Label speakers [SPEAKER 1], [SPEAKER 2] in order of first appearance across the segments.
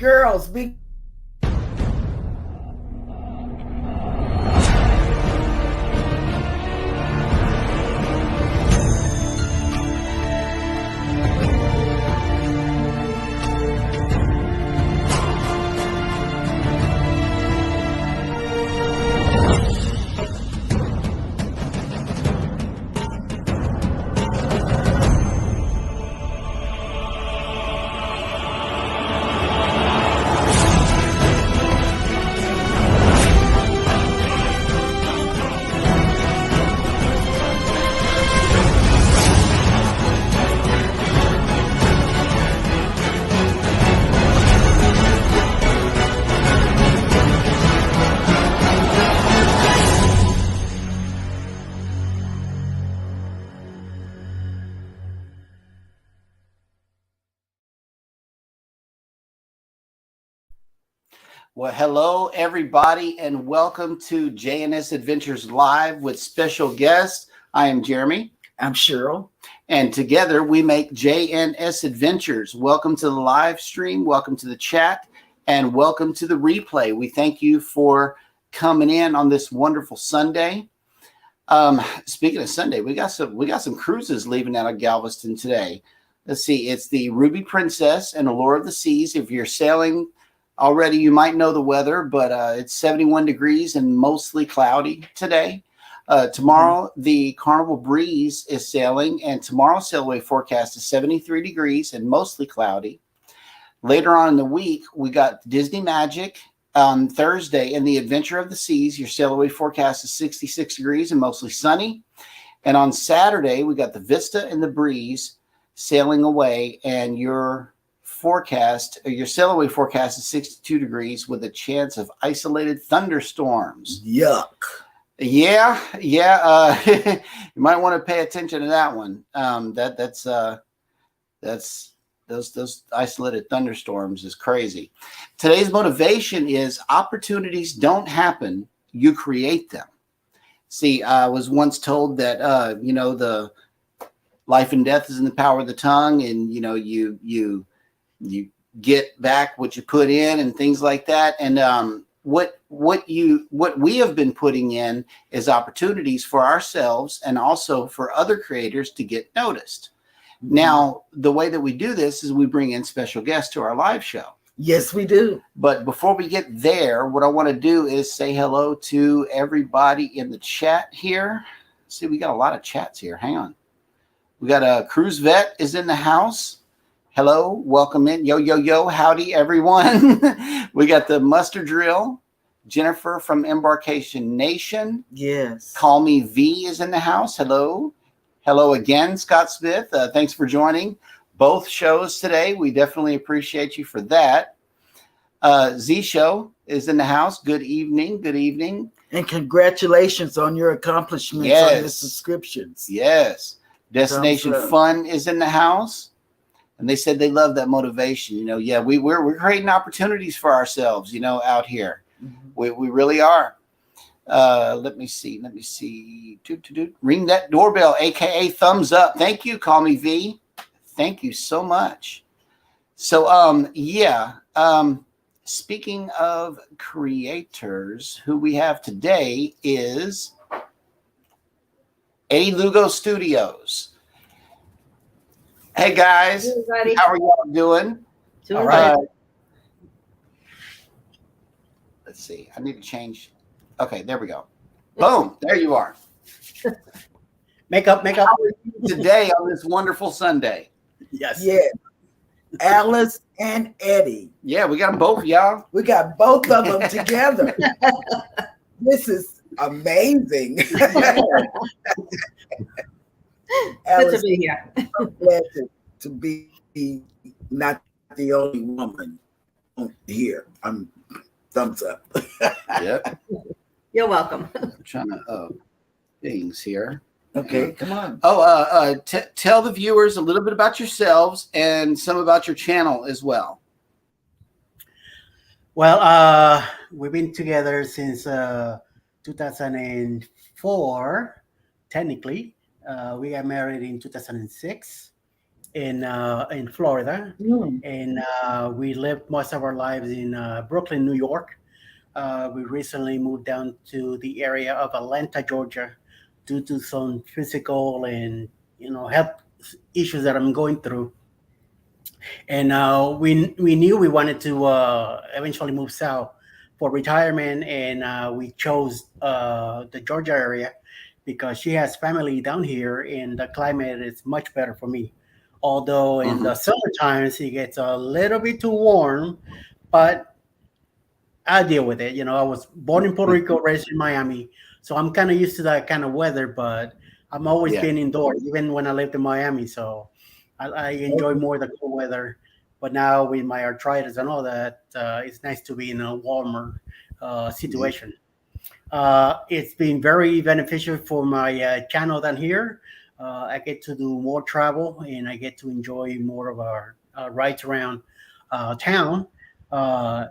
[SPEAKER 1] girls, be
[SPEAKER 2] Well, hello, everybody, and welcome to J&S Adventures Live with special guests. I am Jeremy.
[SPEAKER 1] I'm Cheryl.
[SPEAKER 2] And together we make J&S Adventures. Welcome to the live stream, welcome to the chat, and welcome to the replay. We thank you for coming in on this wonderful Sunday. Speaking of Sunday, we got some cruises leaving out of Galveston today. Let's see, it's the Ruby Princess and Allure of the Seas. If you're sailing already, you might know the weather, but it's 71 degrees and mostly cloudy today. Tomorrow, the Carnival Breeze is sailing, and tomorrow's sailaway forecast is 73 degrees and mostly cloudy. Later on in the week, we got Disney Magic on Thursday and the Adventure of the Seas. Your sailaway forecast is 66 degrees and mostly sunny. And on Saturday, we got the Vista and the Breeze sailing away, and your sailaway forecast is 62 degrees with a chance of isolated thunderstorms.
[SPEAKER 1] Yuck.
[SPEAKER 2] Yeah. You might want to pay attention to that one. That's those isolated thunderstorms is crazy. Today's motivation is opportunities don't happen, you create them. See, I was once told that the life and death is in the power of the tongue, and you get back what you put in and things like that. And what we have been putting in is opportunities for ourselves and also for other creators to get noticed. Mm-hmm. Now, the way that we do this is we bring in special guests to our live show.
[SPEAKER 1] Yes, we do.
[SPEAKER 2] But before we get there, what I want to do is say hello to everybody in the chat here. See, we got a lot of chats here. Hang on. We got a Cruise Vet is in the house. Hello, welcome in. Yo, howdy, everyone. We got the Muster Drill. Jennifer from Embarkation Nation.
[SPEAKER 1] Yes.
[SPEAKER 2] Call Me V is in the house. Hello. Hello again, Scott Smith. Thanks for joining both shows today. We definitely appreciate you for that. Z Show is in the house. Good evening. Good evening.
[SPEAKER 1] And congratulations on your accomplishments on the subscriptions.
[SPEAKER 2] Yes. Destination Fun is in the house. And they said they love that motivation. We're creating opportunities for ourselves, out here. Mm-hmm. We really are. Let me see. Ring that doorbell, aka thumbs up. Thank you. Call me V. Thank you so much. So speaking of creators, who we have today is Eddie Lugo Studios. Hey guys,
[SPEAKER 3] hey,
[SPEAKER 2] how are y'all doing?
[SPEAKER 3] All right.
[SPEAKER 2] Let's see. I need to change. Okay, there we go. Boom, there you are.
[SPEAKER 4] Makeup.
[SPEAKER 2] How are you today on this wonderful Sunday?
[SPEAKER 4] Yes.
[SPEAKER 1] Yeah. Alice and Eddie.
[SPEAKER 2] Yeah, we got them both, y'all.
[SPEAKER 1] We got both of them together. This is amazing.
[SPEAKER 3] Good to be here.
[SPEAKER 1] I'm glad to be not the only woman here. I'm thumbs up.
[SPEAKER 2] Yep.
[SPEAKER 3] You're welcome.
[SPEAKER 2] I'm trying to things here.
[SPEAKER 1] Okay, come on.
[SPEAKER 2] Tell the viewers a little bit about yourselves and some about your channel as well.
[SPEAKER 4] Well, we've been together since 2004, technically. We got married in 2006. in Florida,
[SPEAKER 1] Mm.
[SPEAKER 4] and we lived most of our lives in Brooklyn, New York. We recently moved down to the area of Atlanta, Georgia, due to some physical and health issues that I'm going through. And we knew we wanted to eventually move south for retirement, and we chose the Georgia area because she has family down here, and the climate is much better for me. Although in
[SPEAKER 2] Mhm.
[SPEAKER 4] the summer times it gets a little bit too warm, but I deal with it. I was born in Puerto Rico, raised in Miami, so I'm kind of used to that kind of weather. But I'm always
[SPEAKER 2] Yeah.
[SPEAKER 4] been indoors, even when I lived in Miami. So I enjoy more the cool weather. But now with my arthritis and all that, it's nice to be in a warmer situation. It's been very beneficial for my channel down here. I get to do more travel, and I get to enjoy more of our rides around town.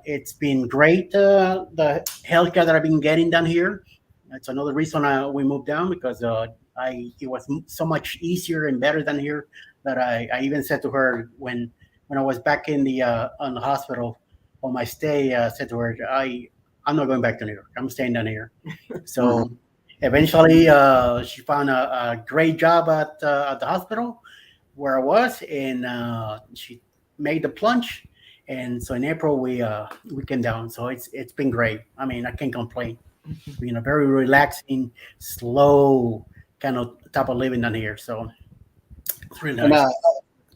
[SPEAKER 4] It's been great. The healthcare that I've been getting down here. That's another reason we moved down, because it was so much easier and better than here, that I even said to her when I was back in the on the hospital on my stay. Said to her, I'm not going back to New York. I'm staying down here. So
[SPEAKER 2] Mhm.
[SPEAKER 4] eventually, she found a great job at the hospital where I was, and she made the plunge. And so in April we came down. So it's been great. I mean, I can't complain. It's been a very relaxing, slow kind of type of living down here. So it's really
[SPEAKER 2] And
[SPEAKER 4] nice.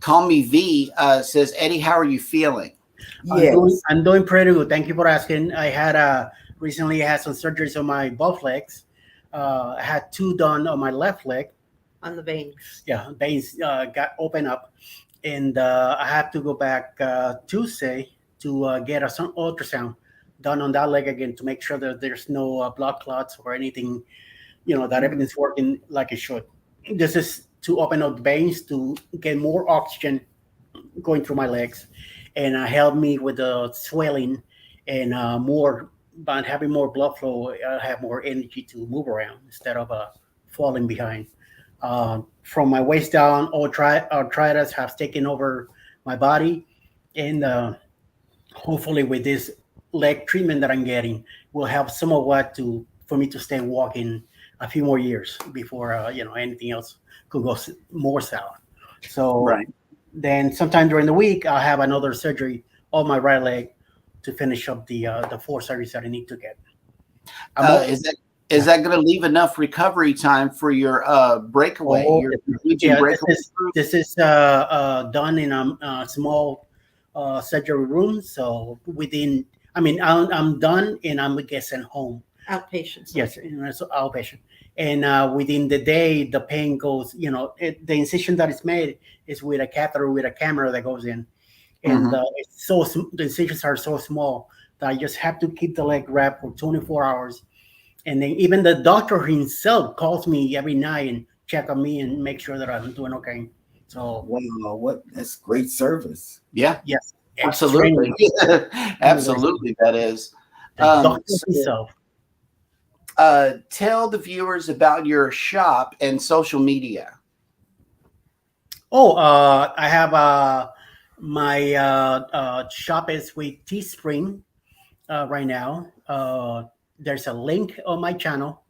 [SPEAKER 2] Call Me V says, Eddie, how are you feeling?
[SPEAKER 1] Yes.
[SPEAKER 4] I'm doing pretty good. Thank you for asking. I had recently I had some surgeries on my both legs. I had two done on my left leg.
[SPEAKER 3] On the veins.
[SPEAKER 4] Yeah, veins got open up, and I have to go back Tuesday to get some ultrasound done on that leg again to make sure that there's no blood clots or anything. That everything's working like it should. This is to open up the veins to get more oxygen going through my legs, and help me with the swelling and more. But having more blood flow, I have more energy to move around instead of falling behind. From my waist down, arthritis has taken over my body, and hopefully with this leg treatment that I'm getting will help somewhat to for me to stay walking a few more years before anything else could go more south. So
[SPEAKER 2] Right.
[SPEAKER 4] then sometime during the week I'll have another surgery on my right leg to finish up the four surgeries that I need to get. I'm all,
[SPEAKER 2] Is that
[SPEAKER 4] yeah.
[SPEAKER 2] going to leave enough recovery time for your breakaway,
[SPEAKER 4] Oh,
[SPEAKER 2] your Norwegian
[SPEAKER 4] yeah.
[SPEAKER 2] breakaway group?
[SPEAKER 4] This is done in a small surgery room. So within, I mean, I'm done and I'm guessing home.
[SPEAKER 3] Outpatient.
[SPEAKER 4] Yes, it's outpatient. And within the day, the pain goes. The incision that is made is with a catheter with a camera that goes in, and
[SPEAKER 2] Mhm.
[SPEAKER 4] the incisions are so small that I just have to keep the leg wrapped for 24 hours. And then even the doctor himself calls me every night and check on me and make sure that I'm doing okay. So
[SPEAKER 1] Wow, that's great service.
[SPEAKER 2] Yeah,
[SPEAKER 4] yes,
[SPEAKER 2] absolutely.
[SPEAKER 4] extremely, extremely.
[SPEAKER 2] Absolutely, that is.
[SPEAKER 4] The doctor
[SPEAKER 2] So,
[SPEAKER 4] himself.
[SPEAKER 2] tell the viewers about your shop and social media.
[SPEAKER 4] Oh, I have my shop is with Teespring right now. There's a link on my channel,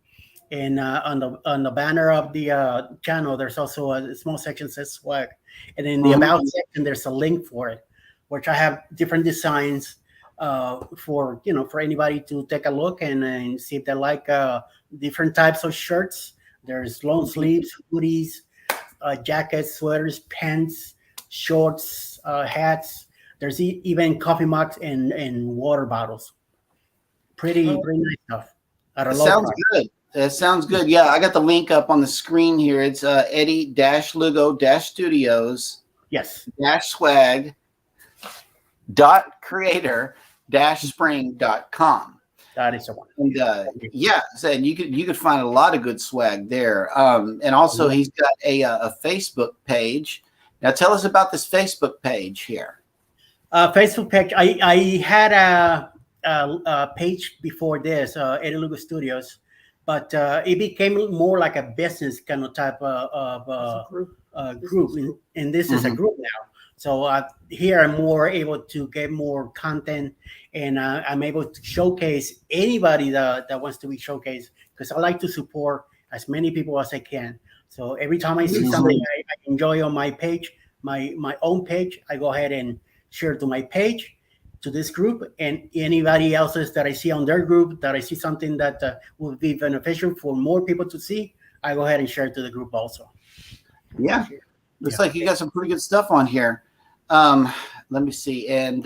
[SPEAKER 4] and on the banner of the channel, there's also a small section that says swag, and in the
[SPEAKER 2] Mhm.
[SPEAKER 4] about section, there's a link for it, which I have different designs for anybody to take a look and see if they like different types of shirts. There's long sleeves, hoodies, jackets, sweaters, pants, shorts, hats. There's even coffee mugs and water bottles. Pretty nice stuff at a
[SPEAKER 2] It
[SPEAKER 4] low
[SPEAKER 2] sounds
[SPEAKER 4] price.
[SPEAKER 2] good. It sounds good. Yeah, I got the link up on the screen here. It's Eddie-Lugo-Studios
[SPEAKER 4] Yes,
[SPEAKER 2] swag dot creator spring.com.
[SPEAKER 4] that is the one.
[SPEAKER 2] And
[SPEAKER 4] Thank you.
[SPEAKER 2] yeah, said you could find a lot of good swag there. And also he's got a Facebook page. Now tell us about this Facebook page here.
[SPEAKER 4] Facebook page. I had a page before this, Eddie Lugo Studios, but it became more like a business kind of type of
[SPEAKER 3] Group.
[SPEAKER 4] group, and this is a group now. So here I'm more able to get more content, and I'm able to showcase anybody that wants to be showcased, because I like to support as many people as I can. So every time I see something I enjoy on my page, my own page, I go ahead and share to my page, to this group, and anybody else's that I see on their group, that I see something that will be beneficial for more people to see, I go ahead and share it to the group also.
[SPEAKER 2] Yeah. Looks like you got some pretty good stuff on here. Let me see. And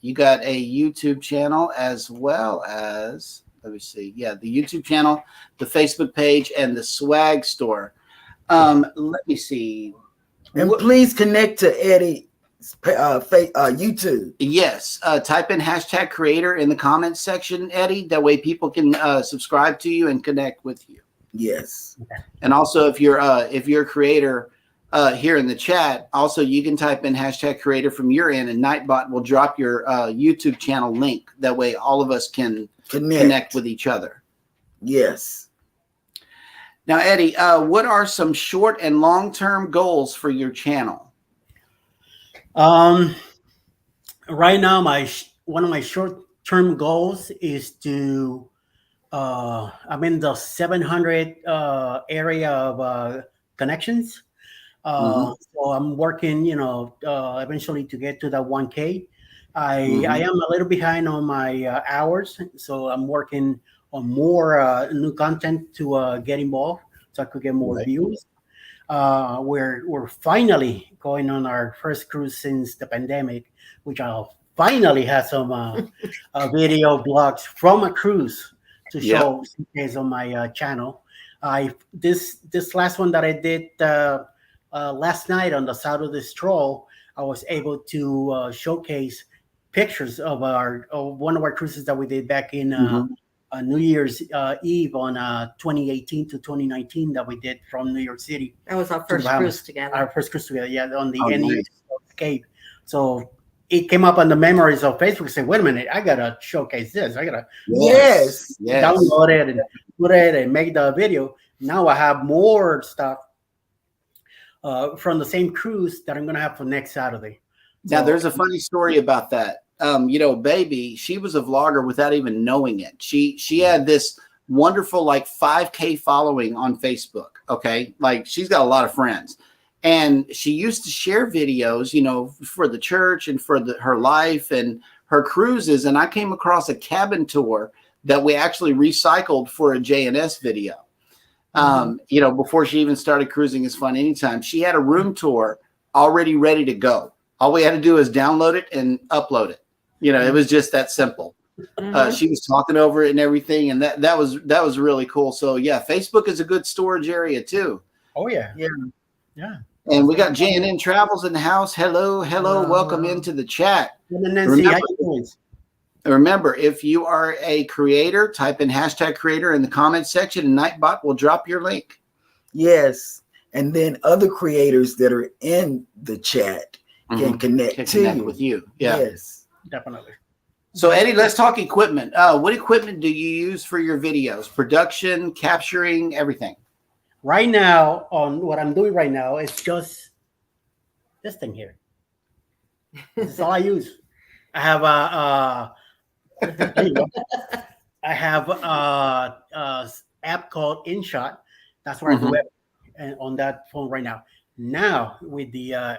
[SPEAKER 2] you got a YouTube channel as well as, let me see. Yeah, the YouTube channel, the Facebook page, and the swag store. Let me see.
[SPEAKER 1] And please connect to Eddie's YouTube.
[SPEAKER 2] Yes. Type in #creator in the comments section, Eddie. That way people can subscribe to you and connect with you.
[SPEAKER 1] Yes.
[SPEAKER 2] And also, if you're a creator here in the chat, also you can type in #creator from your end, and Nightbot will drop your YouTube channel link. That way all of us can connect with each other.
[SPEAKER 1] Yes.
[SPEAKER 2] Now, Eddie, what are some short and long-term goals for your channel?
[SPEAKER 4] Right now, one of my short-term goals is to I'm in the 700 area of connections. So I'm working, eventually to get to that 1K. I am a little behind on my hours, so I'm working on more new content to get involved, so I could get more views. We're finally going on our first cruise since the pandemic, which I'll finally have some video blogs from a cruise to show on my channel. This last one that I did last night on the South of the Stroll, I was able to showcase pictures of one of our cruises that we did back in New Year's Eve on 2018 to 2019 that we did from New York City.
[SPEAKER 3] That was our first cruise together.
[SPEAKER 4] Our first cruise together, yeah, on the NES Escape. So it came up on the memories of Facebook. Say, wait a minute, I gotta showcase this. I gotta download it and put it and make the video. Now I have more stuff from the same cruise that I'm gonna have for next Saturday.
[SPEAKER 2] Now, there's a funny story about that. Baby, she was a vlogger without even knowing it. She had this wonderful 5K following on Facebook. Okay, she's got a lot of friends, and she used to share videos, for the church and for her life and her cruises. And I came across a cabin tour that we actually recycled for a J&S video. Before she even started cruising is fun anytime. She had a room tour already ready to go. All we had to do is download it and upload it. It was just that simple. She was talking over it and everything, and that was really cool. So yeah, Facebook is a good storage area too.
[SPEAKER 4] Oh yeah.
[SPEAKER 2] And we got J&N Travels in the house. Hello, welcome into the chat. Remember, if you are a creator, type in #creator in the comments section, and Nightbot will drop your link.
[SPEAKER 1] Yes, and then other creators that are in the chat can connect
[SPEAKER 2] with you. Yeah.
[SPEAKER 1] Yes,
[SPEAKER 4] definitely.
[SPEAKER 2] So Eddie, let's talk equipment. What equipment do you use for your videos? Production, capturing, everything.
[SPEAKER 4] Right now, on what I'm doing right now, it's just this thing here. This is all I use. I have a app called InShot. That's where I do it, and on that phone right now. Now, with the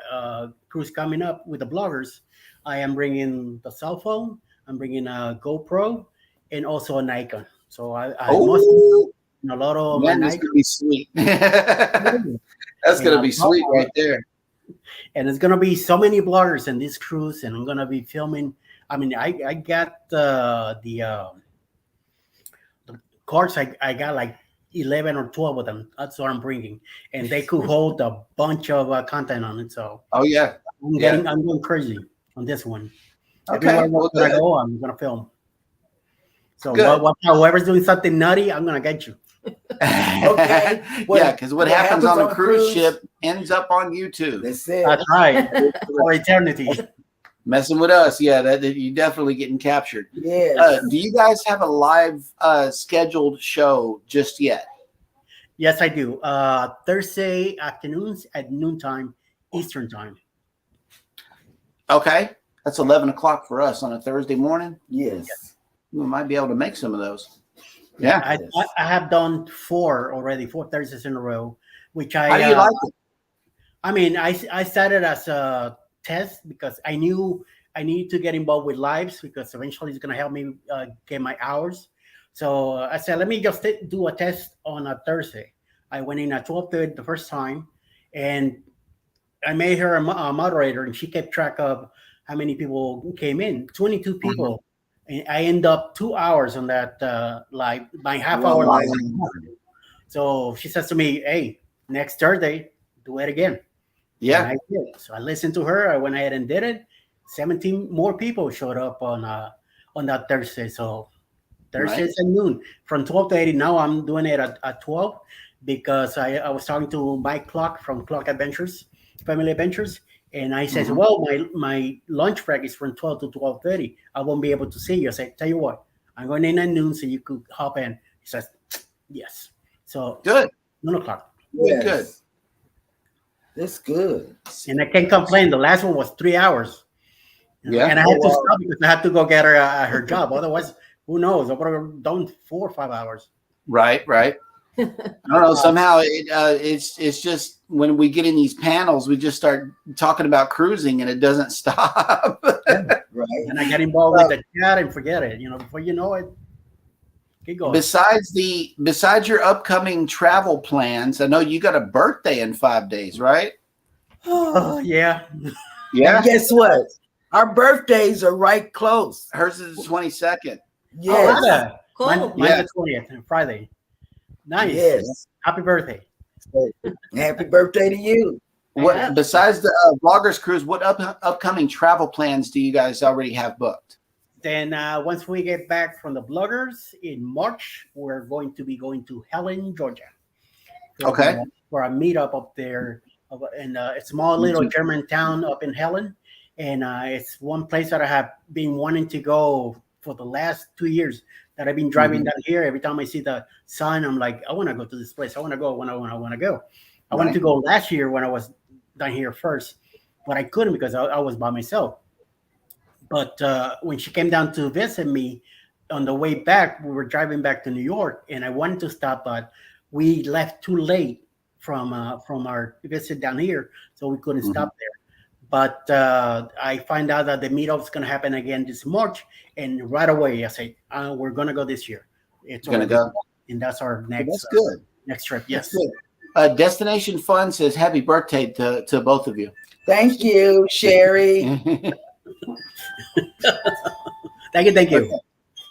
[SPEAKER 4] cruise coming up with the bloggers, I am bringing the cell phone, I'm bringing a GoPro, and also a Nikon. So I must a lot of
[SPEAKER 2] Nikon. That's going to be sweet. That's going to be sweet right there.
[SPEAKER 4] And it's going to be so many bloggers in this cruise, and I'm going to be filming. I mean, I got the cards. I got 11 or 12 of them. That's what I'm bringing, and they could hold a bunch of content on it. So
[SPEAKER 2] I'm
[SPEAKER 4] going crazy on this one.
[SPEAKER 2] Okay,
[SPEAKER 4] everywhere I go, I'm gonna film. So whoever's doing something nutty, I'm gonna get you.
[SPEAKER 1] Okay.
[SPEAKER 2] Because what happens on a cruise ship ends up on YouTube.
[SPEAKER 1] That's it.
[SPEAKER 4] That's right. For eternity.
[SPEAKER 2] Messing with us, yeah, that you definitely getting captured.
[SPEAKER 1] Yes.
[SPEAKER 2] Do you guys have a live scheduled show just yet?
[SPEAKER 4] Yes, I do. Thursday afternoons at noontime Eastern time.
[SPEAKER 2] Okay, that's 11 o'clock for us on a Thursday morning.
[SPEAKER 1] Yes.
[SPEAKER 2] We might be able to make some of those. Yeah.
[SPEAKER 4] I have done 4 already, 4 Thursdays in a row, which
[SPEAKER 2] How do you like it?
[SPEAKER 4] I mean, I started as a test because I knew I needed to get involved with lives because eventually it's going to help me get my hours. So I said, let me just do a test on a Thursday. I went in at 12:30 the first time, and I made her a moderator, and she kept track of how many people came in. 22 people, and I end up 2 hours on that live, my half-hour
[SPEAKER 1] Wow.
[SPEAKER 4] live. So she says to me, "Hey, next Thursday, do it again."
[SPEAKER 2] Yeah.
[SPEAKER 4] And I did. So I listened to her. I went ahead and did it. 17 more people showed up on that Thursday. So Thursdays at noon from 12 to 8. Now I'm doing it at 12 because I was talking to Mike Clock from Clock Adventures, Family Adventures. And I said, well, my lunch break is from 12 to 12:30. I won't be able to see you. I said, tell you what, I'm going in at noon so you could hop in. He says, yes. So
[SPEAKER 2] Good.
[SPEAKER 4] 1 o'clock.
[SPEAKER 1] Yes.
[SPEAKER 2] Good.
[SPEAKER 1] That's good.
[SPEAKER 4] And I can't complain. The last one was 3 hours.
[SPEAKER 2] Yeah.
[SPEAKER 4] And I had to stop because I had to go get her at her job. Otherwise, who knows? I would have done 4 or 5 hours.
[SPEAKER 2] Right. I don't know. Somehow it's just when we get in these panels, we just start talking about cruising and it doesn't stop.
[SPEAKER 1] Right.
[SPEAKER 4] And I got involved with the chat and forget it. Before you know it, keep going.
[SPEAKER 2] Besides your upcoming travel plans, I know you got a birthday in 5 days, right?
[SPEAKER 4] Oh, yeah.
[SPEAKER 2] Yeah.
[SPEAKER 1] And guess what? Our birthdays are right close.
[SPEAKER 2] Hers is the 22nd.
[SPEAKER 1] Yes.
[SPEAKER 4] Yeah.
[SPEAKER 3] Cool.
[SPEAKER 4] Mine's the 20th and Friday. Nice.
[SPEAKER 1] Yes.
[SPEAKER 4] Happy birthday.
[SPEAKER 1] Happy birthday to you.
[SPEAKER 2] What besides the Vloggers Cruise? What upcoming travel plans do you guys already have booked?
[SPEAKER 4] Then once we get back from the bloggers in March, we're going to be going to Helen, Georgia.
[SPEAKER 2] Okay.
[SPEAKER 4] For a meetup up there in a small little German town up in Helen. And it's one place that I have been wanting to go for the last 2 years that I've been driving down here. Every time I see the sign, I'm like, I want to go to this place. I want to go when I want to go. I wanted to go last year when I was down here first, but I couldn't because I was by myself. But when she came down to visit me on the way back, we were driving back to New York, and I wanted to stop, but we left too late from our visit down here, so we couldn't stop there. But I find out that the meetup is going to happen again this March, and right away I say we're going to go this year. It's
[SPEAKER 2] going to go,
[SPEAKER 4] and that's our next.
[SPEAKER 2] That's good.
[SPEAKER 4] Next trip. Yes.
[SPEAKER 2] That's good. Destination Fun says happy birthday to both of you.
[SPEAKER 1] Thank you, Sherry.
[SPEAKER 4] Thank you.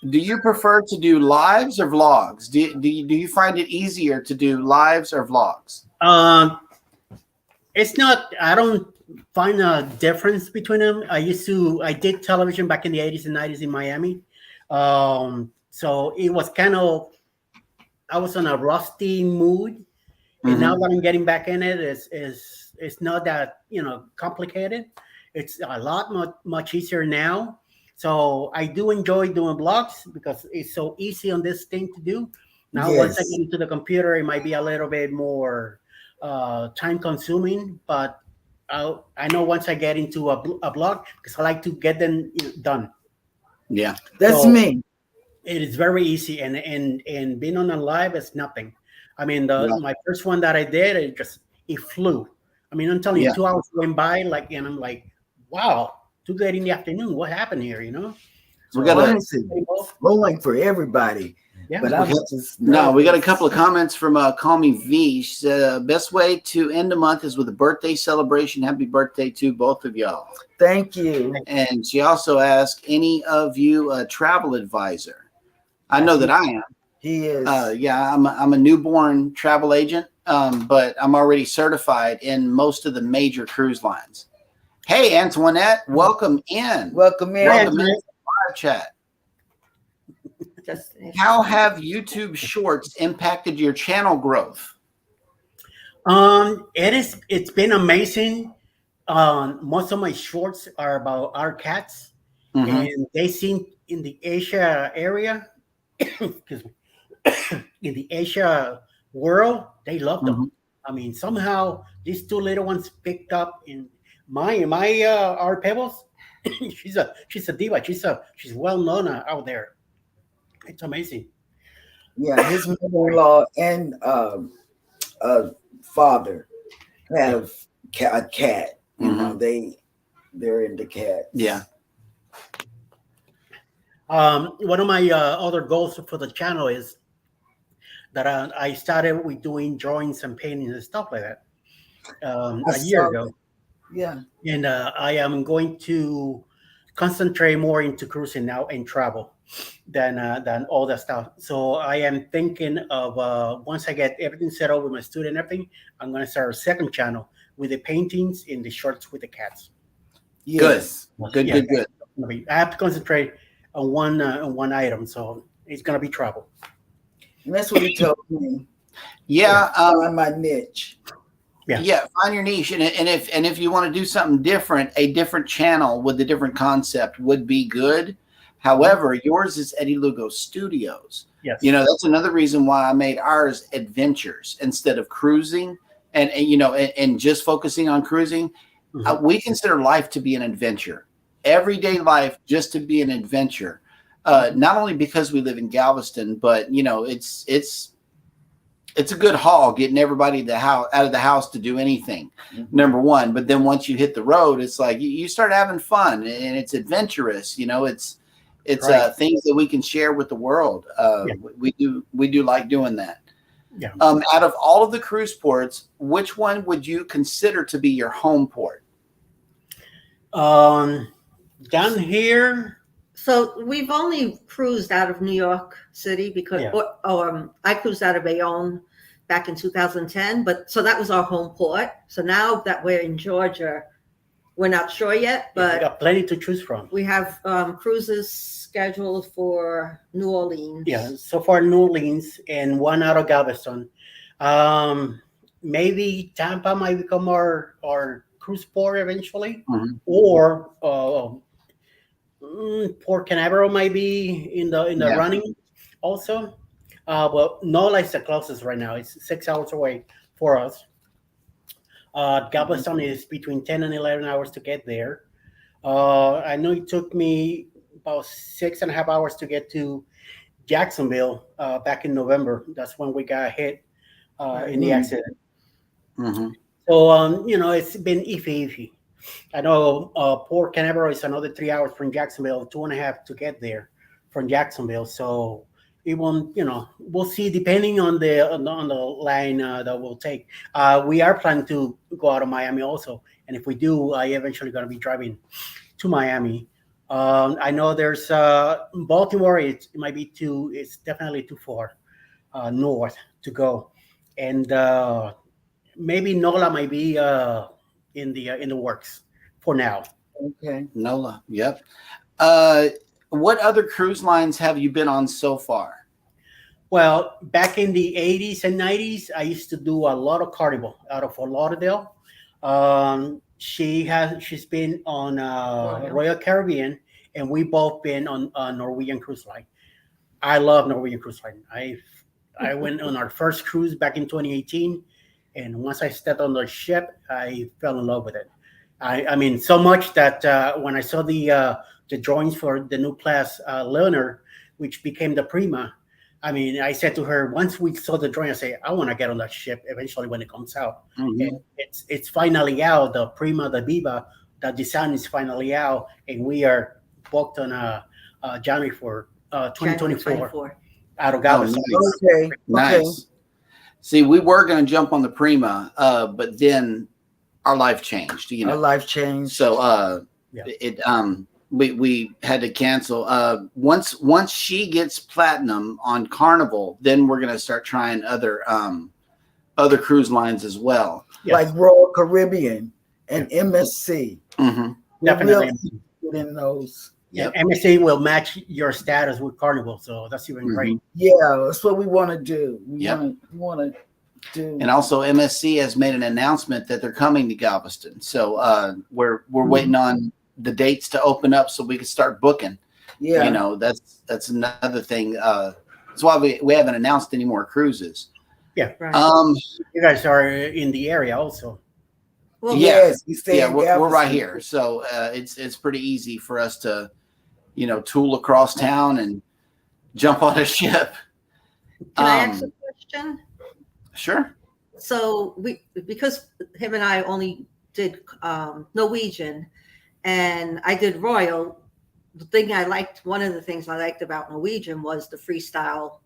[SPEAKER 2] Do you prefer to do lives or vlogs? Do you find it easier to do lives or vlogs?
[SPEAKER 4] It's not. I don't find a difference between them. I did television back in the 80s and 90s in Miami. So it was kind of, I was on a rusty mood. And now that I'm getting back in it, it's not that, complicated. It's a lot much easier now. So I do enjoy doing vlogs because it's so easy on this thing to do. Now, once I get into the computer, it might be a little bit more time consuming, but I know once I get into a blog, because I like to get them done.
[SPEAKER 2] Yeah,
[SPEAKER 1] that's me.
[SPEAKER 4] It is very easy, and being on a live is nothing. I mean, my first one that I did, it flew. I mean, I'm telling you, 2 hours went by, and I'm like, wow, 2:30 in the afternoon. What happened here?
[SPEAKER 1] So we got flowing for everybody.
[SPEAKER 4] Yeah,
[SPEAKER 1] but
[SPEAKER 2] we got a couple of comments from Call Me V. She said, best way to end the month is with a birthday celebration. Happy birthday to both of y'all.
[SPEAKER 1] Thank you.
[SPEAKER 2] And she also asked, any of you a travel advisor? I know that I am.
[SPEAKER 1] He is.
[SPEAKER 2] I'm a newborn travel agent, but I'm already certified in most of the major cruise lines. Hey, Antoinette, welcome in.
[SPEAKER 1] Welcome in.
[SPEAKER 2] Welcome in to the live chat. How have YouTube Shorts impacted your channel growth?
[SPEAKER 4] It's been amazing most of my shorts are about our cats,
[SPEAKER 2] Mhm.
[SPEAKER 4] and they seem in the Asia area, excuse me, in the Asia world, they love them.
[SPEAKER 2] Mhm.
[SPEAKER 4] I mean, somehow these two little ones picked up in our pebbles. she's a diva. She's well known out there. It's amazing.
[SPEAKER 1] Yeah, his mother-in-law and father have a cat. You know, they're into cats.
[SPEAKER 2] Yeah.
[SPEAKER 4] One of my other goals for the channel is that I started with doing drawings and paintings and stuff like that
[SPEAKER 1] I
[SPEAKER 4] a year
[SPEAKER 1] saw
[SPEAKER 4] ago,
[SPEAKER 1] that. Yeah.
[SPEAKER 4] and I am going to concentrate more into cruising now and travel than all that stuff. So I am thinking of once I get everything set up with my studio and everything, I'm going to start a second channel with the paintings and the shorts with the cats.
[SPEAKER 1] Yes.
[SPEAKER 2] Good.
[SPEAKER 4] Yeah.
[SPEAKER 2] Good.
[SPEAKER 4] I have to concentrate on one item, so it's going to be travel.
[SPEAKER 1] And that's what he told me.
[SPEAKER 2] Yeah.
[SPEAKER 1] Find my niche.
[SPEAKER 2] Yeah, find your niche, and if you want to do something different, a different channel with a different concept would be good. However, yours is Eddie Lugo Studios.
[SPEAKER 4] Yes.
[SPEAKER 2] You know, that's another reason why I made ours adventures instead of cruising, and you know, and just focusing on cruising.
[SPEAKER 4] Mhm.
[SPEAKER 2] We consider life to be an adventure, everyday life just to be an adventure. Not only because we live in Galveston, but you know, it's a good haul getting everybody out of the house to do anything. Number one, but then once you hit the road, it's like you start having fun and it's adventurous. You know, it's
[SPEAKER 4] Right.
[SPEAKER 2] things that we can share with the world.
[SPEAKER 4] Yeah.
[SPEAKER 2] We do like doing that.
[SPEAKER 4] Yeah.
[SPEAKER 2] Out of all of the cruise ports, which one would you consider to be your home port?
[SPEAKER 4] Down here,
[SPEAKER 3] So we've only cruised out of New York City because
[SPEAKER 4] Yeah.
[SPEAKER 3] I cruised out of Bayonne back in 2010, but so that was our home port. So now that we're in Georgia, we're not sure yet,
[SPEAKER 4] we
[SPEAKER 3] but
[SPEAKER 4] got plenty to choose from.
[SPEAKER 3] we have cruises scheduled for New Orleans.
[SPEAKER 4] Yeah, so far New Orleans and one out of Galveston. Maybe Tampa might become our cruise port eventually,
[SPEAKER 2] Mhm.
[SPEAKER 4] or Port Canaveral might be in the
[SPEAKER 2] Yeah.
[SPEAKER 4] running also. Well, NOLA is the closest right now. It's 6 hours away for us. Galveston is between 10 and 11 hours to get there. I know it took me about 6.5 hours to get to Jacksonville back in November. That's when we got hit in the accident.
[SPEAKER 2] Mhm.
[SPEAKER 4] So, you know, it's been iffy. I know Port Canaveral is another 3 hours from Jacksonville, 2.5 to get there from Jacksonville. So it won't, you know, we'll see depending on the line that we'll take. We are planning to go out of Miami also, and if we do, I eventually going to be driving to Miami. I know there's Baltimore. It might be too. It's definitely too far north to go, and maybe NOLA might be in the works for now.
[SPEAKER 1] Okay.
[SPEAKER 2] NOLA. Yep. What other cruise lines have you been on so far?
[SPEAKER 4] Well, back in the 80s and 90s, I used to do a lot of Carnival out of Fort Lauderdale. She's been on Royal Caribbean, and we both been on Norwegian Cruise Line. I love Norwegian Cruise Line. I went on our first cruise back in 2018, and once I stepped on the ship, I fell in love with it. I mean, so much that when I saw the drawings for the new class Leonard, which became the Prima, I mean, I said to her, once we saw the drawing, I say, I want to get on that ship eventually when it comes out.
[SPEAKER 2] Mhm.
[SPEAKER 4] And it's finally out, the Prima, the Viva, the design is finally out, and we are booked on January for 2024
[SPEAKER 3] 24.
[SPEAKER 4] out of Galveston.
[SPEAKER 2] nice.
[SPEAKER 1] Okay.
[SPEAKER 2] Nice. See, we were going to jump on the Prima, but then our life changed. You
[SPEAKER 1] Our
[SPEAKER 2] know,
[SPEAKER 1] life changed.
[SPEAKER 4] Yeah.
[SPEAKER 2] we had to cancel. Once she gets platinum on Carnival, then we're going to start trying other cruise lines as well.
[SPEAKER 4] Yes.
[SPEAKER 1] Like Royal Caribbean and MSC.
[SPEAKER 2] Mm-hmm.
[SPEAKER 1] We're
[SPEAKER 4] Definitely.
[SPEAKER 1] really in those.
[SPEAKER 4] Yeah, MSC will match your status with Carnival, so that's even great.
[SPEAKER 1] Yeah, that's what we want to do. We
[SPEAKER 2] Yep.
[SPEAKER 1] want to Dude.
[SPEAKER 2] And also MSC has made an announcement that they're coming to Galveston. So we're waiting on the dates to open up so we can start booking.
[SPEAKER 1] Yeah.
[SPEAKER 2] You know, that's another thing. That's why we haven't announced any more cruises.
[SPEAKER 4] Yeah.
[SPEAKER 3] Right.
[SPEAKER 4] You guys are in the area also.
[SPEAKER 3] Well,
[SPEAKER 1] Yes, we stay in
[SPEAKER 2] we're right
[SPEAKER 1] Galveston.
[SPEAKER 2] here. So it's pretty easy for us to, tool across town and jump on a ship.
[SPEAKER 3] can I ask a question?
[SPEAKER 2] Sure.
[SPEAKER 3] So because him and I only did Norwegian, and I did Royal. One of the things I liked about Norwegian was the freestyle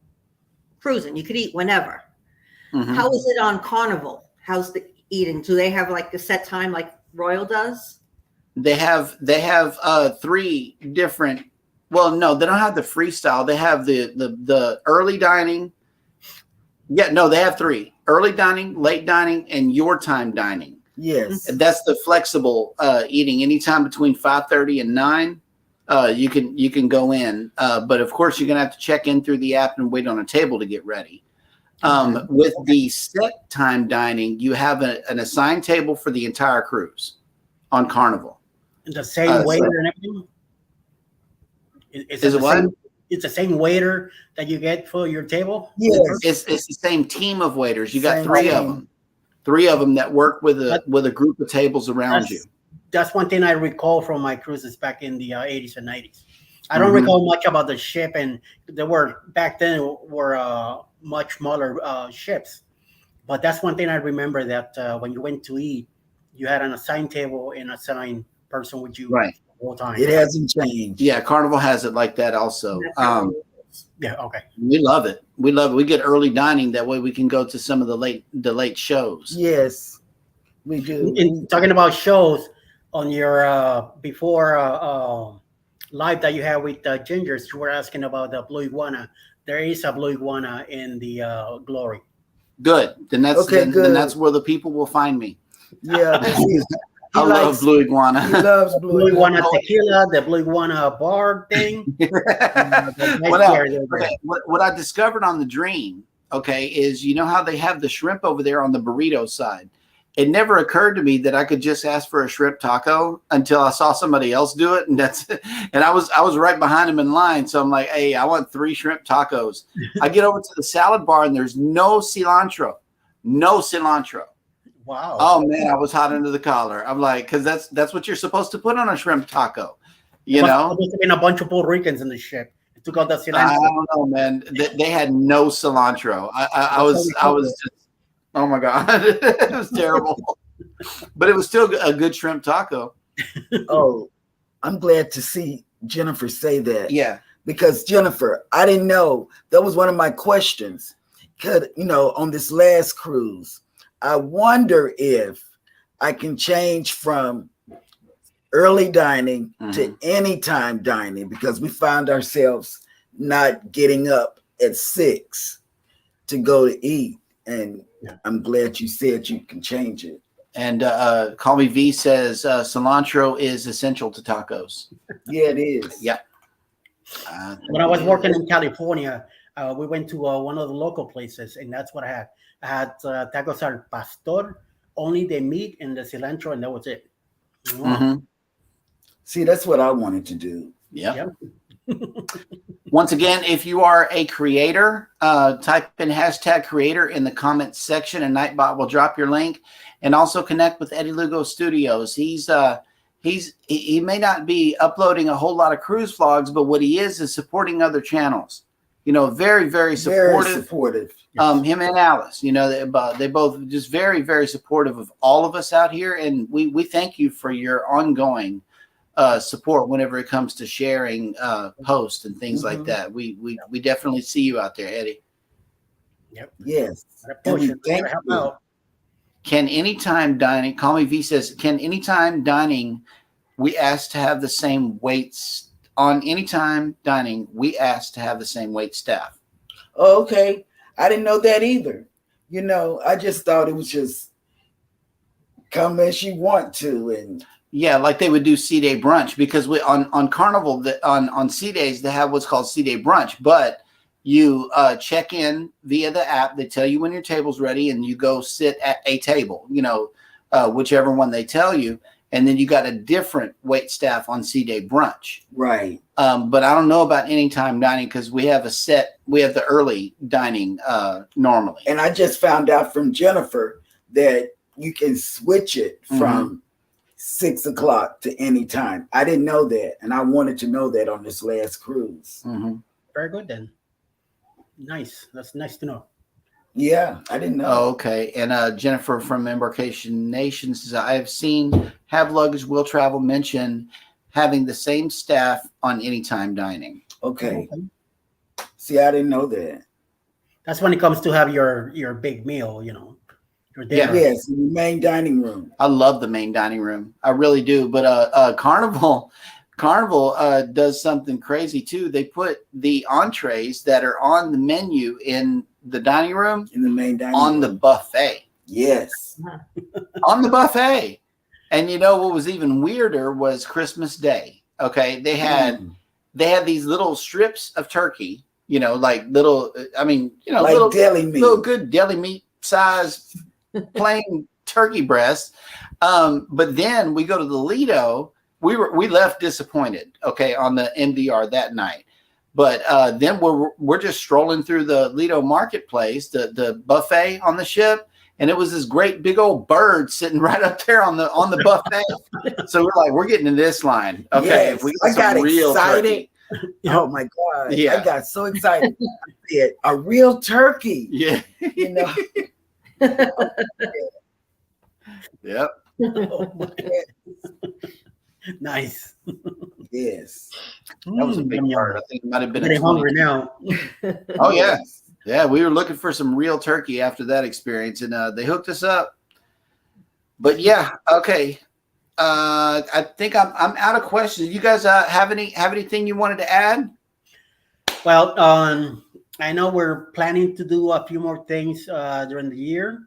[SPEAKER 3] cruising. You could eat whenever.
[SPEAKER 2] Mhm.
[SPEAKER 3] How is it on Carnival? How's the eating? Do they have like a set time like Royal does?
[SPEAKER 2] They have 3 different. Well, no, they don't have the freestyle. They have the early dining. Yeah, no, they have 3: early dining, late dining, and your time dining.
[SPEAKER 1] Yes.
[SPEAKER 2] And that's the flexible eating. Anytime between 5:30 and 9, you can go in. But of course, you're gonna have to check in through the app and wait on a table to get ready. With the set time dining, you have an assigned table for the entire cruise on Carnival.
[SPEAKER 4] The same waiter
[SPEAKER 2] so-
[SPEAKER 4] and everything.
[SPEAKER 2] Is it
[SPEAKER 4] the
[SPEAKER 2] what?
[SPEAKER 4] same- It's the same waiter that you get for your table.
[SPEAKER 1] Yes.
[SPEAKER 2] It's the same team of waiters. You got
[SPEAKER 1] Same
[SPEAKER 2] 3 of
[SPEAKER 1] team.
[SPEAKER 2] them. 3 of them that work with a group of tables around you.
[SPEAKER 4] That's one thing I recall from my cruises back in the 80s and 90s. I don't
[SPEAKER 2] Mhm.
[SPEAKER 4] recall much about the ship, and there were back then were much smaller ships. But that's one thing I remember, that when you went to eat, you had an assigned table and assigned person with you
[SPEAKER 2] Right.
[SPEAKER 4] the whole time.
[SPEAKER 1] It hasn't changed.
[SPEAKER 2] Yeah, Carnival has it like that also.
[SPEAKER 3] That's how it is.
[SPEAKER 4] Yeah. Okay.
[SPEAKER 2] We love it. We love it. We get early dining. That way we can go to some of the late shows.
[SPEAKER 1] Yes, we do.
[SPEAKER 4] In talking about shows on your before live that you had with Gingers, you were asking about the Blue Iguana. There is a Blue Iguana in the Glory.
[SPEAKER 2] Good. Then that's
[SPEAKER 1] Okay,
[SPEAKER 2] then
[SPEAKER 1] good.
[SPEAKER 2] that's where the people will find me.
[SPEAKER 1] Yeah,
[SPEAKER 2] I love
[SPEAKER 1] likes-
[SPEAKER 2] Blue
[SPEAKER 1] he
[SPEAKER 2] Iguana.
[SPEAKER 1] loves
[SPEAKER 4] Blue
[SPEAKER 1] Blue
[SPEAKER 4] Iguana tequila, the Blue Iguana bar thing.
[SPEAKER 2] What I discovered on the Dream, is how they have the shrimp over there on the burrito side. It never occurred to me that I could just ask for a shrimp taco until I saw somebody else do it, and and I was right behind him in line. So I'm like, hey, I want 3 shrimp tacos. I get over to the salad bar and there's no cilantro.
[SPEAKER 4] Wow.
[SPEAKER 2] Oh man, I was hot under the collar. I'm like, because that's what you're supposed to put on a shrimp taco.
[SPEAKER 4] There must have been a bunch of Puerto Ricans in the ship. It took out the
[SPEAKER 2] I
[SPEAKER 4] cilantro.
[SPEAKER 2] don't know, man. They had no cilantro. I was just, oh my god, it was terrible. But it was still a good shrimp taco.
[SPEAKER 1] Oh, I'm glad to see Jennifer say that.
[SPEAKER 2] Yeah.
[SPEAKER 1] Because Jennifer, I didn't know. That was one of my questions. On this last cruise, I wonder if I can change from early dining to anytime dining, because we found ourselves not getting up at 6 to go to eat. And I'm glad you said you can change it.
[SPEAKER 2] And Call Me V says cilantro is essential to tacos.
[SPEAKER 1] Yeah, it is.
[SPEAKER 2] Yeah.
[SPEAKER 4] When I was working in California, we went to one of the local places, and that's what I had. I had tacos al pastor, only the meat and the cilantro, and that was it.
[SPEAKER 2] Mhm.
[SPEAKER 1] See, that's what I wanted to do.
[SPEAKER 2] Yeah. Once again, if you are a creator, type in #creator in the comments section, and Nightbot will drop your link. And also connect with Eddie Lugo Studios. He may not be uploading a whole lot of cruise vlogs, but what he is supporting other channels. Very, very supportive.
[SPEAKER 1] Very supportive.
[SPEAKER 2] Him and Alice, they both just very, very supportive of all of us out here, and we thank you for your ongoing support whenever it comes to sharing posts and things like that. We definitely see you out there, Eddie.
[SPEAKER 4] Yep.
[SPEAKER 1] Yes.
[SPEAKER 4] And
[SPEAKER 1] we thank you.
[SPEAKER 2] Can anytime dining? Call Me V says, can anytime dining? We ask to have the same weights on anytime dining. We ask to have the same wait staff.
[SPEAKER 1] Oh, okay. I didn't know that either. I just thought it was just come as you want to, and
[SPEAKER 2] yeah, like they would do C-Day brunch, because we on Carnival on C-Days they have what's called C-Day brunch, but You check in via the app. They tell you when your table's ready, and you go sit at a table, whichever one they tell you. And then you got a different wait staff on C-Day brunch.
[SPEAKER 1] Right.
[SPEAKER 2] But I don't know about anytime dining because we have the early dining normally.
[SPEAKER 1] And I just found out from Jennifer that you can switch it from 6 o'clock to any time. I didn't know that. And I wanted to know that on this last cruise.
[SPEAKER 2] Mm-hmm.
[SPEAKER 4] Very good then. Nice. That's nice to know.
[SPEAKER 1] Yeah, I didn't know.
[SPEAKER 2] Oh, okay. And Jennifer from Embarkation Nation says, I have seen Have Luggage Will Travel mention having the same staff on anytime dining.
[SPEAKER 1] Okay. See, I didn't know that.
[SPEAKER 4] That's when it comes to have your big meal, your dinner.
[SPEAKER 1] Yes, in the main dining room.
[SPEAKER 2] I love the main dining room. I really do. But Carnival does something crazy too. They put the entrees that are on the menu in the dining room
[SPEAKER 1] In the main dining
[SPEAKER 2] on
[SPEAKER 1] room.
[SPEAKER 2] the buffet.
[SPEAKER 1] Yes.
[SPEAKER 2] On the buffet. And what was even weirder was Christmas Day. Okay. They had these little strips of turkey, like little, like little
[SPEAKER 1] deli meat.
[SPEAKER 2] little good deli meat size plain turkey breasts. But then we go to the Lido. We left disappointed, okay, on the MDR that night. But then we're just strolling through the Lido marketplace, the buffet on the ship, and it was this great big old bird sitting right up there on the buffet. So we're like, we're getting in this line, okay?
[SPEAKER 1] Yes,
[SPEAKER 2] If we
[SPEAKER 1] I got
[SPEAKER 2] real
[SPEAKER 1] excited.
[SPEAKER 2] turkey.
[SPEAKER 1] Oh my God.
[SPEAKER 2] Yeah.
[SPEAKER 1] I got so excited. I said, a real turkey.
[SPEAKER 2] Yeah. Yep.
[SPEAKER 4] Oh, nice.
[SPEAKER 1] Yes.
[SPEAKER 2] That was a big part. I think it might have been
[SPEAKER 4] I'm
[SPEAKER 2] a
[SPEAKER 4] getting
[SPEAKER 2] 20.
[SPEAKER 4] hungry now.
[SPEAKER 2] Oh yeah. Yeah, we were looking for some real turkey after that experience, and they hooked us up. But yeah, okay. I think I'm out of questions. You guys have anything you wanted to add?
[SPEAKER 4] Well, I know we're planning to do a few more things during the year.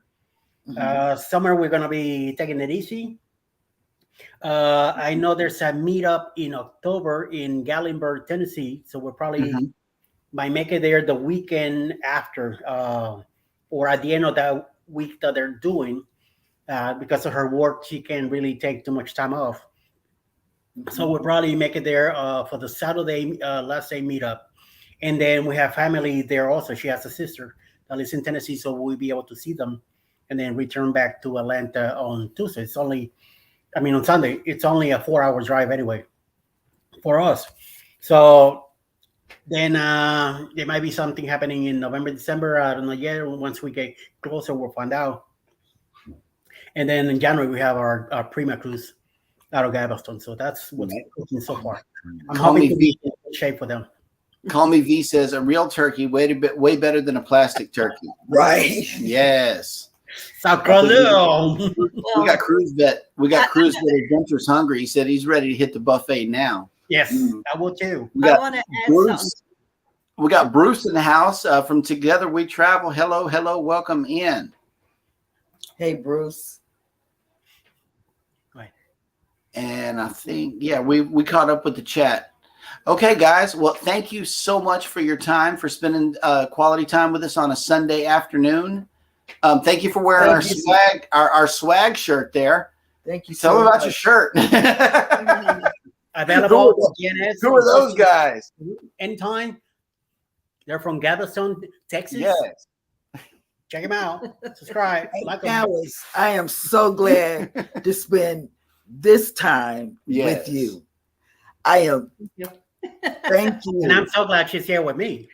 [SPEAKER 4] Summer, we're going to be taking it easy. I know there's a meetup in October in Gallenberg, Tennessee. So we'll probably might make it there the weekend after or at the end of that week that they're doing. Because of her work, she can't really take too much time off. So we'll probably make it there for the Saturday last day meetup. And then we have family there also. She has a sister that lives in Tennessee, so we'll be able to see them and then return back to Atlanta on Tuesday. On Sunday, it's only a 4-hour drive anyway for us. So then there might be something happening in November, December. I don't know yet. Once we get closer, we'll find out. And then in January, we have our Prima cruise out of Galveston. So that's what's cooking so far. I'm hoping to be in good shape for them.
[SPEAKER 2] Call Me V says a real turkey way better than a plastic turkey.
[SPEAKER 1] Right.
[SPEAKER 2] Yes.
[SPEAKER 4] Sacraleo.
[SPEAKER 2] We got Cruise Vet Adventures hungry. He said he's ready to hit the buffet now.
[SPEAKER 4] Yes, I will too.
[SPEAKER 3] I want to add something.
[SPEAKER 2] We got Bruce in the house from Together We Travel. Hello, welcome in.
[SPEAKER 1] Hey, Bruce.
[SPEAKER 4] Right.
[SPEAKER 2] And I think, we caught up with the chat. Okay, guys. Well, thank you so much for your time, for spending quality time with us on a Sunday afternoon. Thank you for wearing our swag shirt there.
[SPEAKER 1] Thank you.
[SPEAKER 2] Tell me about your shirt.
[SPEAKER 4] Available at J&S.
[SPEAKER 2] Who are those guys?
[SPEAKER 4] Anytime. They're from Galveston, Texas.
[SPEAKER 2] Yes.
[SPEAKER 4] Check them out. Subscribe. Like them.
[SPEAKER 1] Alice, I am so glad to spend this time
[SPEAKER 2] Yes.
[SPEAKER 1] with you. I am. Thank you.
[SPEAKER 4] And I'm so glad she's here with me.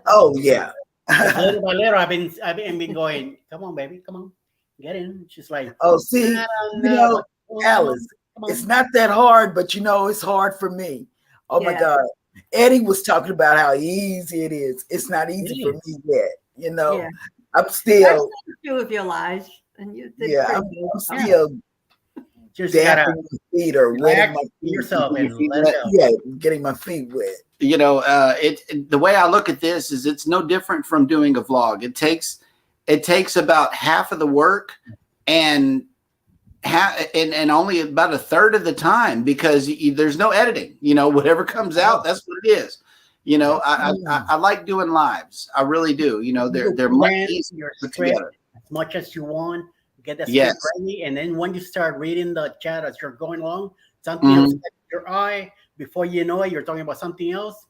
[SPEAKER 1] Oh yeah.
[SPEAKER 4] Little by little, I've been going. Come on, baby. Come on, get in. She's like,
[SPEAKER 1] Oh, see, Alice,
[SPEAKER 4] come on.
[SPEAKER 1] it's not that hard, but it's hard for me. Oh my
[SPEAKER 3] Yeah.
[SPEAKER 1] God. Eddie was talking about how easy it is. It's not easy for me yet.
[SPEAKER 3] Yeah.
[SPEAKER 1] I'm still,
[SPEAKER 3] A few of your lies, and you did
[SPEAKER 1] I'm
[SPEAKER 3] pretty good.
[SPEAKER 1] still
[SPEAKER 4] Just gotta
[SPEAKER 1] dapping my feet or wetting
[SPEAKER 4] relax
[SPEAKER 1] my feet.
[SPEAKER 4] yourself and
[SPEAKER 2] feet
[SPEAKER 4] let it go.
[SPEAKER 1] Yeah, getting my feet wet.
[SPEAKER 2] The way I look at this is it's no different from doing a vlog. It takes about half of the work and only about a third of the time because there's no editing. Whatever comes out, that's what it is. You know, I like doing lives. I really do. You know, they're much easier to put together.
[SPEAKER 4] As much as you want, get the script
[SPEAKER 2] Yes.
[SPEAKER 4] ready, and then when you start reading the chat as you're going along, something else catches your eye. Before you know it, you're talking about something else.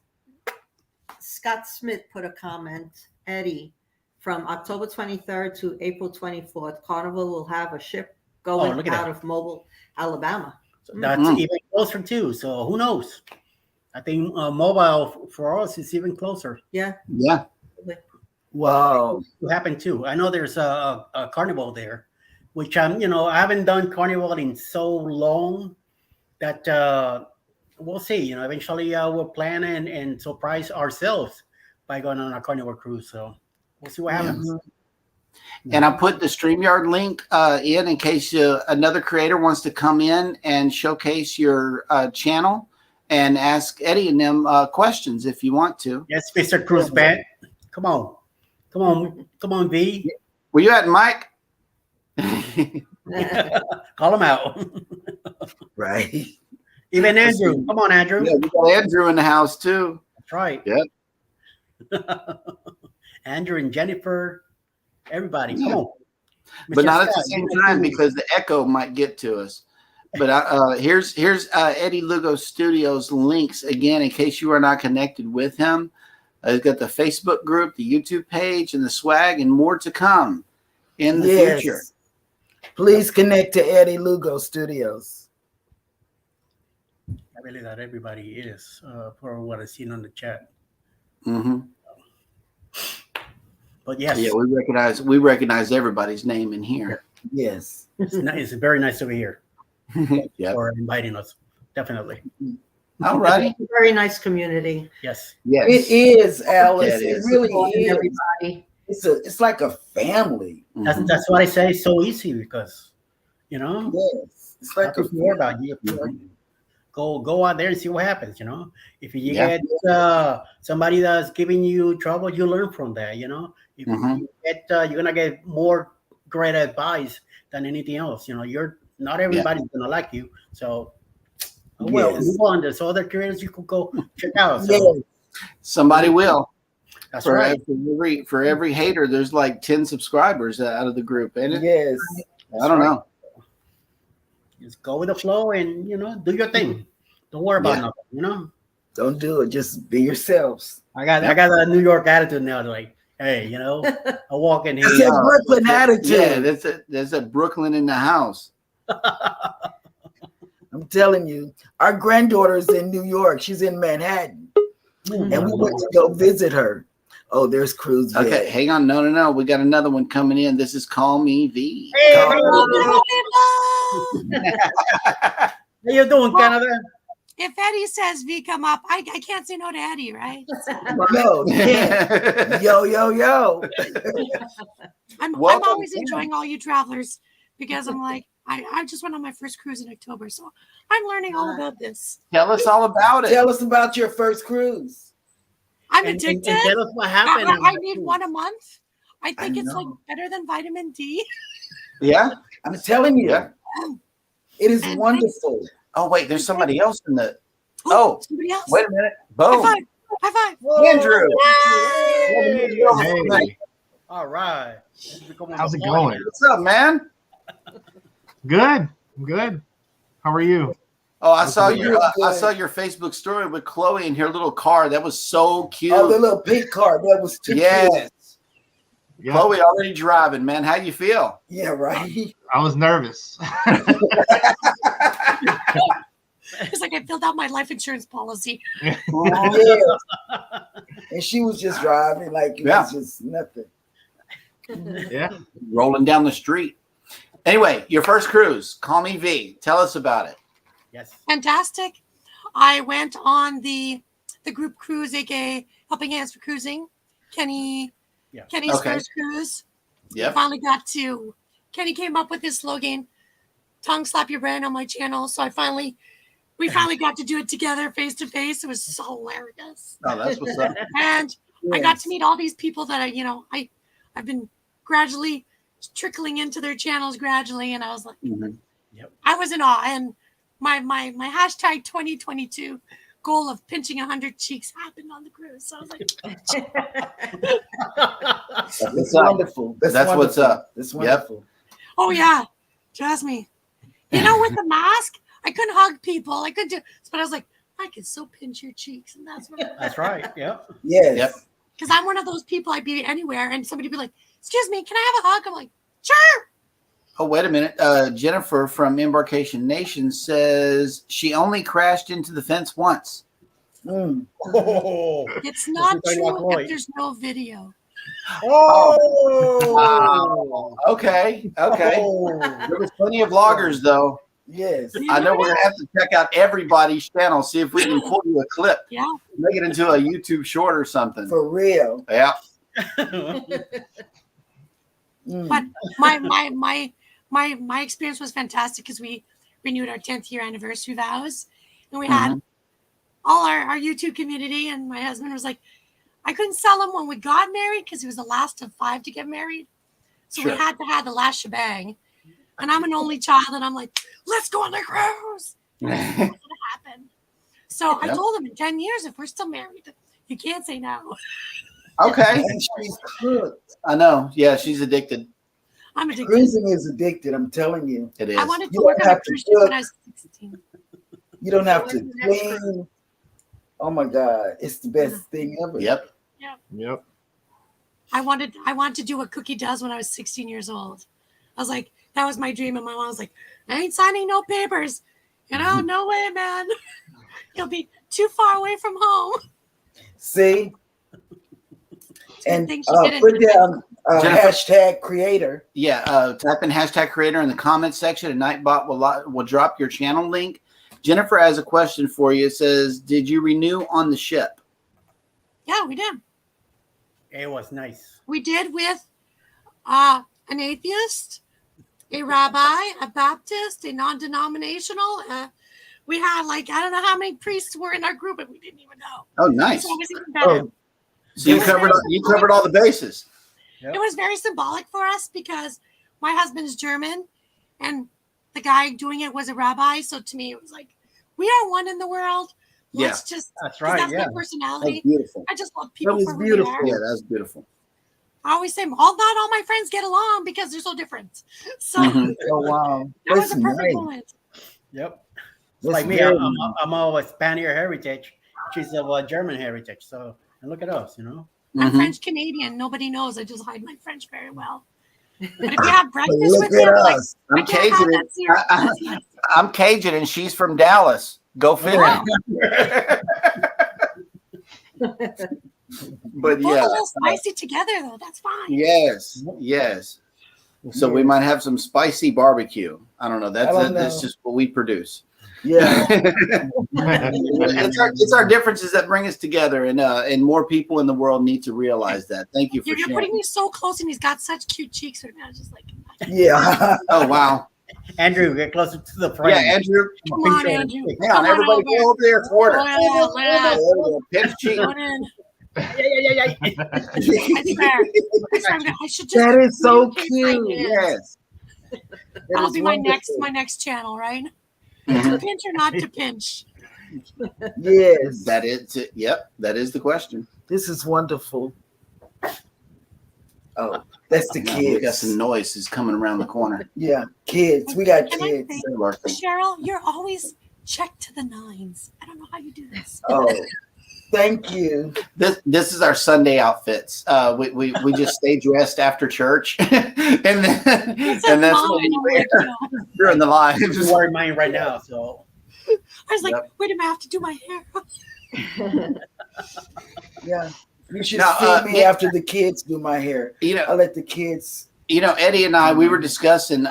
[SPEAKER 3] Scott Smith put a comment, Eddie, from October 23rd to April 24th, Carnival will have a ship going out of Mobile, Alabama.
[SPEAKER 4] So that's even closer too. So who knows? I think mobile for us is even closer.
[SPEAKER 3] Yeah.
[SPEAKER 2] Yeah.
[SPEAKER 1] Wow.
[SPEAKER 4] It happened too. I know there's a carnival there, which I haven't done carnival in so long that we'll see. You know, eventually we'll plan and surprise ourselves by going on a carnival cruise. So we'll see what happens.
[SPEAKER 2] And I put the StreamYard link in case another creator wants to come in and showcase your channel and ask Eddie and them questions if you want to.
[SPEAKER 4] Yes, Mr. Cruz Band. Come on, V.
[SPEAKER 2] Where you at, Mike?
[SPEAKER 4] Call him out.
[SPEAKER 1] Right.
[SPEAKER 4] Even Andrew. Come on, Andrew.
[SPEAKER 2] Yeah, we got Andrew in the house too.
[SPEAKER 4] That's right.
[SPEAKER 2] Yep.
[SPEAKER 4] Andrew and Jennifer. Everybody, come on.
[SPEAKER 2] But not at the same time because the echo might get to us. But here's Eddie Lugo Studios links again in case you are not connected with him. He's got the Facebook group, the YouTube page, and the swag, and more to come in the future.
[SPEAKER 1] Please connect to Eddie Lugo Studios.
[SPEAKER 4] I believe that everybody is for what I've seen on the chat.
[SPEAKER 2] Mm-hmm.
[SPEAKER 4] But yes,
[SPEAKER 2] yeah, we recognize everybody's name in here.
[SPEAKER 1] Yes,
[SPEAKER 4] it's very nice to be here.
[SPEAKER 2] Yeah,
[SPEAKER 4] for inviting us, definitely.
[SPEAKER 2] All right,
[SPEAKER 3] very nice community.
[SPEAKER 4] Yes,
[SPEAKER 1] it is, Alice.
[SPEAKER 2] Yeah,
[SPEAKER 1] it really is.
[SPEAKER 3] Everybody.
[SPEAKER 1] It's like a family.
[SPEAKER 4] That's what I say. It's so easy because
[SPEAKER 1] Yes, it's like a
[SPEAKER 4] more about you. Go out there and see what happens. If you get somebody that's giving you trouble, you learn from that. If you get, you're gonna get more great advice than anything else. You're not everybody's gonna like you. So, move on. There's other creators you could go check out. So.
[SPEAKER 2] Somebody will.
[SPEAKER 4] That's right.
[SPEAKER 2] For every hater, there's like 10 subscribers out of the group, ain't it?
[SPEAKER 1] Yes.
[SPEAKER 2] I don't know.
[SPEAKER 4] Just go with the flow and do your thing. Don't worry about nothing.
[SPEAKER 1] Don't do it. Just be yourselves.
[SPEAKER 4] I got a New York attitude now. Like, hey, I walk in here.
[SPEAKER 1] It's a Brooklyn attitude.
[SPEAKER 2] Yeah, there's a Brooklyn in the house.
[SPEAKER 1] I'm telling you, our granddaughter's in New York. She's in Manhattan, and we went to go visit her. Oh, there's Cruz.
[SPEAKER 2] Okay, hang on. No. We got another one coming in. This is Call Me V.
[SPEAKER 4] Hey, how you doing, Canada?
[SPEAKER 5] If Eddie says V come up, I can't say no to Eddie, right?
[SPEAKER 1] No, yo.
[SPEAKER 5] I'm always enjoying all you travelers because I'm like, I just went on my first cruise in October, so I'm learning all about this.
[SPEAKER 2] Tell us all about it.
[SPEAKER 1] Tell us about your first cruise.
[SPEAKER 5] I'm addicted.
[SPEAKER 4] And tell us what happened.
[SPEAKER 5] I need one a month. I think it's like better than vitamin D.
[SPEAKER 2] Yeah,
[SPEAKER 1] I'm telling you, it is wonderful.
[SPEAKER 2] Oh wait, there's somebody else in the. Oh,
[SPEAKER 5] somebody else.
[SPEAKER 2] Wait a minute. Boom.
[SPEAKER 5] High five.
[SPEAKER 2] Andrew.
[SPEAKER 6] Hey.
[SPEAKER 4] All right.
[SPEAKER 6] How's it going?
[SPEAKER 2] What's up, man?
[SPEAKER 6] Good. I'm good. How are you?
[SPEAKER 2] Oh, I saw your Facebook story with Chloe in her little car. That was so cute.
[SPEAKER 1] Oh, the little pink car. That was too cute.
[SPEAKER 6] Yeah.
[SPEAKER 2] Chloe already driving, man. How you feel?
[SPEAKER 1] Yeah, right.
[SPEAKER 6] I was nervous.
[SPEAKER 5] It's like I filled out my life insurance policy.
[SPEAKER 1] And she was just driving like it was just nothing.
[SPEAKER 6] Yeah.
[SPEAKER 2] Rolling down the street. Anyway, your first cruise. Call Me V. Tell us about it.
[SPEAKER 4] Yes.
[SPEAKER 5] Fantastic. I went on the group cruise, aka Helping Hands for Cruising. Kenny's first cruise.
[SPEAKER 2] Yeah.
[SPEAKER 5] Finally Kenny came up with his slogan, "Tongue slap your brain" on my channel. So we finally got to do it together face to face. It was so hilarious.
[SPEAKER 2] Oh, that's what's up.
[SPEAKER 5] And I got to meet all these people that I've been gradually trickling into their channels gradually. And I was like, I was in awe. And my hashtag 2022 goal of pinching 100 cheeks happened on the cruise. So I was like,
[SPEAKER 1] That's wonderful.
[SPEAKER 2] That's
[SPEAKER 1] wonderful.
[SPEAKER 2] what's up.
[SPEAKER 1] That's wonderful.
[SPEAKER 5] oh yeah, trust me. You know, with the mask, I couldn't hug people. I couldn't do, but I was like, I can so pinch your cheeks, and that's what.
[SPEAKER 4] That's right. Yeah.
[SPEAKER 1] Yes.
[SPEAKER 2] Yep.
[SPEAKER 5] Because I'm one of those people. I'd be anywhere, and somebody would be like, "Excuse me, can I have a hug?" I'm like, "Sure."
[SPEAKER 2] Oh, wait a minute. Jennifer from Embarkation Nation says she only crashed into the fence once.
[SPEAKER 1] Mm.
[SPEAKER 4] Oh.
[SPEAKER 5] It's not
[SPEAKER 4] This is
[SPEAKER 5] true
[SPEAKER 4] like
[SPEAKER 5] if there's no video.
[SPEAKER 4] Oh.
[SPEAKER 2] Okay.
[SPEAKER 1] Oh.
[SPEAKER 2] There was plenty of vloggers, though.
[SPEAKER 1] Yes.
[SPEAKER 2] I know we're going to have to check out everybody's channel, see if we can pull you a clip.
[SPEAKER 5] Yeah.
[SPEAKER 2] Make it into a YouTube short or something.
[SPEAKER 1] For real.
[SPEAKER 2] Yeah.
[SPEAKER 1] Mm.
[SPEAKER 5] But my experience was fantastic because we renewed our 10th year anniversary vows, and we had all our YouTube community. And my husband was like, I couldn't sell him when we got married because he was the last of 5 to get married, so
[SPEAKER 2] Sure.
[SPEAKER 5] we had to have the last shebang. And I'm an only child, and I'm like, let's go on the cruise. What's gonna happen? So I
[SPEAKER 2] Yep.
[SPEAKER 5] told him in 10 years, if we're still married, you can't say no.
[SPEAKER 2] Okay.
[SPEAKER 1] And she's cooked.
[SPEAKER 2] I know. Yeah, she's addicted.
[SPEAKER 5] I'm addicted.
[SPEAKER 1] Cruising is addicted. I'm telling you.
[SPEAKER 2] It is.
[SPEAKER 5] I wanted to
[SPEAKER 1] You
[SPEAKER 5] work
[SPEAKER 1] don't
[SPEAKER 5] on a
[SPEAKER 1] have to
[SPEAKER 5] cruise ship when I was 16.
[SPEAKER 1] You don't have to
[SPEAKER 3] What's the next
[SPEAKER 1] clean. Oh my God, it's the best thing ever.
[SPEAKER 2] Yep.
[SPEAKER 6] Yep.
[SPEAKER 5] I wanted to do what Cookie does when I was 16 years old. I was like, that was my dream. And my mom was like, I ain't signing no papers. You know, no way, man. You'll be too far away from home.
[SPEAKER 1] See, and
[SPEAKER 5] Things she didn't
[SPEAKER 1] put
[SPEAKER 5] do.
[SPEAKER 1] down
[SPEAKER 2] Jennifer-
[SPEAKER 1] hashtag creator.
[SPEAKER 2] Yeah. Type in hashtag creator in the comments section, and Nightbot will drop your channel link. Jennifer has a question for you. It says, did you renew on the ship?
[SPEAKER 5] Yeah, we did.
[SPEAKER 4] It was nice.
[SPEAKER 5] We did with an atheist, a rabbi, a Baptist, a non-denominational. We had I don't know how many priests were in our group, and we didn't even know.
[SPEAKER 2] Oh, nice.
[SPEAKER 5] So it was even better.
[SPEAKER 1] Oh,
[SPEAKER 2] So you covered all the bases.
[SPEAKER 4] Yep.
[SPEAKER 5] It was very symbolic for us because my husband's German, and the guy doing it was a rabbi. So to me, it was like, we are one in the world. Let's just,
[SPEAKER 4] That's
[SPEAKER 5] 'cause
[SPEAKER 4] right.
[SPEAKER 5] that's
[SPEAKER 4] Yeah.
[SPEAKER 5] my personality.
[SPEAKER 2] That's beautiful.
[SPEAKER 5] I just love people
[SPEAKER 1] was
[SPEAKER 5] for who
[SPEAKER 1] beautiful.
[SPEAKER 5] they are.
[SPEAKER 2] Yeah, that's beautiful.
[SPEAKER 5] I always say, not all my friends get along because they're so different. So
[SPEAKER 2] Mhm.
[SPEAKER 1] oh wow,
[SPEAKER 5] that was
[SPEAKER 1] that's
[SPEAKER 5] a perfect
[SPEAKER 1] nice.
[SPEAKER 5] moment.
[SPEAKER 4] Yep. It's
[SPEAKER 1] That's
[SPEAKER 4] like me.
[SPEAKER 1] very
[SPEAKER 4] I'm of Spanish heritage. She's of German heritage. So and look at us, you know.
[SPEAKER 5] I'm
[SPEAKER 2] Mhm.
[SPEAKER 5] French Canadian. Nobody knows. I just hide my French very well. But if you have breakfast
[SPEAKER 1] Look
[SPEAKER 5] with
[SPEAKER 1] at
[SPEAKER 5] him, like,
[SPEAKER 1] us.
[SPEAKER 2] I'm
[SPEAKER 5] I can't have
[SPEAKER 2] Cajun.
[SPEAKER 5] that serious. That's not-
[SPEAKER 2] I'm Cajun, and she's from Dallas. Go figure.
[SPEAKER 5] Wow.
[SPEAKER 2] But
[SPEAKER 5] Both
[SPEAKER 2] yeah,
[SPEAKER 5] a little spicy together, though. That's fine.
[SPEAKER 2] yes. So we might have some spicy barbecue. I don't know. That's
[SPEAKER 1] I don't
[SPEAKER 2] that's
[SPEAKER 1] know.
[SPEAKER 2] just what we produce.
[SPEAKER 1] Yeah,
[SPEAKER 2] it's our differences that bring us together, and more people in the world need to realize that. Thank you for
[SPEAKER 5] You're
[SPEAKER 2] sharing.
[SPEAKER 5] putting me so close, and he's got such cute cheeks right now. Just like,
[SPEAKER 1] yeah.
[SPEAKER 2] Oh wow!
[SPEAKER 4] Andrew, get closer to the frame.
[SPEAKER 2] Yeah, Andrew.
[SPEAKER 5] come on, Andrew.
[SPEAKER 2] Hang on,
[SPEAKER 5] Come on
[SPEAKER 2] everybody,
[SPEAKER 5] over.
[SPEAKER 2] go over there, quarter.
[SPEAKER 5] Oh, yeah.
[SPEAKER 2] There we go. Pinch cheek.
[SPEAKER 5] Go in.
[SPEAKER 4] Yeah.
[SPEAKER 5] I swear, I should just.
[SPEAKER 1] That is so
[SPEAKER 5] communicate
[SPEAKER 1] cute.
[SPEAKER 5] like this.
[SPEAKER 2] Yes.
[SPEAKER 5] That'll
[SPEAKER 1] is
[SPEAKER 5] be my
[SPEAKER 1] wonderful.
[SPEAKER 5] next channel, right?
[SPEAKER 2] Mhm.
[SPEAKER 5] To pinch or not to pinch?
[SPEAKER 1] Yes,
[SPEAKER 2] That is it. Yep, that is the question.
[SPEAKER 1] this is wonderful. Oh, that's the
[SPEAKER 2] Now, we got
[SPEAKER 1] kids.
[SPEAKER 2] some noises coming around the corner.
[SPEAKER 1] Yeah, kids. We got
[SPEAKER 5] Can I
[SPEAKER 1] kids.
[SPEAKER 5] say,
[SPEAKER 2] They're lurking.
[SPEAKER 5] Cheryl, you're always checked to the nines. I don't know how you do this.
[SPEAKER 1] Oh, thank you.
[SPEAKER 2] This is our Sunday outfits. We just stay dressed after church, and then
[SPEAKER 5] It's
[SPEAKER 2] and that's
[SPEAKER 5] mom,
[SPEAKER 2] what we
[SPEAKER 5] and I'm
[SPEAKER 2] wear
[SPEAKER 5] like, you know,
[SPEAKER 2] during the
[SPEAKER 4] I'm
[SPEAKER 2] lives.
[SPEAKER 4] wearing mine right now. So
[SPEAKER 5] I was like,
[SPEAKER 2] Yep.
[SPEAKER 5] wait a minute, I have to do my hair.
[SPEAKER 1] Yeah, you should
[SPEAKER 2] Now,
[SPEAKER 1] see me after the kids do my hair.
[SPEAKER 2] You
[SPEAKER 1] I
[SPEAKER 2] know,
[SPEAKER 1] let the kids.
[SPEAKER 2] Eddie and I, we were discussing,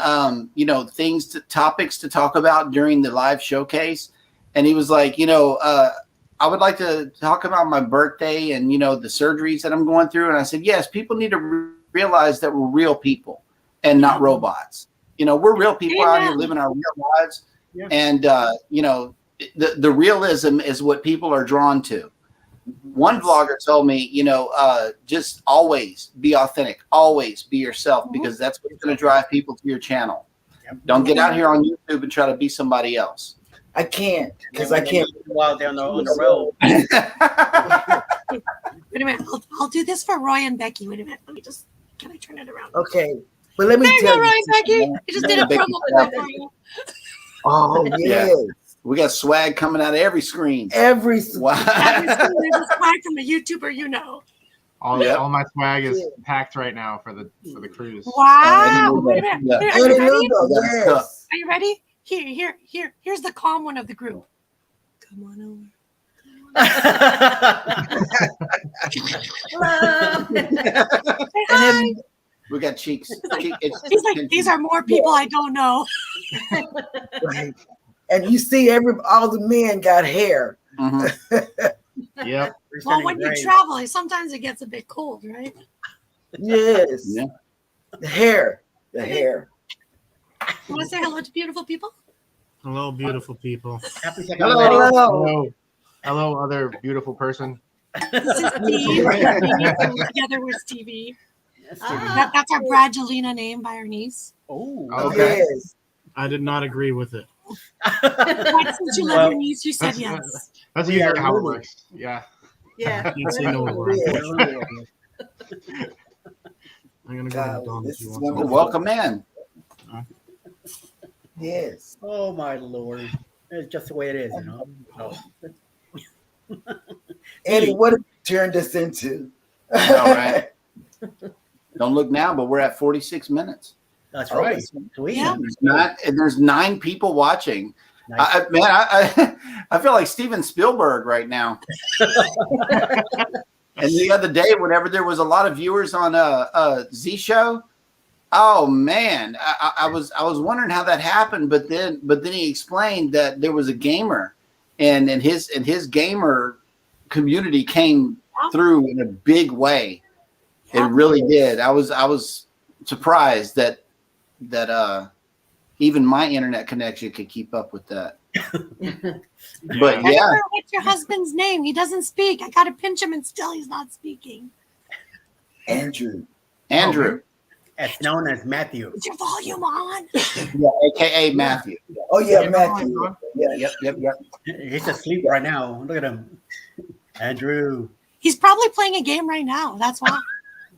[SPEAKER 2] topics to talk about during the live showcase, and he was like, I would like to talk about my birthday and the surgeries that I'm going through, and I said, yes, people need to realize that we're real people and not robots. We're real people out here
[SPEAKER 5] Amen.
[SPEAKER 2] living our real lives,
[SPEAKER 4] Yeah.
[SPEAKER 2] and the realism is what people are drawn to. One vlogger told me, just always be authentic, always be yourself, because that's what's going to drive people to your channel.
[SPEAKER 4] Yep.
[SPEAKER 2] Don't get out here on YouTube and try to be somebody else.
[SPEAKER 1] I can't because I can't.
[SPEAKER 4] While they're on the road.
[SPEAKER 5] Wait a minute. I'll do this for Roy and Becky. Wait a minute. Let me just. Can I turn it around?
[SPEAKER 1] Okay, but let me
[SPEAKER 5] There you
[SPEAKER 1] tell
[SPEAKER 5] go, Roy
[SPEAKER 1] you.
[SPEAKER 5] and Becky. I just did a
[SPEAKER 2] Becky,
[SPEAKER 5] promo for that for you.
[SPEAKER 1] Oh yes,
[SPEAKER 2] We got swag coming out of every screen.
[SPEAKER 1] every
[SPEAKER 2] Wow.
[SPEAKER 5] There's a swag from a YouTuber you know.
[SPEAKER 6] All my swag is packed right now for the cruise.
[SPEAKER 5] Wow. Wait a minute.
[SPEAKER 2] Yeah.
[SPEAKER 5] Are you ready?
[SPEAKER 1] Yes.
[SPEAKER 5] Are you ready? Here's the calm one of the group. Come on over. Say hi.
[SPEAKER 2] We got cheeks.
[SPEAKER 5] He's like, these are more people I don't know.
[SPEAKER 1] Right. And you see, all the men got hair.
[SPEAKER 2] Mhm.
[SPEAKER 6] Yep.
[SPEAKER 5] Well, when you travel, sometimes it gets a bit cold, right?
[SPEAKER 1] Yes.
[SPEAKER 2] Yeah.
[SPEAKER 1] The hair. You
[SPEAKER 5] Want to say hello to beautiful people?
[SPEAKER 6] Hello, beautiful people.
[SPEAKER 4] Happy second
[SPEAKER 1] Hello.
[SPEAKER 4] wedding.
[SPEAKER 6] Hello. Hello, other beautiful person.
[SPEAKER 5] This is Steve. Together with Stevie. That's our Bradgelina name by our niece.
[SPEAKER 4] Oh,
[SPEAKER 6] Okay.
[SPEAKER 1] Yes.
[SPEAKER 6] I did not agree with it.
[SPEAKER 5] But since you love your niece, you said yes.
[SPEAKER 6] That's
[SPEAKER 4] We
[SPEAKER 6] usually
[SPEAKER 4] are
[SPEAKER 6] how it
[SPEAKER 4] moving.
[SPEAKER 6] works. Yeah.
[SPEAKER 3] Yeah.
[SPEAKER 6] Can't say no more. I'm gonna go to
[SPEAKER 1] God,
[SPEAKER 6] McDonald's.
[SPEAKER 1] this
[SPEAKER 6] You
[SPEAKER 1] is
[SPEAKER 6] want some?
[SPEAKER 1] wonderful.
[SPEAKER 2] Welcome in.
[SPEAKER 1] Yes.
[SPEAKER 4] Oh my Lord. It's just the way it is, you know. Oh.
[SPEAKER 1] Eddie, what have you turned this into?
[SPEAKER 2] All right. Don't look now, but we're at 46 minutes.
[SPEAKER 4] That's
[SPEAKER 1] Oh,
[SPEAKER 4] right. Sweet.
[SPEAKER 5] Yeah.
[SPEAKER 2] There's 9 people watching.
[SPEAKER 4] Nice.
[SPEAKER 2] I feel like Steven Spielberg right now. And the other day, whenever there was a lot of viewers on Z Show, oh man, I was wondering how that happened. But then he explained that there was a gamer, and his gamer community came through in a big way. It really did. I was surprised that even my internet connection could keep up with that. But yeah,
[SPEAKER 5] Jennifer, what's your husband's name? He doesn't speak. I gotta pinch him, and still he's not speaking.
[SPEAKER 1] Andrew.
[SPEAKER 4] It's known as Matthew.
[SPEAKER 5] Is your volume on?
[SPEAKER 2] Yeah, AKA Matthew.
[SPEAKER 1] Oh yeah, Matthew. Yeah.
[SPEAKER 2] Yep.
[SPEAKER 4] He's asleep right now. Look at him. Andrew.
[SPEAKER 5] He's probably playing a game right now. That's why.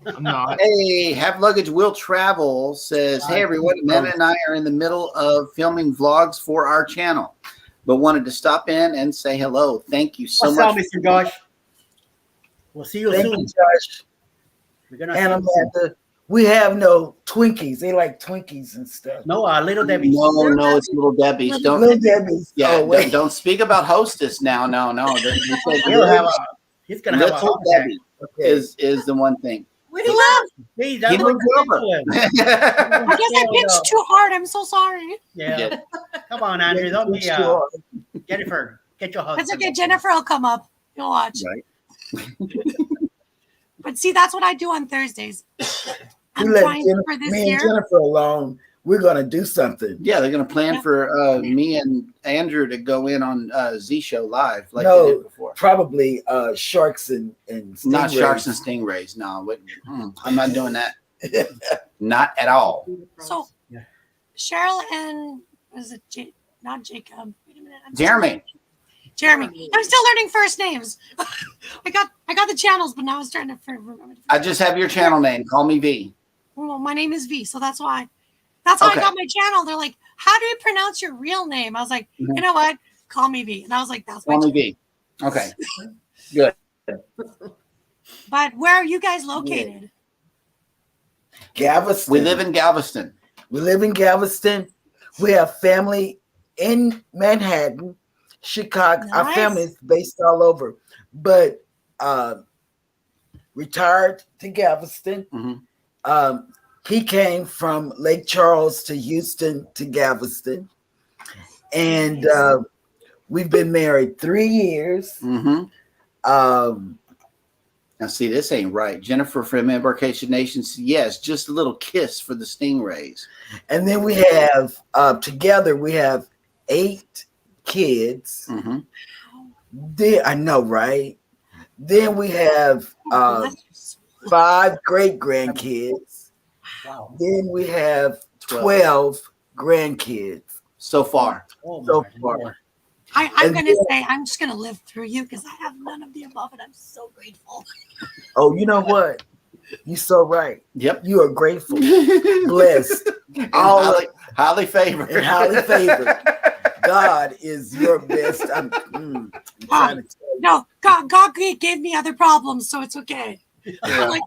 [SPEAKER 6] I'm not.
[SPEAKER 2] Hey, Have Luggage Will Travel says, hey everyone, Amanda and I are in the middle of filming vlogs for our channel, but wanted to stop in and say hello. Thank you so
[SPEAKER 4] What's
[SPEAKER 2] much.
[SPEAKER 4] up, Mr. Josh? We'll see you
[SPEAKER 1] Thank
[SPEAKER 4] soon.
[SPEAKER 1] you, Josh.
[SPEAKER 4] We're gonna
[SPEAKER 1] And
[SPEAKER 4] see you soon.
[SPEAKER 1] Amanda. We have no Twinkies. They like Twinkies and stuff.
[SPEAKER 4] No, Little Debbie.
[SPEAKER 2] No, it's Little Debbie's. Don't
[SPEAKER 1] Little Debbie's.
[SPEAKER 2] yeah,
[SPEAKER 1] Oh, wait.
[SPEAKER 2] don't speak about Hostess now. No.
[SPEAKER 4] He's gonna have a
[SPEAKER 2] Little
[SPEAKER 4] heart attack.
[SPEAKER 2] Debbie
[SPEAKER 1] Okay.
[SPEAKER 2] is the one thing.
[SPEAKER 5] Where do you live?
[SPEAKER 4] Hey,
[SPEAKER 2] He
[SPEAKER 4] that's
[SPEAKER 2] moved over.
[SPEAKER 5] I guess I pinched too hard. I'm so sorry.
[SPEAKER 4] Yeah. Come on, Andrew. Don't be Jennifer. Get your husband.
[SPEAKER 5] That's okay. Jennifer will come up. You'll watch.
[SPEAKER 2] Right.
[SPEAKER 5] But see, that's what I do on Thursdays.
[SPEAKER 1] We
[SPEAKER 5] I'm
[SPEAKER 1] let
[SPEAKER 5] trying for this
[SPEAKER 1] me and
[SPEAKER 5] year.
[SPEAKER 1] Jennifer alone. We're gonna do something.
[SPEAKER 2] Yeah, they're gonna plan for me and Andrew to go in on Z Show live like
[SPEAKER 1] No.
[SPEAKER 2] they did before.
[SPEAKER 1] Probably sharks and
[SPEAKER 2] Not
[SPEAKER 1] stingrays.
[SPEAKER 2] sharks and stingrays. No, I'm not doing that. Not at all.
[SPEAKER 5] So,
[SPEAKER 4] Yeah.
[SPEAKER 5] Cheryl and was it not Jacob? Wait a minute.
[SPEAKER 2] Jeremy.
[SPEAKER 5] Jeremy. I'm still learning first names. I got the channels, but now I was trying to remember.
[SPEAKER 2] I just have your channel name. Call me V.
[SPEAKER 5] Well, my name is V, so that's why. That's how
[SPEAKER 2] Okay.
[SPEAKER 5] I got my channel. They're like, "How do you pronounce your real name?" I was like,
[SPEAKER 2] Mhm.
[SPEAKER 5] "You know what? Call me V." And I was like, "That's my
[SPEAKER 2] Call me
[SPEAKER 5] channel."
[SPEAKER 2] V. Okay. Good.
[SPEAKER 5] But where are you guys located?
[SPEAKER 1] Galveston.
[SPEAKER 2] We live in Galveston.
[SPEAKER 1] We live in Galveston. We have family in Manhattan, Chicago. Our
[SPEAKER 5] Nice.
[SPEAKER 1] family is based all over, but retired to Galveston.
[SPEAKER 2] Mhm.
[SPEAKER 1] He came from Lake Charles to Houston to Galveston, and we've been married 3 years.
[SPEAKER 2] Mm-hmm.
[SPEAKER 1] Um,
[SPEAKER 2] Now, see, this ain't right. Jennifer from Embarkation Nation says, yes, just a little kiss for the stingrays.
[SPEAKER 1] and then we have together we have 8 kids.
[SPEAKER 2] Mm-hmm.
[SPEAKER 1] Then I know, right? Then we have 5 great grandkids.
[SPEAKER 4] Wow.
[SPEAKER 1] Then we have 12 grandkids.
[SPEAKER 2] So far.
[SPEAKER 4] Oh,
[SPEAKER 1] So
[SPEAKER 4] my
[SPEAKER 1] far.
[SPEAKER 4] Lord.
[SPEAKER 5] I'm going to say I'm just going to live through you because I have none of the above, and I'm so grateful.
[SPEAKER 1] Oh, you know what? You're so right.
[SPEAKER 2] Yep.
[SPEAKER 1] You are grateful, blessed,
[SPEAKER 2] And
[SPEAKER 1] all
[SPEAKER 2] highly favored.
[SPEAKER 1] and highly favored. God is your best. I'm trying to tell you.
[SPEAKER 5] No, God gave me other problems, so it's okay.
[SPEAKER 2] Yeah.
[SPEAKER 5] Like,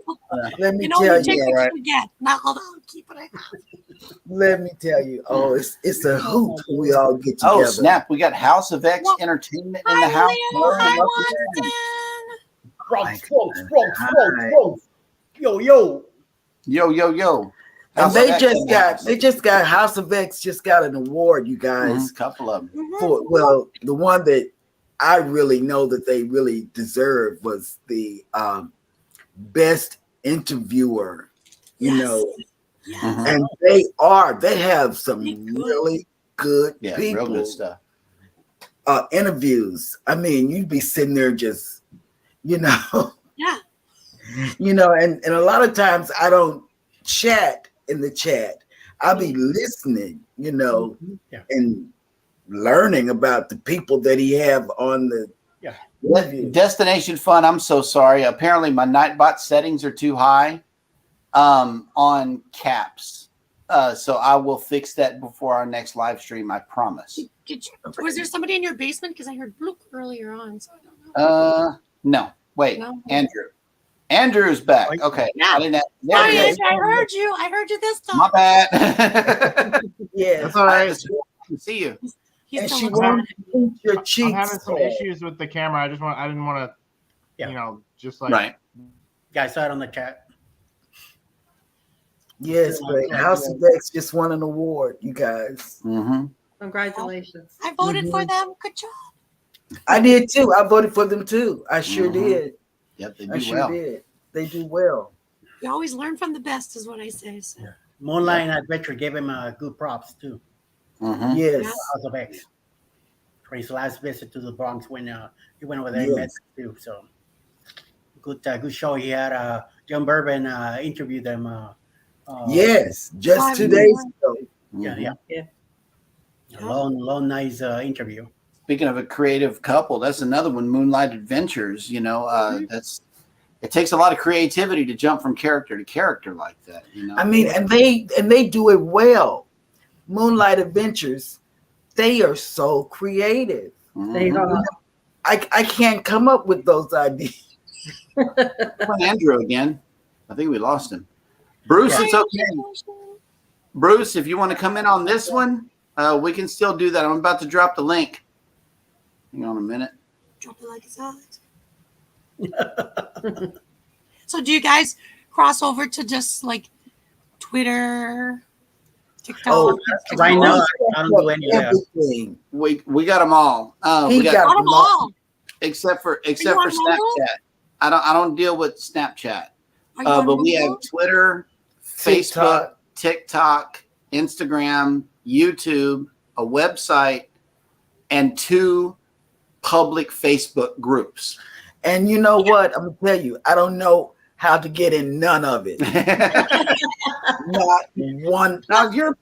[SPEAKER 1] Let me
[SPEAKER 5] you know,
[SPEAKER 1] tell
[SPEAKER 5] you take
[SPEAKER 1] you.
[SPEAKER 5] what you get. Not I'll keep what I have.
[SPEAKER 1] Let me tell you. Oh, it's a hoot when we all get together.
[SPEAKER 2] Oh, snap. We got House of X
[SPEAKER 5] Well,
[SPEAKER 2] Entertainment in the house.
[SPEAKER 5] Leo, hi, Watson.
[SPEAKER 4] Frogs. Yo.
[SPEAKER 2] Yo.
[SPEAKER 1] And
[SPEAKER 2] House
[SPEAKER 1] they
[SPEAKER 2] of X
[SPEAKER 1] just
[SPEAKER 2] in the
[SPEAKER 1] got
[SPEAKER 2] house.
[SPEAKER 1] they just got House of X just got an award, you guys.
[SPEAKER 2] A couple of them.
[SPEAKER 1] For the one that I really know that they really deserve was the best interviewer, you know.
[SPEAKER 5] Yes.
[SPEAKER 1] And they have some really good
[SPEAKER 2] Yeah,
[SPEAKER 1] people.
[SPEAKER 2] real good stuff.
[SPEAKER 1] Interviews. I mean, you'd be sitting there just,
[SPEAKER 5] Yeah.
[SPEAKER 1] and a lot of times I don't chat in the chat. I'll be listening, and learning about the people that he have on the interview.
[SPEAKER 2] Destination Fun, I'm so sorry. Apparently my Nightbot settings are too high on caps. So I will fix that before our next live stream, I promise.
[SPEAKER 5] Was there somebody in your basement? Because I heard bloop earlier on. So I don't know.
[SPEAKER 2] No. Wait,
[SPEAKER 5] No?
[SPEAKER 2] Andrew. Andrew's back. Okay.
[SPEAKER 5] Yeah.
[SPEAKER 2] I didn't have, there
[SPEAKER 5] Sorry,
[SPEAKER 2] he is.
[SPEAKER 5] Andrew, I heard you. I heard you this time.
[SPEAKER 2] My bad.
[SPEAKER 1] Yeah.
[SPEAKER 6] That's all
[SPEAKER 2] I
[SPEAKER 6] right.
[SPEAKER 2] can see you.
[SPEAKER 5] He's
[SPEAKER 1] And
[SPEAKER 5] still
[SPEAKER 1] she
[SPEAKER 5] looks
[SPEAKER 1] won't
[SPEAKER 5] at it.
[SPEAKER 1] pinch your
[SPEAKER 6] I'm
[SPEAKER 1] cheeks.
[SPEAKER 6] having some issues with the camera. I didn't want to,
[SPEAKER 4] Yeah.
[SPEAKER 6] just like
[SPEAKER 2] Right.
[SPEAKER 4] Yeah, I saw it on the chat.
[SPEAKER 1] Yes, but House of X just won an award, you guys.
[SPEAKER 2] Mm-hmm.
[SPEAKER 3] Congratulations.
[SPEAKER 5] I voted for them. Good job.
[SPEAKER 1] I did too. I voted for them too. I sure did.
[SPEAKER 2] Yep, they
[SPEAKER 1] I
[SPEAKER 2] do
[SPEAKER 1] sure
[SPEAKER 2] well.
[SPEAKER 1] did. They do well.
[SPEAKER 5] You always learn from the best, is what I say. So.
[SPEAKER 4] Moonlight Adventure gave him good props too.
[SPEAKER 2] Mm-hmm.
[SPEAKER 1] Yes.
[SPEAKER 4] House of X for his last visit to the Bronx when he went over there and met them too. So good show. He had John Bourbon interviewed them.
[SPEAKER 1] Yes. Just 2 days ago.
[SPEAKER 4] Yeah. A long, nice interview.
[SPEAKER 2] Speaking of a creative couple, that's another one, Moonlight Adventures. It takes a lot of creativity to jump from character to character like that.
[SPEAKER 1] I mean, and they do it well. Moonlight Adventures, they are so creative.
[SPEAKER 3] They are.
[SPEAKER 1] I can't come up with those ideas.
[SPEAKER 2] Andrew again. I think we lost him. Bruce, it's okay. Bruce, if you want to come in on this one, we can still do that. I'm about to drop the link. Hang on a minute.
[SPEAKER 5] Drop it like it's hot. So do you guys cross over to just like Twitter, TikTok?
[SPEAKER 1] Oh,
[SPEAKER 4] Right now, I don't do any of that.
[SPEAKER 1] everything.
[SPEAKER 2] We got them all.
[SPEAKER 1] He
[SPEAKER 2] We
[SPEAKER 1] got
[SPEAKER 2] got
[SPEAKER 5] them all.
[SPEAKER 2] except for
[SPEAKER 5] on
[SPEAKER 2] Snapchat.
[SPEAKER 5] mobile?
[SPEAKER 2] I don't deal with Snapchat.
[SPEAKER 5] Are you on
[SPEAKER 2] But we
[SPEAKER 5] mobile?
[SPEAKER 2] have Twitter, Facebook, TikTok, Instagram, YouTube, a website, and 2 public Facebook groups.
[SPEAKER 1] And you know what? I'm gonna tell you, I don't know how to get in none of it. Not one.
[SPEAKER 2] Now you're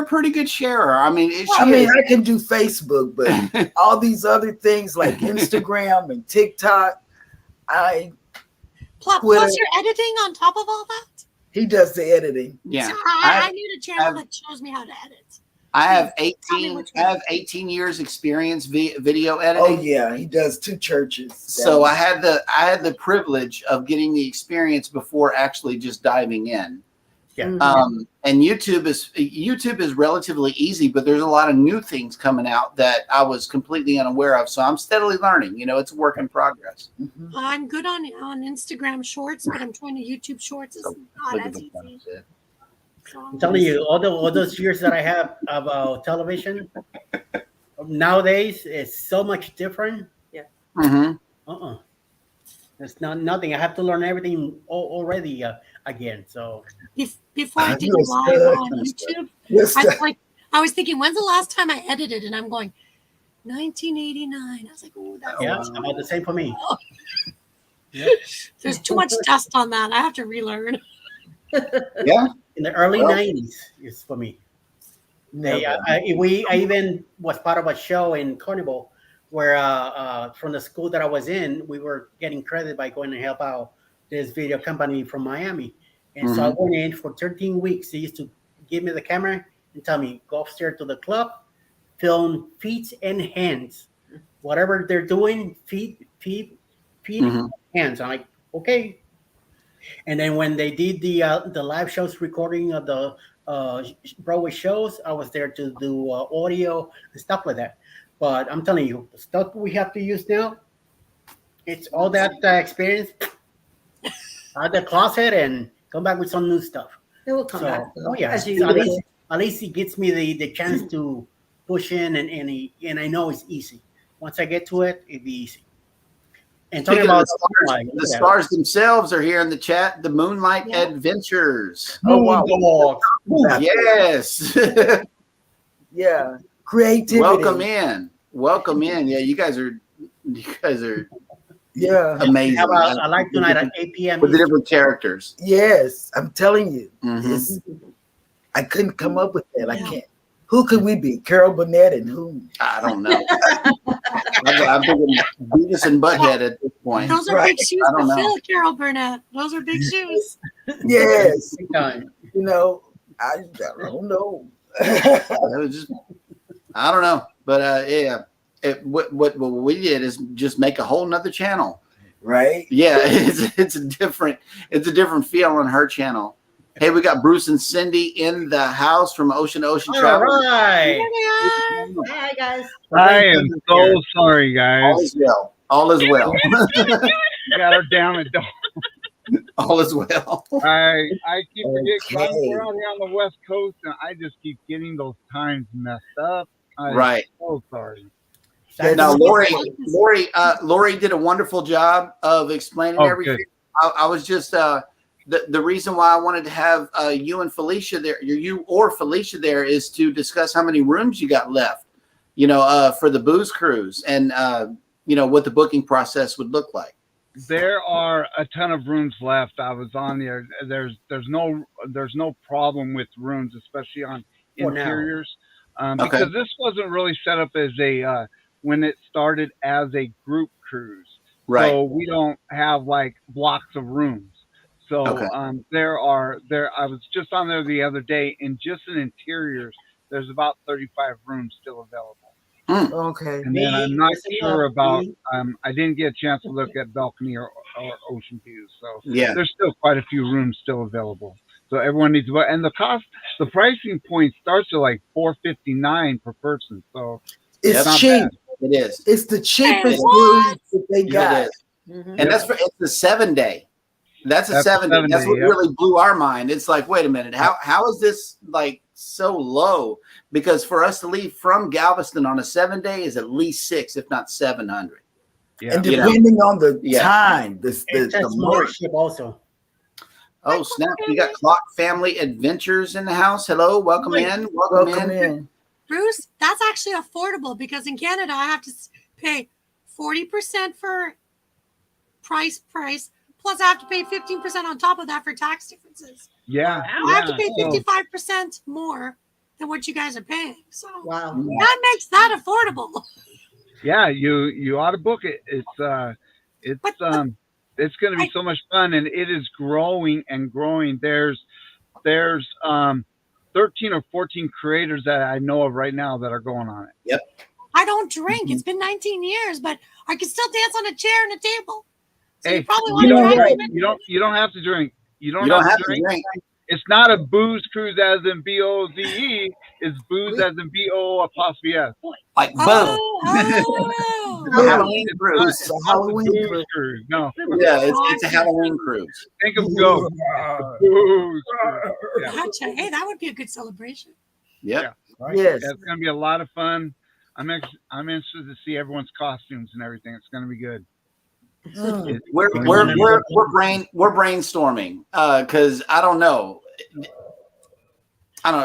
[SPEAKER 2] a pretty good sharer. I mean,
[SPEAKER 1] I can do Facebook, but all these other things like Instagram and TikTok,
[SPEAKER 5] Plus you're editing on top of all that?
[SPEAKER 1] he does the editing.
[SPEAKER 2] yeah.
[SPEAKER 5] So I need a channel that shows me how to edit.
[SPEAKER 2] I have
[SPEAKER 5] Tell me which
[SPEAKER 2] 18 years experience video
[SPEAKER 1] Oh
[SPEAKER 2] editing.
[SPEAKER 1] yeah, he does 2 churches.
[SPEAKER 2] So I had the privilege of getting the experience before actually just diving in.
[SPEAKER 4] Yeah.
[SPEAKER 2] And YouTube is relatively easy, but there's a lot of new things coming out that I was completely unaware of. So I'm steadily learning. It's a work in progress.
[SPEAKER 1] Mhm.
[SPEAKER 5] I'm good on Instagram Shorts, but I'm trying to YouTube Shorts. It's not as easy. So
[SPEAKER 4] I'm telling you, all those years that I have about television, nowadays it's so much different.
[SPEAKER 2] Mm-hmm.
[SPEAKER 4] It's nothing. I have to learn everything already again. So
[SPEAKER 5] before I did
[SPEAKER 1] You
[SPEAKER 5] live
[SPEAKER 1] was
[SPEAKER 5] on YouTube,
[SPEAKER 1] Yes,
[SPEAKER 5] I was thinking, when's the last time I edited? And I'm going, 1989. I was like, oh, that's
[SPEAKER 4] about the same for me.
[SPEAKER 5] There's too much dust on that. I have to relearn.
[SPEAKER 2] Yeah.
[SPEAKER 4] In the early 90s is for me. I even was part of a show in Carnival where from the school that I was in, we were getting credit by going to help out this video company from Miami. And so I went in for 13 weeks. They used to give me the camera and tell me, go upstairs to the club, film feet and hands. Whatever they're doing, feet, hands. I'm like, okay. And then when they did the live shows recording of the Broadway shows, I was there to do audio and stuff like that. But I'm telling you, the stuff we have to use now, it's all that experience out of the closet and come back with some new stuff.
[SPEAKER 3] It will come back.
[SPEAKER 4] Oh yeah,
[SPEAKER 3] As you
[SPEAKER 4] so at least it gets me the chance to push in, and I know it's easy. Once I get to it, it'll be easy. And talking
[SPEAKER 2] Speaking of
[SPEAKER 4] about
[SPEAKER 2] the stars themselves are here in the chat. The Moonlight
[SPEAKER 3] Yeah.
[SPEAKER 2] Adventures.
[SPEAKER 1] Oh, wow.
[SPEAKER 4] Moondog.
[SPEAKER 2] Yes.
[SPEAKER 1] Yeah. Creativity.
[SPEAKER 2] Welcome in. Yeah, you guys are
[SPEAKER 1] Yeah.
[SPEAKER 2] amazing.
[SPEAKER 4] How about I like tonight at 8 p.m.
[SPEAKER 2] with the different characters.
[SPEAKER 1] Yes. I'm telling you.
[SPEAKER 2] Mhm.
[SPEAKER 1] It's, I couldn't come up with that. I
[SPEAKER 5] Yeah.
[SPEAKER 1] can't. Who could we be? Carol Burnett and who?
[SPEAKER 2] I don't know. I'm thinking Beavis and Butthead at this point.
[SPEAKER 5] Those are
[SPEAKER 1] Right.
[SPEAKER 5] big shoes
[SPEAKER 2] I don't
[SPEAKER 5] to
[SPEAKER 2] know.
[SPEAKER 5] fill, Carol Burnett. Those are big shoes.
[SPEAKER 1] Yes.
[SPEAKER 4] Big time.
[SPEAKER 1] You know, I don't know.
[SPEAKER 2] It was just, I don't know, but yeah. What we did is just make a whole nother channel.
[SPEAKER 1] Right?
[SPEAKER 2] Yeah, it's a different feel on her channel. Hey, we got Bruce and Cindy in the house from Ocean to Ocean
[SPEAKER 4] All
[SPEAKER 2] Travel.
[SPEAKER 4] right.
[SPEAKER 3] Hi, guys.
[SPEAKER 6] I am so sorry,
[SPEAKER 2] All
[SPEAKER 6] guys.
[SPEAKER 2] is well. All is well.
[SPEAKER 6] Got her down and down.
[SPEAKER 2] All is well.
[SPEAKER 6] I keep forgetting.
[SPEAKER 1] Okay.
[SPEAKER 6] We're out here on the West Coast, and I just keep getting those times messed up. I'm
[SPEAKER 2] Right.
[SPEAKER 6] so sorry.
[SPEAKER 2] Now, Lori did a wonderful job of explaining
[SPEAKER 6] Oh,
[SPEAKER 2] everything.
[SPEAKER 6] good.
[SPEAKER 2] I was just the reason why I wanted to have you and Felicia there, you or Felicia there, is to discuss how many rooms you got left, for the booze cruise, and what the booking process would look like.
[SPEAKER 6] There are a ton of rooms left. I was on there. There's no problem with rooms, especially on
[SPEAKER 4] For now.
[SPEAKER 6] interiors,
[SPEAKER 2] Okay.
[SPEAKER 6] because this wasn't really set up as a when it started as a group cruise.
[SPEAKER 2] Right.
[SPEAKER 6] So we don't have like blocks of rooms. So
[SPEAKER 2] Okay.
[SPEAKER 6] I was just on there the other day, and just in interiors, there's about 35 rooms still available.
[SPEAKER 1] Okay.
[SPEAKER 6] And then I'm not
[SPEAKER 4] Listen
[SPEAKER 6] sure
[SPEAKER 4] up,
[SPEAKER 6] about.
[SPEAKER 4] me.
[SPEAKER 6] I didn't get a chance to look at balcony or ocean views. So
[SPEAKER 2] Yeah.
[SPEAKER 6] there's still quite a few rooms still available. So everyone needs to. And the pricing point starts at like $459 per person. So
[SPEAKER 1] It's
[SPEAKER 2] Yep.
[SPEAKER 1] cheap.
[SPEAKER 2] It is.
[SPEAKER 1] It's the cheapest
[SPEAKER 5] what?
[SPEAKER 1] cruise that they
[SPEAKER 2] Yeah,
[SPEAKER 1] got.
[SPEAKER 2] it is. And it's the 7-day. That's a
[SPEAKER 6] That's a
[SPEAKER 2] 7-day. That's
[SPEAKER 6] 7-day,
[SPEAKER 2] what
[SPEAKER 6] yep.
[SPEAKER 2] really blew our mind. It's like, wait a minute, how is this like so low? Because for us to leave from Galveston on a 7-day is at least $600, if not $700.
[SPEAKER 6] yeah.
[SPEAKER 1] And depending on the
[SPEAKER 2] Yeah.
[SPEAKER 1] time,
[SPEAKER 4] It
[SPEAKER 1] the
[SPEAKER 4] says
[SPEAKER 1] month.
[SPEAKER 4] mothership also.
[SPEAKER 2] Oh snap! We got Clock Family Adventures in the house. Hello, welcome in.
[SPEAKER 1] Welcome in.
[SPEAKER 5] Bruce, that's actually affordable because in Canada I have to pay 40% for price, plus I have to pay 15% on top of that for tax differences.
[SPEAKER 6] Yeah.
[SPEAKER 5] I have to pay
[SPEAKER 6] So-
[SPEAKER 5] 55% more than what you guys are paying. So
[SPEAKER 3] Wow.
[SPEAKER 5] that makes that affordable.
[SPEAKER 6] Yeah, you ought to book it. It's going to be so much fun, and it is growing and growing. There's 13 or 14 creators that I know of right now that are going on it.
[SPEAKER 5] I don't drink. It's been 19 years, but I can still dance on a chair and a table. So
[SPEAKER 6] Hey,
[SPEAKER 5] you probably
[SPEAKER 6] you
[SPEAKER 5] want to
[SPEAKER 6] don't
[SPEAKER 5] drink.
[SPEAKER 6] you don't have to drink. You don't
[SPEAKER 2] You don't
[SPEAKER 6] have to drink. It's not a booze cruise as in BOZE. It's booze as in BO'S.
[SPEAKER 2] Like boom.
[SPEAKER 5] Oh.
[SPEAKER 2] Halloween cruise.
[SPEAKER 1] It's a Halloween
[SPEAKER 6] Booze
[SPEAKER 1] cruise.
[SPEAKER 6] cruise. No,
[SPEAKER 2] Yeah, it's a Halloween cruise.
[SPEAKER 6] think of Go. Booze cruise. Yeah.
[SPEAKER 5] Gotcha. Hey, that would be a good celebration.
[SPEAKER 2] Yep.
[SPEAKER 1] Yes.
[SPEAKER 6] Yeah, it's going to be a lot of fun. I'm interested to see everyone's costumes and everything. It's going to be good.
[SPEAKER 1] Mm.
[SPEAKER 2] We're brainstorming because I don't know.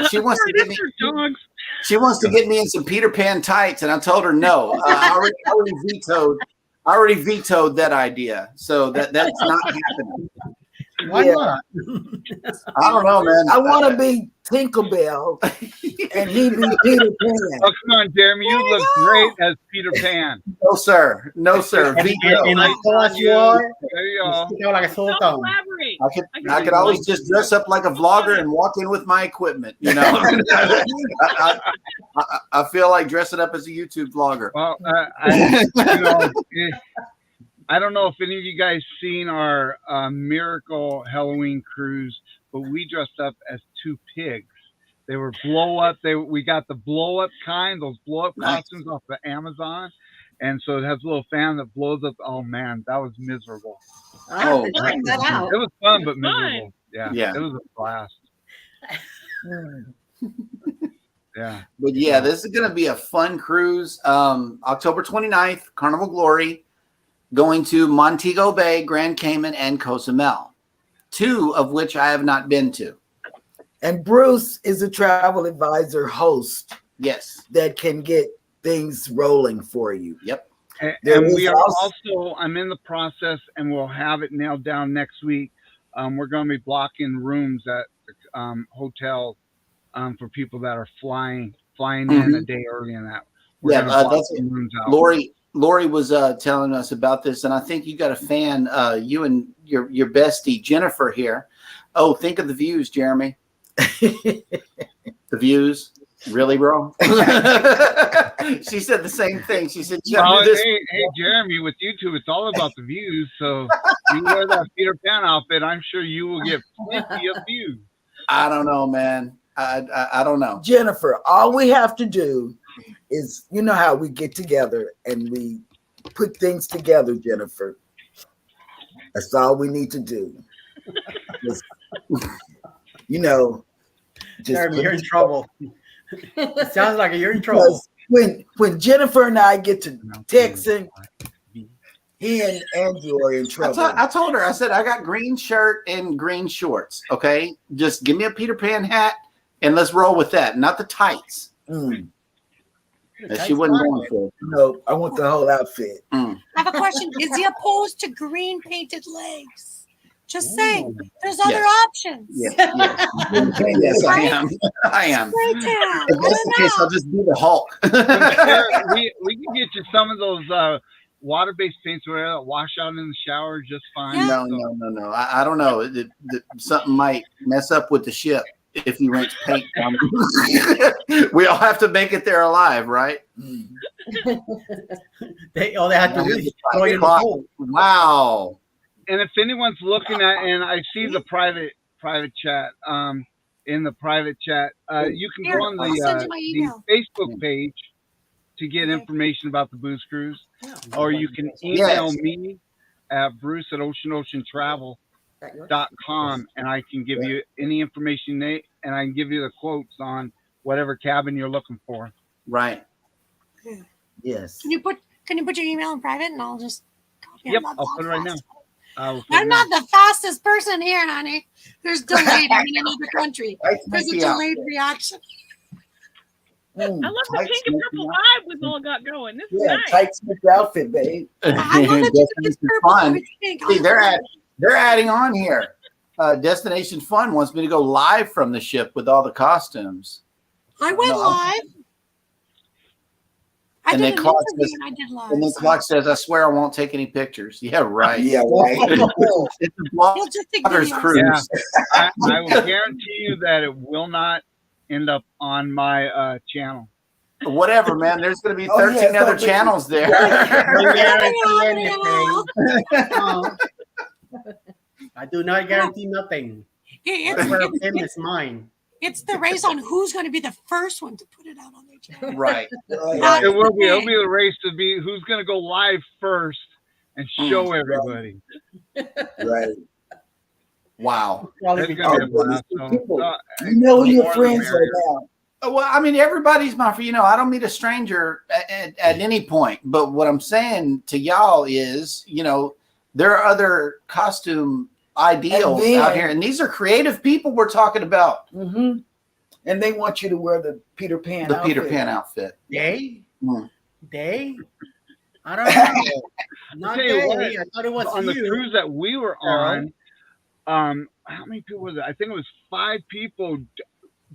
[SPEAKER 2] She wants to get me.
[SPEAKER 6] Dogs.
[SPEAKER 2] She wants to get me in some Peter Pan tights, and I told her no. I already vetoed that idea, so that's not happening.
[SPEAKER 4] Why
[SPEAKER 1] Yeah.
[SPEAKER 4] not?
[SPEAKER 2] I don't know, man.
[SPEAKER 1] I want to be Tinkerbell, and he be Peter Pan.
[SPEAKER 6] Oh, come on, Jeremy. You look great as Peter Pan.
[SPEAKER 2] No, sir. No, sir.
[SPEAKER 4] And
[SPEAKER 6] Nice
[SPEAKER 4] so as
[SPEAKER 6] on
[SPEAKER 4] you are,
[SPEAKER 6] There you
[SPEAKER 4] you
[SPEAKER 6] go.
[SPEAKER 4] stick out like a sore
[SPEAKER 7] Don't
[SPEAKER 4] thumb.
[SPEAKER 7] collaborate.
[SPEAKER 2] I could always just dress up like a vlogger and walk in with my equipment. You know, I feel like dressing up as a YouTube vlogger.
[SPEAKER 6] Well, I don't know if any of you guys seen our Miracle Halloween cruise, but we dressed up as 2 pigs. They were blow up. We got the blow up kind, those blow up costumes off of Amazon, and so it has a little fan that blows up. Oh man, that was miserable.
[SPEAKER 3] I'll have to check that out.
[SPEAKER 6] It was fun, but miserable.
[SPEAKER 2] Yeah.
[SPEAKER 6] It was a blast. Yeah.
[SPEAKER 2] But yeah, this is going to be a fun cruise. October 29th, Carnival Glory, going to Montego Bay, Grand Cayman, and Cozumel, 2 of which I have not been to.
[SPEAKER 1] And Bruce is a travel advisor host.
[SPEAKER 2] Yes.
[SPEAKER 1] That can get things rolling for you.
[SPEAKER 2] Yep.
[SPEAKER 6] And we are also, I'm in the process, and we'll have it nailed down next week. We're going to be blocking rooms at hotels for people that are flying in a day early in that. We're
[SPEAKER 2] that's
[SPEAKER 6] rooms out.
[SPEAKER 2] Lori was telling us about this, and I think you got a fan, you and your bestie Jennifer here. Oh, think of the views, Jeremy. The views, really, bro? She said the same thing. She said,
[SPEAKER 6] hey, Jeremy, with you two, it's all about the views. So you wear that Peter Pan outfit, I'm sure you will get plenty of views.
[SPEAKER 2] I don't know, man. I don't know.
[SPEAKER 1] Jennifer, all we have to do is, you know how we get together and we put things together, Jennifer. That's all we need to do. Just,
[SPEAKER 4] Jeremy, you're in trouble. It sounds like you're in trouble.
[SPEAKER 1] When Jennifer and I get to texting, he and Andrew are in trouble.
[SPEAKER 2] I told her, I said, I got green shirt and green shorts. Okay. Just give me a Peter Pan hat and let's roll with that. Not the tights. That she wasn't going for.
[SPEAKER 1] No, I want the whole outfit.
[SPEAKER 5] I have a question. Is he opposed to green painted legs? Just saying, there's other options.
[SPEAKER 2] Yes, I am. I am.
[SPEAKER 5] Spray tan.
[SPEAKER 2] If that's the case, I'll just be the Hulk.
[SPEAKER 6] we can get you some of those water-based paints that wash out in the shower just fine.
[SPEAKER 5] Yeah.
[SPEAKER 2] No. I don't know. Something might mess up with the ship if he rinse paint on it. We all have to make it there alive, right?
[SPEAKER 4] They have to do is throw you in the hole.
[SPEAKER 2] Wow.
[SPEAKER 6] And if anyone's looking at, and I see the private chat, in the private chat, you can go on the Facebook page to get information about the booze cruise, or you can email me at bruce@oceanoceantravel.com, and I can give you any information, and I can give you the quotes on whatever cabin you're looking for.
[SPEAKER 2] Right.
[SPEAKER 1] Yes.
[SPEAKER 5] Can you put your email in private, and I'll just copy it.
[SPEAKER 6] I'll put it right now.
[SPEAKER 5] I'm not the fastest person here, honey. There's delayed. I'm in another country. There's a delayed reaction.
[SPEAKER 7] I love the pink and purple vibe we've all got going. This is nice.
[SPEAKER 1] Tight Smith outfit, babe.
[SPEAKER 5] I love that it's purple.
[SPEAKER 2] See, they're adding on here. Destination Fun wants me to go live from the ship with all the costumes.
[SPEAKER 5] I went live.
[SPEAKER 2] And then Clark says, I swear I won't take any pictures. Yeah, right.
[SPEAKER 1] Yeah, right.
[SPEAKER 2] It's a blogger's cruise.
[SPEAKER 6] Yeah. I will guarantee you that it will not end up on my channel.
[SPEAKER 2] Whatever, man. There's going to be 13 other channels there.
[SPEAKER 4] I do not guarantee nothing. It's mine.
[SPEAKER 5] It's the race on who's going to be the first one to put it out on their channel.
[SPEAKER 2] Right.
[SPEAKER 6] It will be. It'll be the race to be who's going to go live first and show everybody.
[SPEAKER 1] Right.
[SPEAKER 2] Wow.
[SPEAKER 1] You know who your friends are now.
[SPEAKER 2] Well, I mean, everybody's my friend. I don't meet a stranger at any point. But what I'm saying to y'all is, there are other costume ideals out here, and these are creative people we're talking about.
[SPEAKER 1] Mm-hmm. And they want you to wear the Peter Pan
[SPEAKER 2] outfit.
[SPEAKER 4] They? I don't know. Not they. I thought it was
[SPEAKER 6] on the cruise that we were on. How many people was it? I think it was 5 people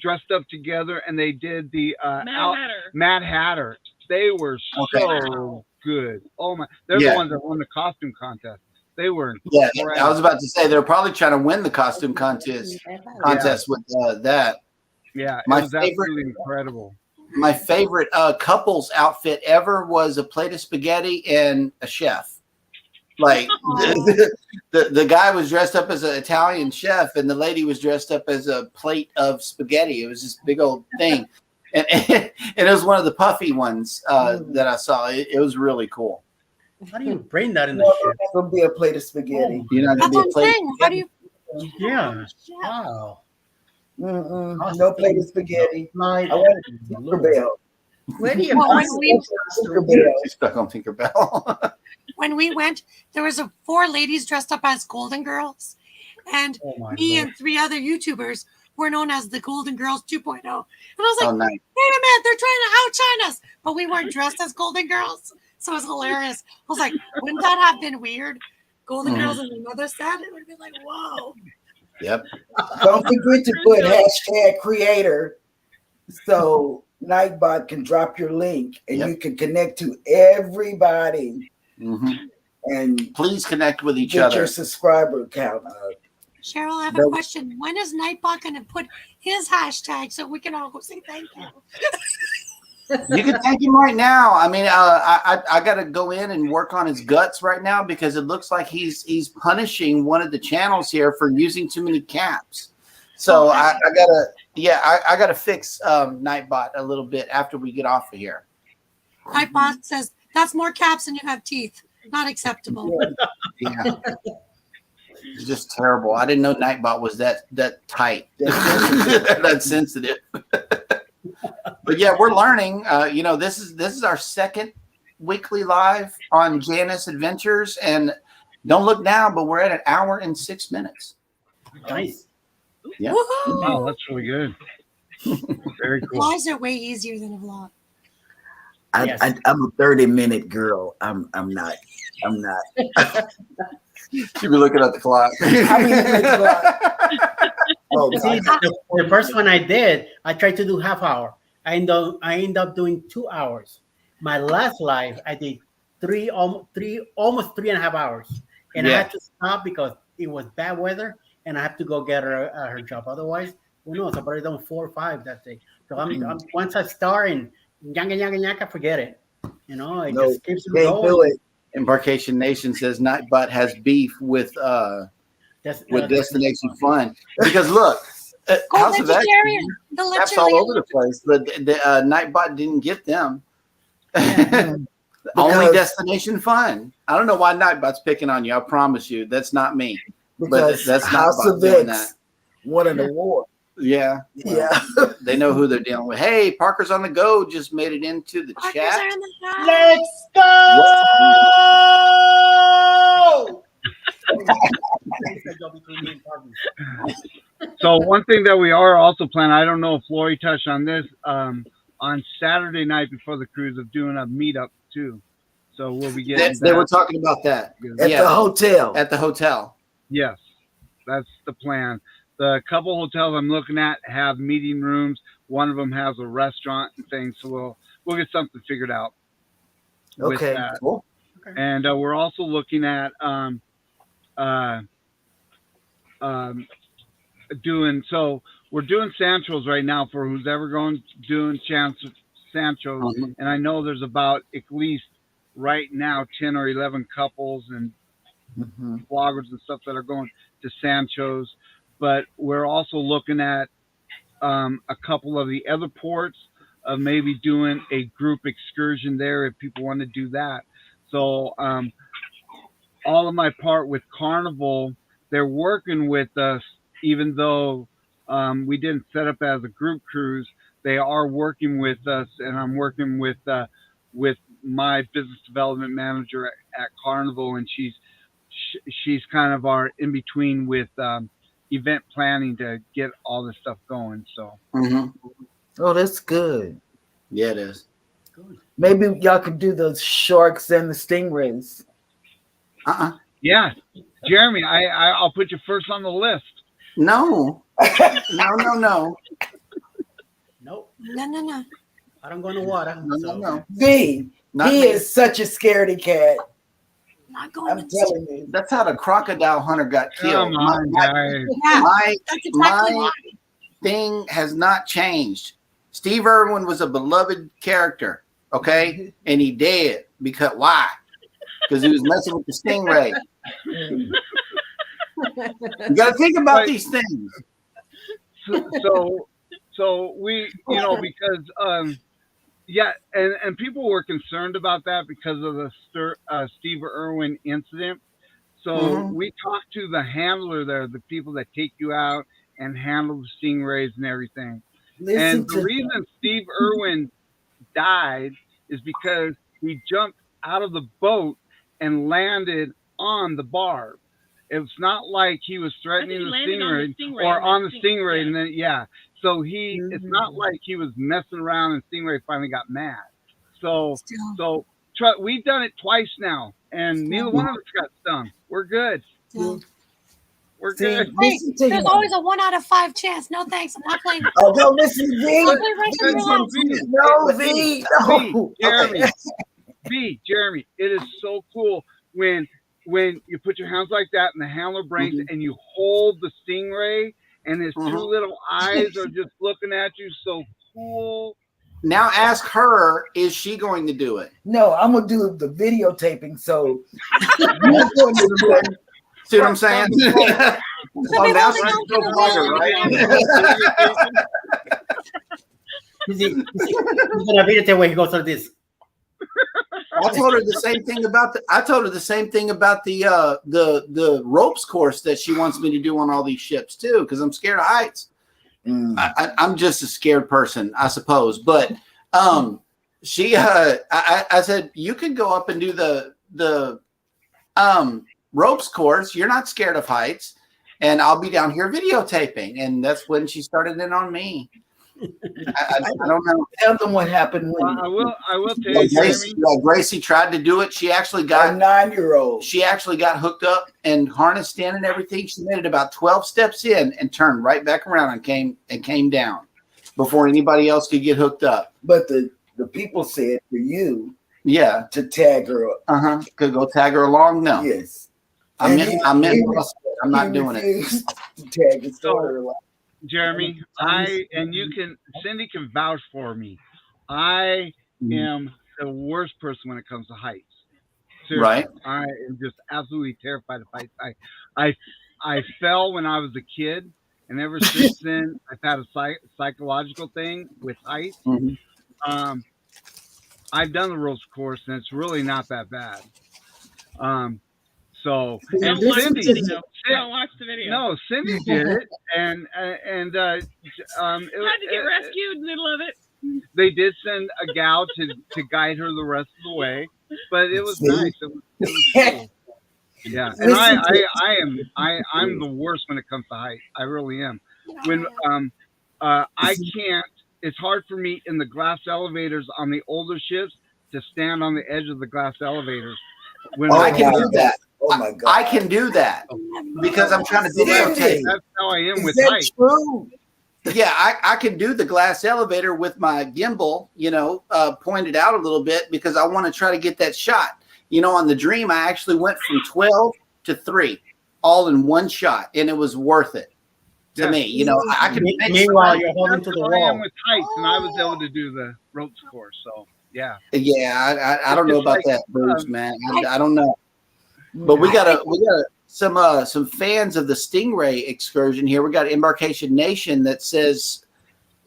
[SPEAKER 6] dressed up together and they did the
[SPEAKER 7] Hatter.
[SPEAKER 6] Mad Hatter. They were so good. Oh my! They're the ones that won the costume contest. They were incredible.
[SPEAKER 2] I was about to say they're probably trying to win the costume contest with that.
[SPEAKER 6] Yeah, it was absolutely incredible.
[SPEAKER 2] My favorite couple's outfit ever was a plate of spaghetti and a chef. Like the guy was dressed up as an Italian chef, and the lady was dressed up as a plate of spaghetti. It was this big old thing, and it was one of the puffy ones that I saw. It was really cool.
[SPEAKER 4] How do you bring that in the show?
[SPEAKER 1] It's gonna be a plate of spaghetti.
[SPEAKER 5] That's what I'm saying. How do you?
[SPEAKER 4] Yeah. Wow.
[SPEAKER 1] No plate of spaghetti. I want Tinkerbell.
[SPEAKER 3] Where do you
[SPEAKER 5] Well,
[SPEAKER 3] find
[SPEAKER 1] Tinkerbell.
[SPEAKER 2] She's stuck on Tinkerbell.
[SPEAKER 5] When we went, there was 4 ladies dressed up as Golden Girls, and me and 3 other YouTubers were known as the Golden Girls 2.0. And I was like,
[SPEAKER 2] nice.
[SPEAKER 5] wait a minute, they're trying to outshine us, but we weren't dressed as Golden Girls, so it was hilarious. I was like, wouldn't that have been weird? Golden Girls in another set, it would be like, whoa.
[SPEAKER 2] Yep.
[SPEAKER 1] Don't forget to put #creator so Nightbot can drop your link and you can connect to everybody. And
[SPEAKER 2] please connect with each
[SPEAKER 1] get
[SPEAKER 2] other.
[SPEAKER 1] your subscriber count up.
[SPEAKER 5] Cheryl, I have a question. When is Nightbot going to put his hashtag so we can all go say thank you?
[SPEAKER 2] You can thank him right now. I mean, I got to go in and work on his guts right now because it looks like he's punishing one of the channels here for using too many caps. So I gotta fix Nightbot a little bit after we get off of here.
[SPEAKER 5] Nightbot says that's more caps than you have teeth. Not acceptable.
[SPEAKER 2] Yeah. It's just terrible. I didn't know Nightbot was that tight, that sensitive. But yeah, we're learning. This is our second weekly live on J&S Adventures, and don't look now, but we're at 1 hour and 6 minutes.
[SPEAKER 4] Nice.
[SPEAKER 2] Yeah.
[SPEAKER 6] Wow, that's really good. Very cool.
[SPEAKER 5] Vlogs are way easier than a vlog.
[SPEAKER 1] I'm a 30-minute girl. I'm not.
[SPEAKER 2] You'll be looking at the clock.
[SPEAKER 1] How many minutes
[SPEAKER 4] See, the first one I did, I tried to do half hour. I end up doing 2 hours. My last live, I did almost 3.5 hours, and I had to stop because it was bad weather, and I have to go get her job. Otherwise, who knows? I probably done 4 or 5 that day. So I'm once I start and yanga, forget it. It just keeps me going.
[SPEAKER 2] Embarkation Nation says Nightbot has beef with Destination Fun because look, House of X, that's all over the place. But the Nightbot didn't get them. Only Destination Fun. I don't know why Nightbot's picking on you. I promise you, that's not me.
[SPEAKER 1] Because
[SPEAKER 2] that's
[SPEAKER 1] House of X won an award.
[SPEAKER 2] Yeah. They know who they're dealing with. Hey, Parker's on the go just made it into the chat.
[SPEAKER 4] Let's go!
[SPEAKER 6] So one thing that we are also planning, I don't know if Lori touched on this, on Saturday night before the cruise of doing a meetup too. So we'll be getting
[SPEAKER 2] they were talking about that.
[SPEAKER 1] At the hotel.
[SPEAKER 2] At the hotel.
[SPEAKER 6] Yes, that's the plan. The couple hotels I'm looking at have meeting rooms. One of them has a restaurant and things. So we'll get something figured out.
[SPEAKER 1] Okay, cool.
[SPEAKER 6] And we're also looking at we're doing Sancho's right now for who's ever going doing Sancho's. And I know there's about at least right now 10 or 11 couples and vloggers and stuff that are going to Sancho's. But we're also looking at a couple of the other ports of maybe doing a group excursion there if people want to do that. So all of my part with Carnival, they're working with us, even though we didn't set up as a group cruise. They are working with us, and I'm working with my business development manager at Carnival, and she's kind of our in between with event planning to get all this stuff going. So
[SPEAKER 1] oh, that's good.
[SPEAKER 2] Yeah, it is.
[SPEAKER 1] Maybe y'all could do the sharks and the stingrays.
[SPEAKER 6] Yeah, Jeremy, I'll put you first on the list.
[SPEAKER 2] No.
[SPEAKER 5] No.
[SPEAKER 4] I don't go in the water.
[SPEAKER 2] No.
[SPEAKER 1] V,
[SPEAKER 2] Not
[SPEAKER 1] he
[SPEAKER 2] me.
[SPEAKER 1] is such a scaredy cat.
[SPEAKER 5] Not going
[SPEAKER 1] I'm
[SPEAKER 5] to
[SPEAKER 1] telling you.
[SPEAKER 2] That's how the crocodile hunter got killed.
[SPEAKER 6] Come on, guys.
[SPEAKER 5] Yeah,
[SPEAKER 2] My
[SPEAKER 5] that's exactly why.
[SPEAKER 2] thing has not changed. Steve Irwin was a beloved character, okay? And he dead because why? Because he was messing with the stingray. You got to think about these things.
[SPEAKER 6] So we, because yeah, and people were concerned about that because of the Steve Irwin incident. So we talked to the handler there, the people that take you out and handle the stingrays and everything.
[SPEAKER 1] Listen
[SPEAKER 6] And the reason Steve Irwin died is because he jumped out of the boat and landed on the barb. It's not like he was threatening the stingray or on the stingray, and then So it's not like he was messing around and stingray finally got mad. So we've done it twice now, and neither one of us got stung. We're good.
[SPEAKER 5] Still.
[SPEAKER 6] We're good.
[SPEAKER 5] Hey, there's always a 1 out of 5 chance. No thanks. I'm not playing.
[SPEAKER 1] Oh, no, listen, V. No, V. No.
[SPEAKER 6] Jeremy, it is so cool when you put your hands like that and the handler breaks and you hold the stingray and his 2 little eyes are just looking at you. So cool.
[SPEAKER 2] Now ask her, is she going to do it?
[SPEAKER 1] No, I'm going to do the videotaping. So,
[SPEAKER 2] see what I'm saying? Oh, now she's so funny, right?
[SPEAKER 4] He's gonna videotape when he goes through this.
[SPEAKER 2] I told her the same thing about the ropes course that she wants me to do on all these ships too, because I'm scared of heights. I'm just a scared person, I suppose. But I said you could go up and do the ropes course. You're not scared of heights, and I'll be down here videotaping. And that's when she started in on me. I don't know.
[SPEAKER 1] Tell them what happened when
[SPEAKER 6] I will tell you, Jeremy.
[SPEAKER 2] Gracie tried to do it. She actually got
[SPEAKER 1] a 9-year-old.
[SPEAKER 2] She actually got hooked up and harnessed in and everything. She made it about 12 steps in and turned right back around and came down before anybody else could get hooked up.
[SPEAKER 1] But the people said for you,
[SPEAKER 2] to
[SPEAKER 1] tag her up.
[SPEAKER 2] Could go tag her along. No,
[SPEAKER 1] yes,
[SPEAKER 2] I'm not doing it.
[SPEAKER 1] To tag his daughter along.
[SPEAKER 6] Jeremy, Cindy can vouch for me. I am the worst person when it comes to heights. Seriously,
[SPEAKER 2] right?
[SPEAKER 6] I am just absolutely terrified of heights. I fell when I was a kid, and ever since then, I've had a psychological thing with heights. I've done the ropes course, and it's really not that bad. So and Cindy,
[SPEAKER 7] don't watch the video.
[SPEAKER 6] No, Cindy did it, and
[SPEAKER 7] tried to get rescued in the middle of it.
[SPEAKER 6] They did send a gal to guide her the rest of the way, but it was nice. It was cool. Yeah, and I'm the worst when it comes to height. I really am. When I can't. It's hard for me in the glass elevators on the older ships to stand on the edge of the glass elevators. When
[SPEAKER 2] I can do that.
[SPEAKER 1] Oh my God!
[SPEAKER 2] I can do that because I'm trying to videotape.
[SPEAKER 6] That's how I am with height.
[SPEAKER 1] True?
[SPEAKER 2] Yeah, I can do the glass elevator with my gimbal, pointed out a little bit because I want to try to get that shot. On the Dream, I actually went from 12 to 3, all in one shot, and it was worth it to me. I can.
[SPEAKER 4] Meanwhile, you're holding to the wall.
[SPEAKER 6] I am with heights, and I was able to do the ropes course. So yeah.
[SPEAKER 2] Yeah, I don't know about that, Bruce, man. I don't know. But we got some fans of the Stingray excursion here. We got Embarkation Nation that says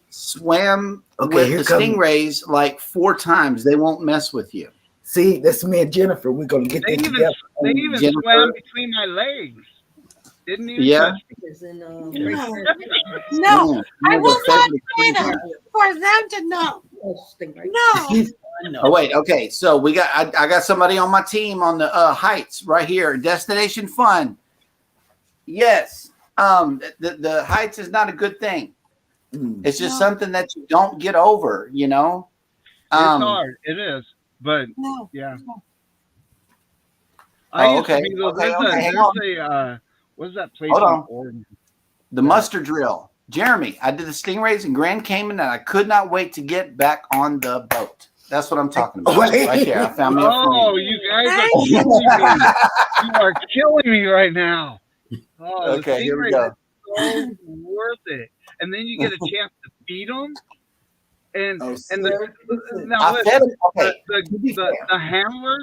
[SPEAKER 2] swam with the Stingrays like 4 times. They won't mess with you.
[SPEAKER 1] See, that's me and Jennifer. We're gonna get that together.
[SPEAKER 6] They even swam between my legs. Didn't even touch me.
[SPEAKER 5] No, I will not say that for them to know. No.
[SPEAKER 2] Oh wait, okay. So I got somebody on my team on the heights right here. Destination Fun. Yes. The heights is not a good thing. It's just something that you don't get over, It's
[SPEAKER 6] hard. It is. But yeah.
[SPEAKER 2] Okay.
[SPEAKER 6] What is that place in Oregon?
[SPEAKER 2] The muster drill. Jeremy, I did the Stingrays in Grand Cayman, and I could not wait to get back on the boat. That's what I'm talking about. Right there. I found me a friend.
[SPEAKER 6] Oh, you guys are killing me. You are killing me right now. Oh,
[SPEAKER 2] okay, here we go.
[SPEAKER 6] So worth it. And then you get a chance to feed them. And now listen, the handler,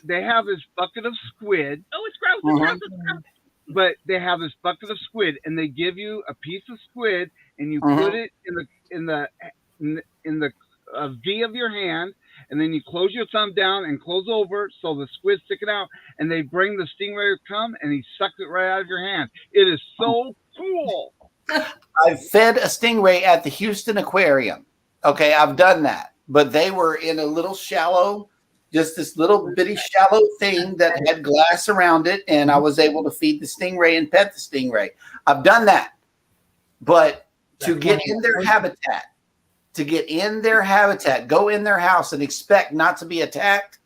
[SPEAKER 6] they have this bucket of squid.
[SPEAKER 7] Oh, it's gross. It's gross. It's gross.
[SPEAKER 6] But they have this bucket of squid, and they give you a piece of squid, and you put it in the V of your hand, and then you close your thumb down and close over so the squid's sticking out, and they bring the stingray come, and he sucks it right out of your hand. It is so cool.
[SPEAKER 2] I've fed a stingray at the Houston Aquarium. Okay, I've done that, but they were in a little shallow, just this little bitty shallow thing that had glass around it, and I was able to feed the stingray and pet the stingray. I've done that, but to get in their habitat, go in their house and expect not to be attacked,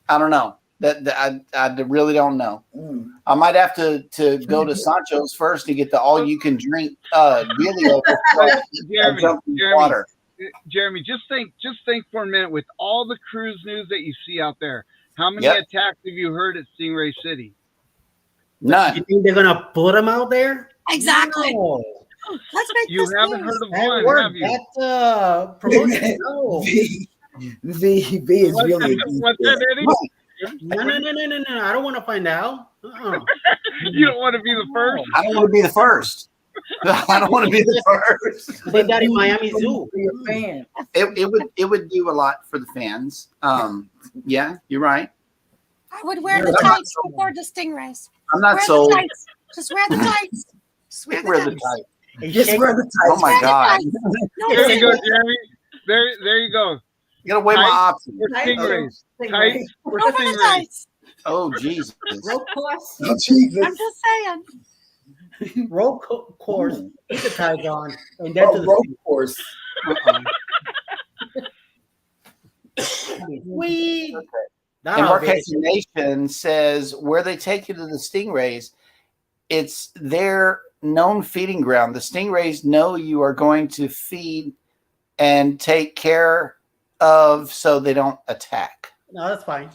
[SPEAKER 2] I don't know. I really don't know. I might have to go to Sancho's first to get the all-you-can-drink dealio before I jump in the water.
[SPEAKER 6] Jeremy, just think for a minute, with all the cruise news that you see out there, how many attacks have you heard at Stingray City?
[SPEAKER 2] None.
[SPEAKER 4] You think they're gonna put them out there?
[SPEAKER 5] Exactly.
[SPEAKER 4] No.
[SPEAKER 5] Let's make
[SPEAKER 6] You
[SPEAKER 5] this
[SPEAKER 6] haven't
[SPEAKER 5] news.
[SPEAKER 6] heard of one, have you?
[SPEAKER 4] That promotion. No.
[SPEAKER 1] V is really.
[SPEAKER 6] What's that, Eddie?
[SPEAKER 4] No. I don't want to find out.
[SPEAKER 6] You don't want to be the first?
[SPEAKER 2] I don't want to be the first. I don't want to be the first.
[SPEAKER 4] They got in Miami Zoo.
[SPEAKER 2] It would do a lot for the fans. Yeah, you're right.
[SPEAKER 5] I would wear the tights before the stingrays.
[SPEAKER 2] I'm not sold.
[SPEAKER 5] Just wear the tights. Just wear the tights.
[SPEAKER 1] Just wear the tights.
[SPEAKER 2] Oh my God.
[SPEAKER 6] There you go, Jeremy. There you go.
[SPEAKER 2] You gotta weigh my options.
[SPEAKER 6] For stingrays. Tights for
[SPEAKER 5] Go for the
[SPEAKER 6] stingrays.
[SPEAKER 5] tights.
[SPEAKER 2] Oh Jesus.
[SPEAKER 3] Road course.
[SPEAKER 1] Oh, Jesus.
[SPEAKER 5] I'm just saying.
[SPEAKER 4] Road course. Put the tights on, and then to the
[SPEAKER 1] road course.
[SPEAKER 4] Sweet.
[SPEAKER 2] Embarkation Nation says where they take you to the stingrays, it's their known feeding ground. The stingrays know you are going to feed and take care of so they don't attack.
[SPEAKER 4] No, that's fine.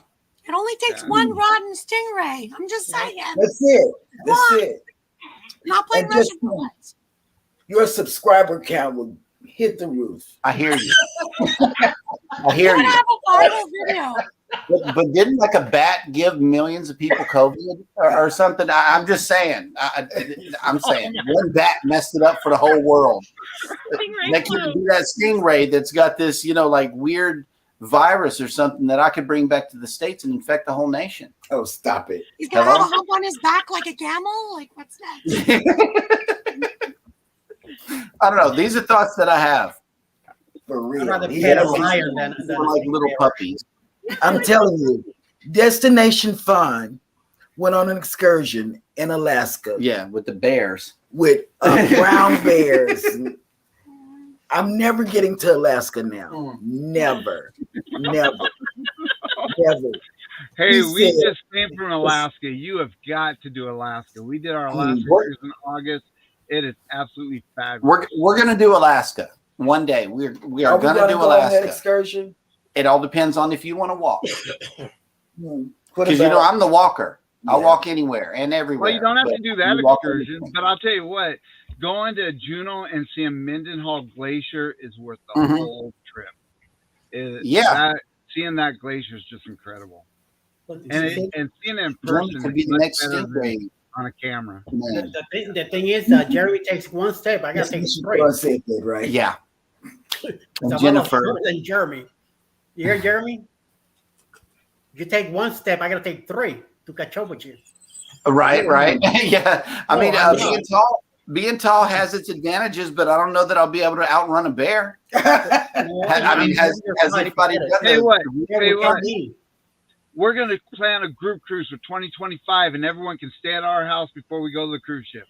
[SPEAKER 5] It only takes one rotten stingray. I'm just saying.
[SPEAKER 1] That's it. That's it.
[SPEAKER 5] Not playing
[SPEAKER 1] And just
[SPEAKER 5] Russian roulette.
[SPEAKER 1] your subscriber count will hit the roof.
[SPEAKER 2] I hear you. I hear
[SPEAKER 5] We're gonna
[SPEAKER 2] you.
[SPEAKER 5] have a viral video.
[SPEAKER 2] But didn't like a bat give millions of people COVID or something? I'm just saying. I'm saying one bat messed it up for the whole world. They can do that stingray that's got this, like weird virus or something that I could bring back to the States and infect the whole nation.
[SPEAKER 1] Oh, stop it.
[SPEAKER 5] He's gonna have a hump on his back like a camel. Like what's that?
[SPEAKER 2] I don't know. These are thoughts that I have.
[SPEAKER 1] For
[SPEAKER 4] I'd
[SPEAKER 1] real.
[SPEAKER 4] rather
[SPEAKER 1] He
[SPEAKER 4] pet a
[SPEAKER 1] has-
[SPEAKER 4] lion than
[SPEAKER 2] Like little puppies.
[SPEAKER 1] I'm telling you, Destination Fun went on an excursion in Alaska
[SPEAKER 2] Yeah, with the bears.
[SPEAKER 1] with brown bears. I'm never getting to Alaska now. Never.
[SPEAKER 6] Hey,
[SPEAKER 1] He
[SPEAKER 6] we
[SPEAKER 1] said-
[SPEAKER 6] just came from Alaska. You have got to do Alaska. We did our Alaska
[SPEAKER 2] What?
[SPEAKER 6] cruise in August. It is absolutely fabulous.
[SPEAKER 2] We're gonna do Alaska one day. We are gonna do
[SPEAKER 1] go on that
[SPEAKER 2] Alaska.
[SPEAKER 1] excursion?
[SPEAKER 2] It all depends on if you want to walk.
[SPEAKER 1] What
[SPEAKER 2] Because
[SPEAKER 1] about-
[SPEAKER 2] I'm the walker. I'll
[SPEAKER 1] Yeah.
[SPEAKER 2] walk anywhere and everywhere.
[SPEAKER 6] Well, you don't have to
[SPEAKER 2] But
[SPEAKER 6] do that
[SPEAKER 2] you walk
[SPEAKER 6] excursion,
[SPEAKER 2] everywhere.
[SPEAKER 6] but I'll tell you what, going to Juneau and seeing Mendenhall Glacier is worth the
[SPEAKER 2] Mhm.
[SPEAKER 6] whole trip.
[SPEAKER 2] Yeah.
[SPEAKER 6] Seeing that glacier is just incredible.
[SPEAKER 4] And
[SPEAKER 6] And seeing it in
[SPEAKER 2] Jordan
[SPEAKER 6] person
[SPEAKER 2] could be
[SPEAKER 6] is
[SPEAKER 2] the
[SPEAKER 6] much
[SPEAKER 2] next
[SPEAKER 6] better than
[SPEAKER 2] stingray
[SPEAKER 6] on a camera.
[SPEAKER 2] man.
[SPEAKER 4] the thing is, Jeremy takes one step. I gotta take three.
[SPEAKER 1] Right?
[SPEAKER 2] Yeah.
[SPEAKER 4] So
[SPEAKER 2] And
[SPEAKER 4] I'm
[SPEAKER 2] Jennifer.
[SPEAKER 4] shorter than Jeremy. You hear Jeremy? You take one step, I gotta take three to catch up with you.
[SPEAKER 2] Right. Yeah. I mean,
[SPEAKER 4] I know.
[SPEAKER 2] being tall has its advantages, but I don't know that I'll be able to outrun a bear. I mean, has anybody done
[SPEAKER 6] Tell you what,
[SPEAKER 4] Me.
[SPEAKER 6] we're going to plan a group cruise for 2025, and everyone can stay at our house before we go to the cruise ship.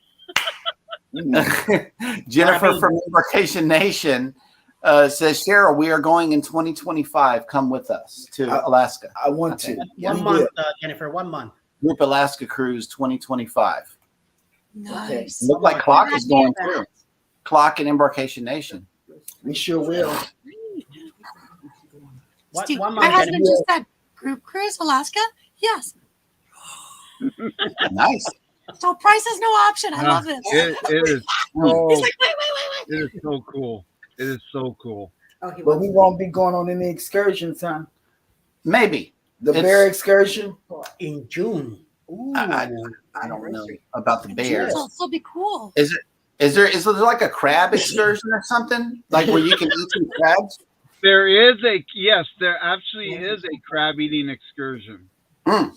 [SPEAKER 2] Jennifer from Embarkation Nation says, Cheryl, we are going in 2025. Come with us to Alaska.
[SPEAKER 1] I want to.
[SPEAKER 4] One month, Jennifer, 1 month.
[SPEAKER 2] Group Alaska Cruise 2025.
[SPEAKER 5] Nice.
[SPEAKER 2] Look like clock is going through. clock in Embarkation Nation.
[SPEAKER 1] We sure will.
[SPEAKER 5] Steve,
[SPEAKER 4] One
[SPEAKER 5] my
[SPEAKER 4] month
[SPEAKER 5] husband just said, group cruise, Alaska? Yes.
[SPEAKER 2] Nice.
[SPEAKER 5] So price is no option. I love this.
[SPEAKER 6] It is so,
[SPEAKER 5] He's like, wait.
[SPEAKER 6] it is so cool. It is so cool.
[SPEAKER 3] Oh, he
[SPEAKER 1] But
[SPEAKER 3] wants
[SPEAKER 1] we won't be going on any excursions, huh?
[SPEAKER 2] Maybe.
[SPEAKER 1] The bear excursion?
[SPEAKER 4] in June. Ooh.
[SPEAKER 2] I don't know about the bears.
[SPEAKER 5] It'll still be cool.
[SPEAKER 2] Is there like a crab excursion or something? Like where you can eat some crabs?
[SPEAKER 6] There actually is a crab eating excursion.
[SPEAKER 2] Mm.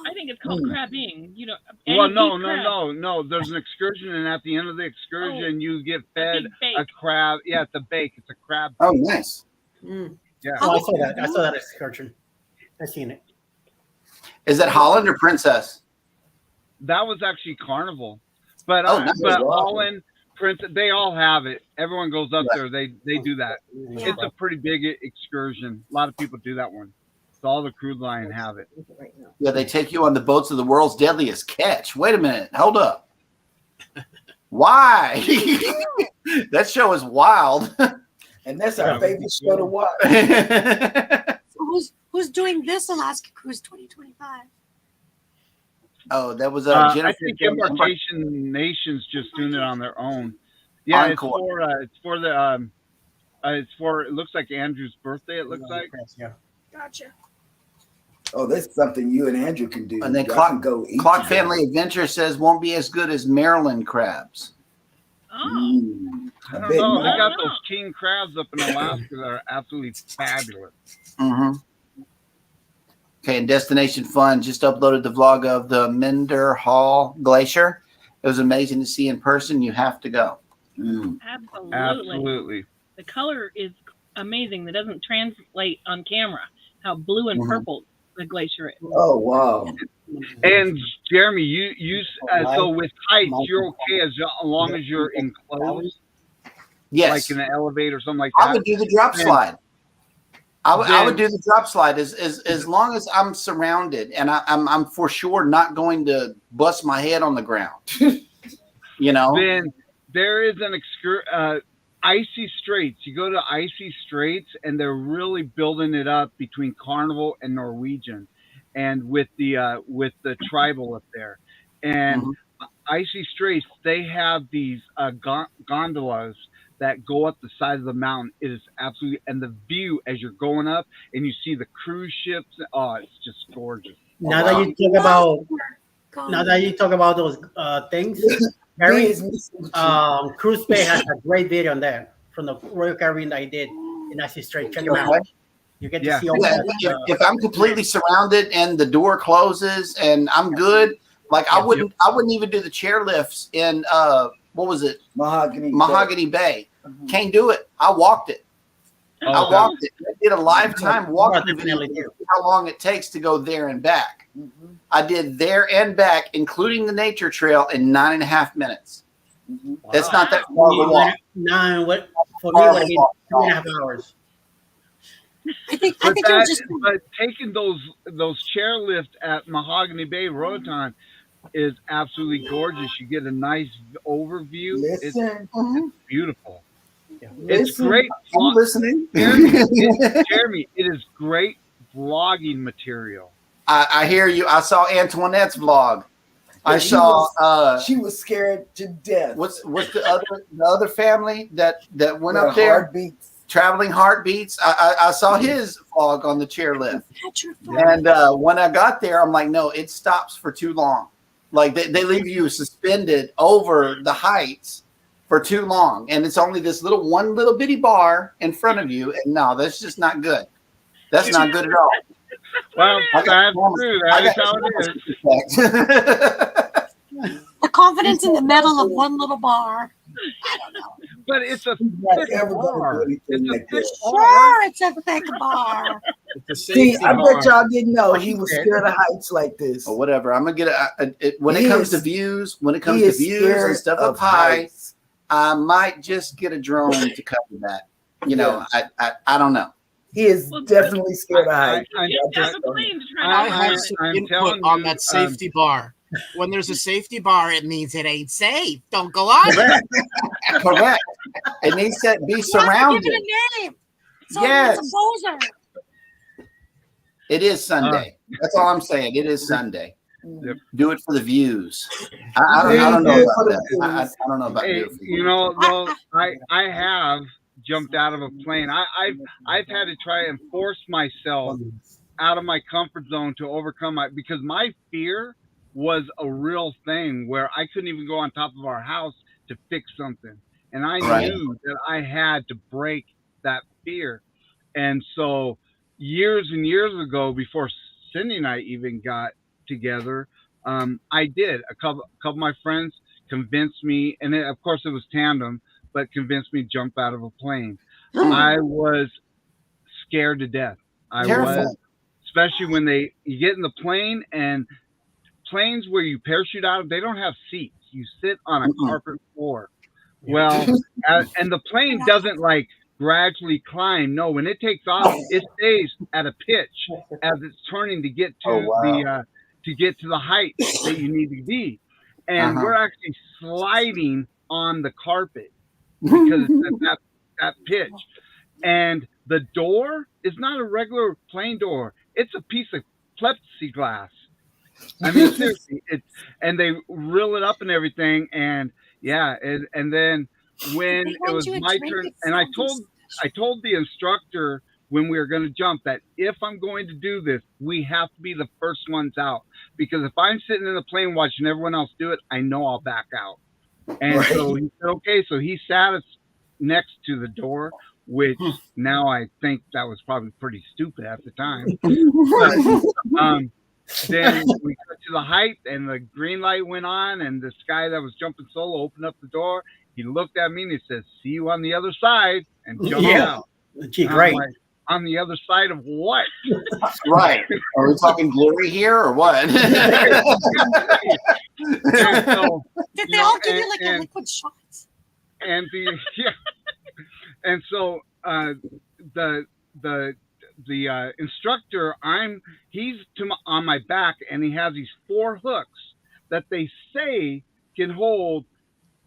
[SPEAKER 7] I think it's called crabbing. You know.
[SPEAKER 6] Well,
[SPEAKER 7] and
[SPEAKER 6] no.
[SPEAKER 7] eat crab.
[SPEAKER 6] There's an excursion, and at the end of the excursion, you get fed
[SPEAKER 7] big bake.
[SPEAKER 6] a crab. Yeah, it's a bake. It's a crab.
[SPEAKER 2] Oh, nice.
[SPEAKER 3] Mm.
[SPEAKER 6] Yeah.
[SPEAKER 4] Oh, I saw that. I saw that excursion. I seen it.
[SPEAKER 2] Is that Holland or Princess?
[SPEAKER 6] That was actually Carnival, but
[SPEAKER 2] nice.
[SPEAKER 6] Holland, Princess, they all have it. Everyone goes up there. They do that.
[SPEAKER 5] Yeah.
[SPEAKER 6] It's a pretty big excursion. A lot of people do that one. So all the cruise line have it.
[SPEAKER 2] Yeah, they take you on the boats of the world's deadliest catch. Wait a minute. Hold up. Why? That show is wild.
[SPEAKER 1] And that's our favorite show to watch.
[SPEAKER 5] So who's doing this Alaska Cruise 2025?
[SPEAKER 2] Oh, that was Jennifer.
[SPEAKER 6] I think Embarkation Nation's just doing it on their own. Yeah,
[SPEAKER 2] Encore.
[SPEAKER 6] it's for it looks like Andrew's birthday. It looks like.
[SPEAKER 4] Yeah.
[SPEAKER 5] Gotcha.
[SPEAKER 1] Oh, that's something you and Andrew can do.
[SPEAKER 2] And then
[SPEAKER 1] Y'all can go eat
[SPEAKER 2] Clock
[SPEAKER 1] together.
[SPEAKER 2] Family Adventure says won't be as good as Maryland crabs.
[SPEAKER 7] Oh.
[SPEAKER 6] I don't
[SPEAKER 1] bet
[SPEAKER 6] know. They
[SPEAKER 1] not.
[SPEAKER 6] got those king crabs up in Alaska that are absolutely fabulous.
[SPEAKER 2] Mm-hmm. Okay, and Destination Fun just uploaded the vlog of the Minder Hall Glacier. It was amazing to see in person. You have to go.
[SPEAKER 1] Mm.
[SPEAKER 7] Absolutely.
[SPEAKER 6] Absolutely.
[SPEAKER 7] The color is amazing. That doesn't translate on camera. How blue and purple the glacier is.
[SPEAKER 1] Oh, wow.
[SPEAKER 6] And Jeremy, you so with heights, you're okay as long as you're enclosed,
[SPEAKER 2] Yes.
[SPEAKER 6] like in an elevator or something like that.
[SPEAKER 2] I would do the drop slide. I would do the drop slide as long as I'm surrounded and I'm for sure not going to bust my head on the ground. You know.
[SPEAKER 6] Then there is an Icy Straits. You go to Icy Straits, and they're really building it up between Carnival and Norwegian, and with the tribal up there. And Icy Straits, they have these gondolas that go up the side of the mountain. It is absolutely, and the view as you're going up, and you see the cruise ships. Oh, it's just gorgeous.
[SPEAKER 4] Now that you talk about those things, Harry, Cruise Bay has a great video on that from the Royal Caribbean that I did in Icy Strait. Check it out. You get to see all that.
[SPEAKER 2] If I'm completely surrounded and the door closes and I'm good, like I wouldn't even do the chairlifts in what was it? Mahogany Bay. Can't do it. I walked it. I walked it. I did a lifetime walking video. How long it takes to go there and back. I did there and back, including the nature trail, in 9.5 minutes. That's not that far of a walk.
[SPEAKER 4] For me, would be 2.5 hours.
[SPEAKER 5] I think
[SPEAKER 6] But
[SPEAKER 5] but
[SPEAKER 6] taking those chairlift at Mahogany Bay Roatan is absolutely gorgeous. You get a nice overview.
[SPEAKER 1] Listen.
[SPEAKER 6] It's beautiful.
[SPEAKER 4] Yeah.
[SPEAKER 6] It's great.
[SPEAKER 2] I'm listening.
[SPEAKER 6] Jeremy, it is great vlogging material.
[SPEAKER 2] I hear you. I saw Antoinette's vlog. I saw.
[SPEAKER 1] She was scared to death.
[SPEAKER 2] What's the other family that went up there?
[SPEAKER 1] Heartbeats.
[SPEAKER 2] Traveling Heartbeats. I saw his vlog on the chairlift.
[SPEAKER 5] petrified.
[SPEAKER 2] And when I got there, I'm like, no, it stops for too long. Like they leave you suspended over the heights for too long, and it's only this one little bitty bar in front of you. And no, that's just not good. That's not good at all.
[SPEAKER 6] Well, that's true. That is how it is.
[SPEAKER 5] The confidence in the metal of one little bar. I don't know.
[SPEAKER 6] But it's a
[SPEAKER 1] Not
[SPEAKER 6] thick
[SPEAKER 1] ever gonna
[SPEAKER 6] bar.
[SPEAKER 1] do anything
[SPEAKER 6] It's a
[SPEAKER 1] like
[SPEAKER 6] thick
[SPEAKER 1] that.
[SPEAKER 6] bar.
[SPEAKER 5] Sure, it's a thick bar.
[SPEAKER 1] See, I bet y'all didn't know he was scared of heights like this.
[SPEAKER 2] Or whatever. I'm gonna get when
[SPEAKER 1] He
[SPEAKER 2] it comes
[SPEAKER 1] is-
[SPEAKER 2] to views. When it
[SPEAKER 1] He
[SPEAKER 2] comes to
[SPEAKER 1] is
[SPEAKER 2] views
[SPEAKER 1] scared
[SPEAKER 2] and stuff
[SPEAKER 1] of
[SPEAKER 2] up high,
[SPEAKER 1] heights.
[SPEAKER 2] I might just get a drone to cover that. You know, I don't know.
[SPEAKER 1] He is definitely scared of heights.
[SPEAKER 6] I'm
[SPEAKER 8] I have some
[SPEAKER 6] I'm
[SPEAKER 8] input
[SPEAKER 6] telling
[SPEAKER 8] on
[SPEAKER 6] you,
[SPEAKER 8] that safety bar. When there's a safety bar, it means it ain't safe. Don't go on.
[SPEAKER 2] Correct. It needs to be
[SPEAKER 5] You have to
[SPEAKER 2] surrounded.
[SPEAKER 5] give it a name. So
[SPEAKER 2] Yes.
[SPEAKER 5] it's a poser.
[SPEAKER 2] It is Sunday. That's all I'm saying. It is Sunday.
[SPEAKER 6] Yep.
[SPEAKER 2] Do it for the views. I don't know about that. I don't know about
[SPEAKER 6] Hey,
[SPEAKER 2] do it for the
[SPEAKER 6] you
[SPEAKER 2] views.
[SPEAKER 6] know, though, I have jumped out of a plane. I've had to try and force myself out of my comfort zone to overcome because my fear was a real thing where I couldn't even go on top of our house to fix something. And I knew that I had to break that fear. And so years and years ago, before Cindy and I even got together, I did. A couple of my friends convinced me, and of course it was tandem, but convinced me to jump out of a plane. I was scared to death. I was, especially when you get in the plane, and planes where you parachute out, they don't have seats. You sit on a carpet floor. Well, and the plane doesn't like gradually climb. No, when it takes off, it stays at a pitch as it's turning to get to the height that you need to be. And we're actually sliding on the carpet because it's at that pitch. And the door is not a regular plane door. It's a piece of plexiglass. I mean, seriously, and they reel it up and everything. And yeah, and then when it was my turn, and I told the instructor when we were going to jump that if I'm going to do this, we have to be the first ones out, because if I'm sitting in the plane watching everyone else do it, I know I'll back out. And so he said, okay. So he sat us next to the door, which now I think that was probably pretty stupid at the time. But, then we got to the height, and the green light went on, and this guy that was jumping solo opened up the door. He looked at me and he said, "See you on the other side," and jumped out.
[SPEAKER 4] Gee, great.
[SPEAKER 6] Like, on the other side of what?
[SPEAKER 2] Right. Are we talking glory here or what?
[SPEAKER 5] Did they all give you like a liquid shots?
[SPEAKER 6] And and so the instructor, he's on my back, and he has these 4 hooks that they say can hold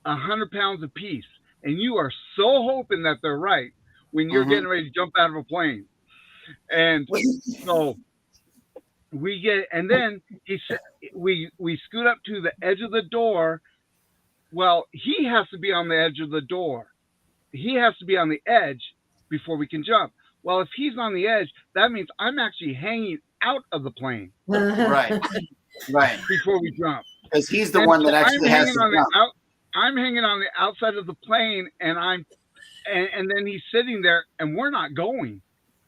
[SPEAKER 6] 100 pounds apiece, and you are so hoping that they're right when you're getting ready to jump out of a plane. And so we get, and then he said we scoot up to the edge of the door. Well, he has to be on the edge of the door. He has to be on the edge before we can jump. Well, if he's on the edge, that means I'm actually hanging out of the plane.
[SPEAKER 2] Right.
[SPEAKER 6] Before we jump.
[SPEAKER 2] Because he's the one that actually has to jump.
[SPEAKER 6] I'm hanging on the outside of the plane, and and then he's sitting there, and we're not going.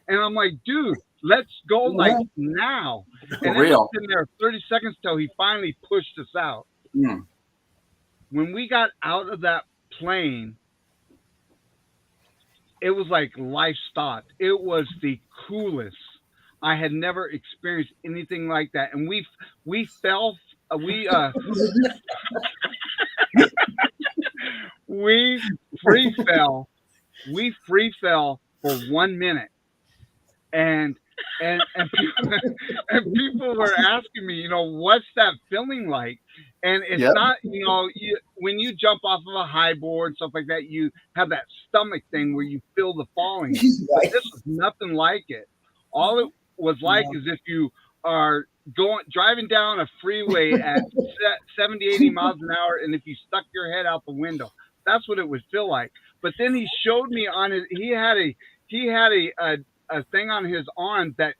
[SPEAKER 6] And I'm like, dude, let's go like now. And then he's sitting there 30 seconds till he finally pushed us out.
[SPEAKER 2] Mm.
[SPEAKER 6] When we got out of that plane, it was like life stopped. It was the coolest. I had never experienced anything like that. And we fell, we free fell. We free fell for 1 minute. And people were asking me, what's that feeling like? And it's not, when you jump off of a high board, stuff like that, you have that stomach thing where you feel the falling. But this was nothing like it. All it was like is if you are driving down a freeway at 70, 80 miles an hour, and if you stuck your head out the window, that's what it would feel like. But then he showed me on his, he had a thing on his arm that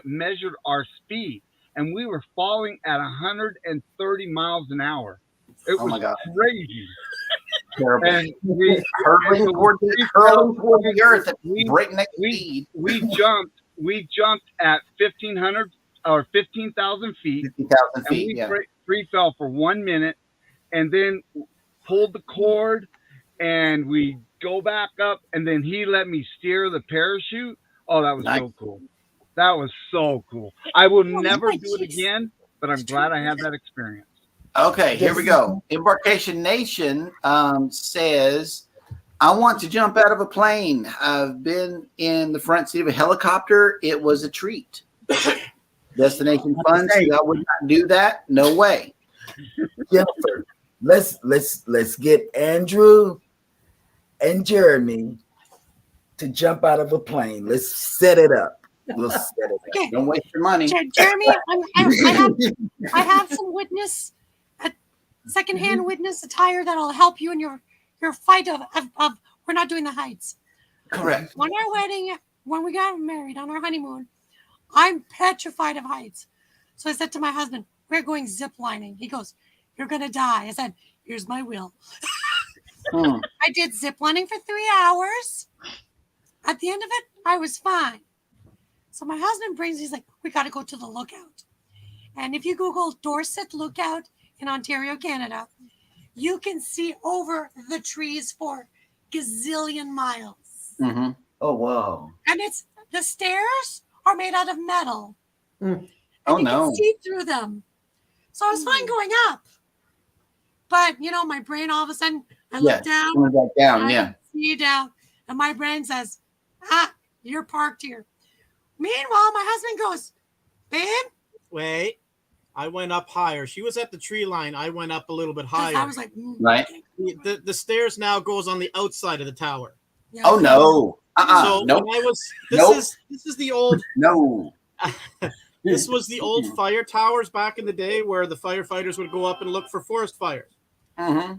[SPEAKER 6] measured our speed, and we were falling at 130 miles an hour. It was crazy.
[SPEAKER 2] Terrible.
[SPEAKER 6] And we
[SPEAKER 2] hurling toward the earth at breakneck speed.
[SPEAKER 6] We jumped at 1,500 or 15,000 feet.
[SPEAKER 2] 15,000 feet.
[SPEAKER 6] And we free fell for 1 minute, and then pulled the cord, and we go back up, and then he let me steer the parachute. Oh, that was so cool. That was so cool. I will never do it again, but I'm glad I had that experience.
[SPEAKER 2] Okay, here we go. Embarkation Nation says, I want to jump out of a plane. I've been in the front seat of a helicopter. It was a treat. Destination Fun says, I would not do that. No way.
[SPEAKER 1] Jennifer, let's get Andrew and Jeremy to jump out of a plane. Let's set it up. We'll set it up.
[SPEAKER 5] Okay,
[SPEAKER 2] Don't waste your money.
[SPEAKER 5] Jeremy, I have some witness, a secondhand witness attire that'll help you in your fight of we're not doing the heights.
[SPEAKER 2] Correct.
[SPEAKER 5] On our wedding, when we got married on our honeymoon, I'm petrified of heights. So I said to my husband, we're going zip lining. He goes, you're going to die. I said, here's my will. I did zip lining for 3 hours. At the end of it, I was fine. So my husband he's like, we got to go to the lookout. And if you Google Dorset Lookout in Ontario, Canada, you can see over the trees for gazillion miles.
[SPEAKER 2] Mm-hmm.
[SPEAKER 1] Oh, wow.
[SPEAKER 5] And the stairs are made out of metal.
[SPEAKER 2] Oh,
[SPEAKER 5] You
[SPEAKER 2] no.
[SPEAKER 5] can see through them. So I was fine going up. But, my brain all of a sudden, I look down.
[SPEAKER 2] Coming back down,
[SPEAKER 5] I
[SPEAKER 2] yeah.
[SPEAKER 5] see you down. And my brain says, you're parked here. Meanwhile, my husband goes, babe.
[SPEAKER 9] Wait. I went up higher. She was at the tree line. I went up a little bit higher.
[SPEAKER 5] I was like,
[SPEAKER 2] Right.
[SPEAKER 9] The stairs now goes on the outside of the tower.
[SPEAKER 5] Yeah.
[SPEAKER 2] Oh, no.
[SPEAKER 9] So
[SPEAKER 2] Nope.
[SPEAKER 9] when I was
[SPEAKER 2] Nope.
[SPEAKER 9] this is the old
[SPEAKER 2] No.
[SPEAKER 9] this was the old fire towers back in the day where the firefighters would go up and look for forest fires.
[SPEAKER 2] Mm-hmm.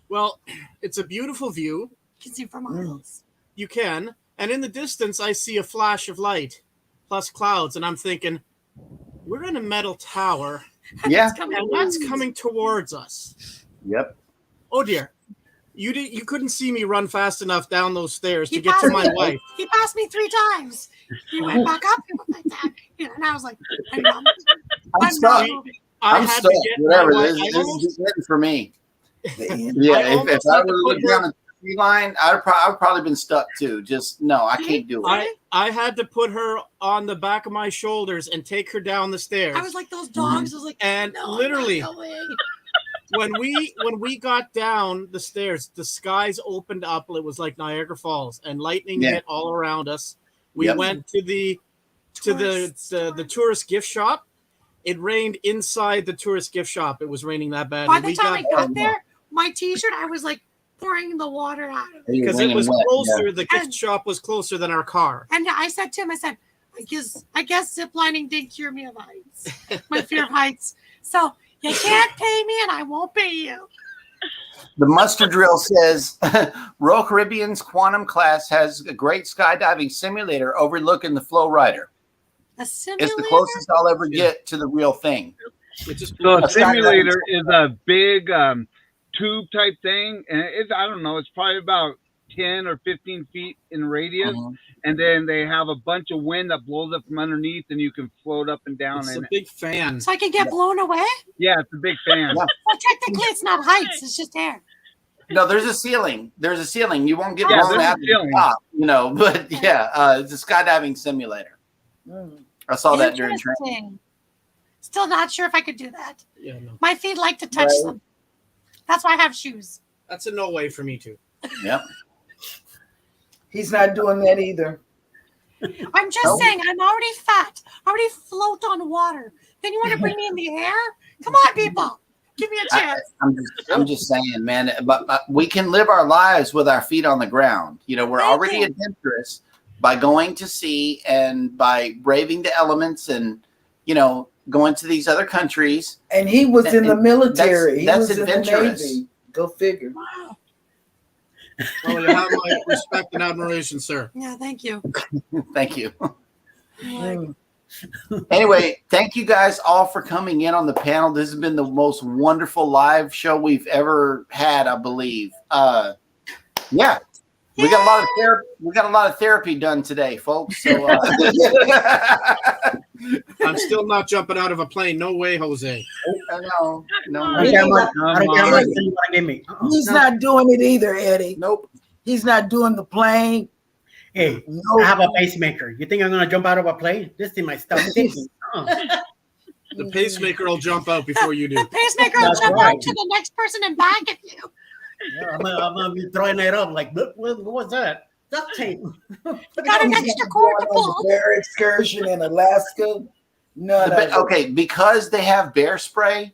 [SPEAKER 9] Well, it's a beautiful view.
[SPEAKER 5] You can see for miles.
[SPEAKER 9] You can. And in the distance, I see a flash of light plus clouds. And I'm thinking, we're in a metal tower.
[SPEAKER 2] Yeah.
[SPEAKER 9] And that's coming towards us.
[SPEAKER 2] Yep.
[SPEAKER 9] Oh, dear. You couldn't see me run fast enough down those stairs to get to my wife.
[SPEAKER 5] He passed me 3 times. He went back up. He went like that. And I was like,
[SPEAKER 2] I'm stuck. I'm
[SPEAKER 9] had
[SPEAKER 2] stuck.
[SPEAKER 9] to get
[SPEAKER 2] Whatever.
[SPEAKER 9] my
[SPEAKER 2] This
[SPEAKER 9] wife-
[SPEAKER 2] is the end for me. Yeah.
[SPEAKER 9] I
[SPEAKER 2] If
[SPEAKER 9] almost
[SPEAKER 2] I
[SPEAKER 9] had to
[SPEAKER 2] would
[SPEAKER 9] put
[SPEAKER 2] have looked down the tree line, I've probably been stuck too. Just no, I can't do it.
[SPEAKER 9] I had to put her on the back of my shoulders and take her down the stairs.
[SPEAKER 5] I was like those dogs. I was like,
[SPEAKER 9] and
[SPEAKER 5] no,
[SPEAKER 9] literally,
[SPEAKER 5] no way.
[SPEAKER 9] when we got down the stairs, the skies opened up. It was like Niagara Falls, and lightning hit all around us. We went to the tourist gift shop. It rained inside the tourist gift shop. It was raining that bad.
[SPEAKER 5] By the time I got there, my T-shirt, I was like pouring the water out of it
[SPEAKER 9] because it was closer. Yeah. The gift shop was closer than our car.
[SPEAKER 5] And I said to him, I guess ziplining did cure me of heights, my fear of heights. So you can't pay me, and I won't pay you.
[SPEAKER 2] The Mustard Drill says Royal Caribbean's Quantum class has a great skydiving simulator overlooking the Flow Rider.
[SPEAKER 5] A simulator?
[SPEAKER 2] It's the closest I'll ever get to the real thing.
[SPEAKER 6] So a simulator is a big tube type thing, and I don't know, it's probably about 10 or 15 feet in radius, and then they have a bunch of wind that blows up from underneath, and you can float up and down.
[SPEAKER 9] It's a big fan.
[SPEAKER 5] So I can get blown away?
[SPEAKER 6] Yeah, it's a big fan.
[SPEAKER 5] Well, technically, it's not heights; it's just air.
[SPEAKER 2] No, there's a ceiling. There's a ceiling. You won't get blown out the top, but it's a skydiving simulator. I saw that during training.
[SPEAKER 5] Still not sure if I could do that.
[SPEAKER 9] Yeah, no.
[SPEAKER 5] My feet like to touch them. That's why I have shoes.
[SPEAKER 9] That's a no way for me too.
[SPEAKER 2] Yep.
[SPEAKER 1] He's not doing that either.
[SPEAKER 5] I'm just saying, I'm already fat. I already float on water. Then you want to bring me in the air? Come on, people. Give me a chance.
[SPEAKER 2] I'm just saying, man, but we can live our lives with our feet on the ground. We're already adventurous by going to sea and by braving the elements and, going to these other countries.
[SPEAKER 1] And he was in the military.
[SPEAKER 2] That's
[SPEAKER 1] he was
[SPEAKER 2] adventurous.
[SPEAKER 1] In the Navy. Go figure.
[SPEAKER 5] Wow.
[SPEAKER 9] Well, you have my respect and admiration, sir.
[SPEAKER 5] Yeah, thank you.
[SPEAKER 2] Thank you. Anyway, thank you guys all for coming in on the panel. This has been the most wonderful live show we've ever had, I believe. We got a lot of therapy. We got a lot of therapy done today, folks. So
[SPEAKER 9] I'm still not jumping out of a plane. No way, Jose.
[SPEAKER 2] No.
[SPEAKER 1] He's not doing it either, Eddie.
[SPEAKER 2] Nope.
[SPEAKER 1] He's not doing the plane.
[SPEAKER 4] Hey, I have a pacemaker. You think I'm gonna jump out of a plane? This thing might stop thinking.
[SPEAKER 9] The pacemaker will jump out before you do.
[SPEAKER 5] The pacemaker will jump out to the next person and back at you.
[SPEAKER 4] Yeah, I'm gonna be throwing it up like, what was that? Duct tape.
[SPEAKER 5] You got an extra cord to pull.
[SPEAKER 1] Bear excursion in Alaska.
[SPEAKER 2] Because they have bear spray.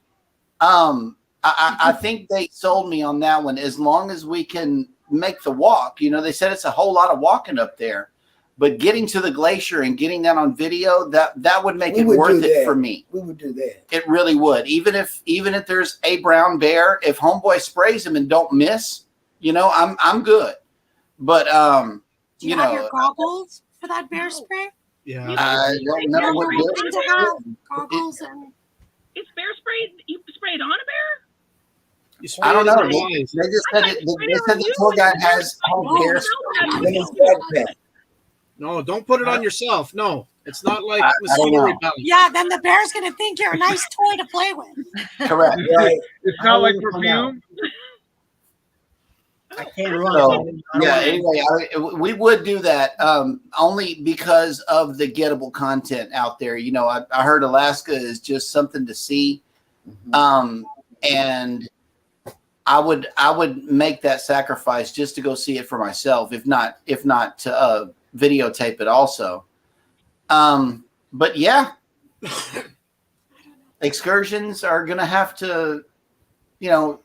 [SPEAKER 2] I think they sold me on that one. As long as we can make the walk. You know, they said it's a whole lot of walking up there, but getting to the glacier and getting that on video, that would make it worth it for me.
[SPEAKER 1] We would do that.
[SPEAKER 2] It really would. Even if there's a brown bear, if homeboy sprays him and don't miss, you know, I'm good. But
[SPEAKER 5] Do you have your goggles for that bear spray?
[SPEAKER 9] Yeah.
[SPEAKER 2] I don't know what
[SPEAKER 5] Thing to have goggles and
[SPEAKER 7] It's bear spray. You spray it on a bear?
[SPEAKER 9] You spray
[SPEAKER 2] I don't
[SPEAKER 9] it in
[SPEAKER 2] know.
[SPEAKER 9] the
[SPEAKER 2] They
[SPEAKER 9] eyes.
[SPEAKER 2] just said it. They said the tour guide has home bear spray.
[SPEAKER 1] Then it's backpack.
[SPEAKER 9] No, don't put it on yourself. No, it's not like
[SPEAKER 2] I don't
[SPEAKER 9] mosquito
[SPEAKER 2] know.
[SPEAKER 9] repellent.
[SPEAKER 5] yeah, then the bear's gonna think you're a nice toy to play with.
[SPEAKER 2] Correct.
[SPEAKER 1] Right.
[SPEAKER 6] It's not like perfume.
[SPEAKER 4] I can't run.
[SPEAKER 2] So, yeah. Anyway, we would do that only because of the gettable content out there. You know, I heard Alaska is just something to see, and I would make that sacrifice just to go see it for myself, if not to videotape it also. But yeah, excursions are gonna have to, you know.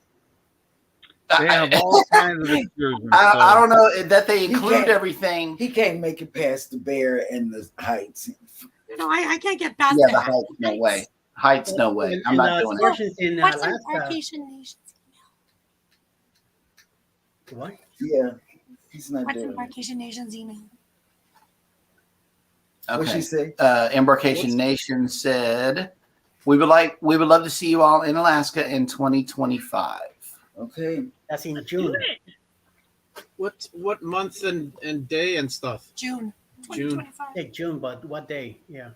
[SPEAKER 6] They have all kinds of excursions.
[SPEAKER 2] I don't know that they include
[SPEAKER 1] can't-
[SPEAKER 2] everything.
[SPEAKER 1] He can't make it past the bear and the heights.
[SPEAKER 5] No, I can't get past
[SPEAKER 2] Yeah,
[SPEAKER 5] the
[SPEAKER 2] the heights, no way. Heights, no way. I'm not doing it.
[SPEAKER 4] Excursions in
[SPEAKER 5] What's
[SPEAKER 4] Alaska.
[SPEAKER 5] Embarkation Nations?
[SPEAKER 4] What?
[SPEAKER 1] Yeah, he's not
[SPEAKER 5] What's
[SPEAKER 1] doing it.
[SPEAKER 5] Embarkation Nations email?
[SPEAKER 1] What'd she
[SPEAKER 2] Okay.
[SPEAKER 1] say?
[SPEAKER 2] Embarkation Nation said, we would love to see you all in Alaska in 2025.
[SPEAKER 1] Okay.
[SPEAKER 4] That's in
[SPEAKER 7] Do
[SPEAKER 4] June.
[SPEAKER 7] it.
[SPEAKER 9] What month and day and stuff?
[SPEAKER 5] June 2025.
[SPEAKER 4] Yeah, June, but what day? Yeah.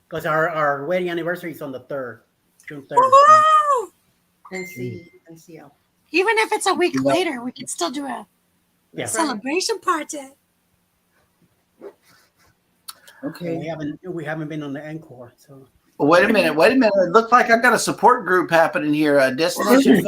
[SPEAKER 4] Because our wedding anniversary is on the 3rd. June 3rd.
[SPEAKER 5] Woohoo!
[SPEAKER 3] NCL.
[SPEAKER 5] Even if it's a week
[SPEAKER 2] Yeah.
[SPEAKER 5] later, we could still do a
[SPEAKER 4] Yeah.
[SPEAKER 5] celebration party.
[SPEAKER 1] Okay.
[SPEAKER 4] We haven't been on the encore, so
[SPEAKER 2] Wait a minute. It looks like I've got a support group happening here. A destination.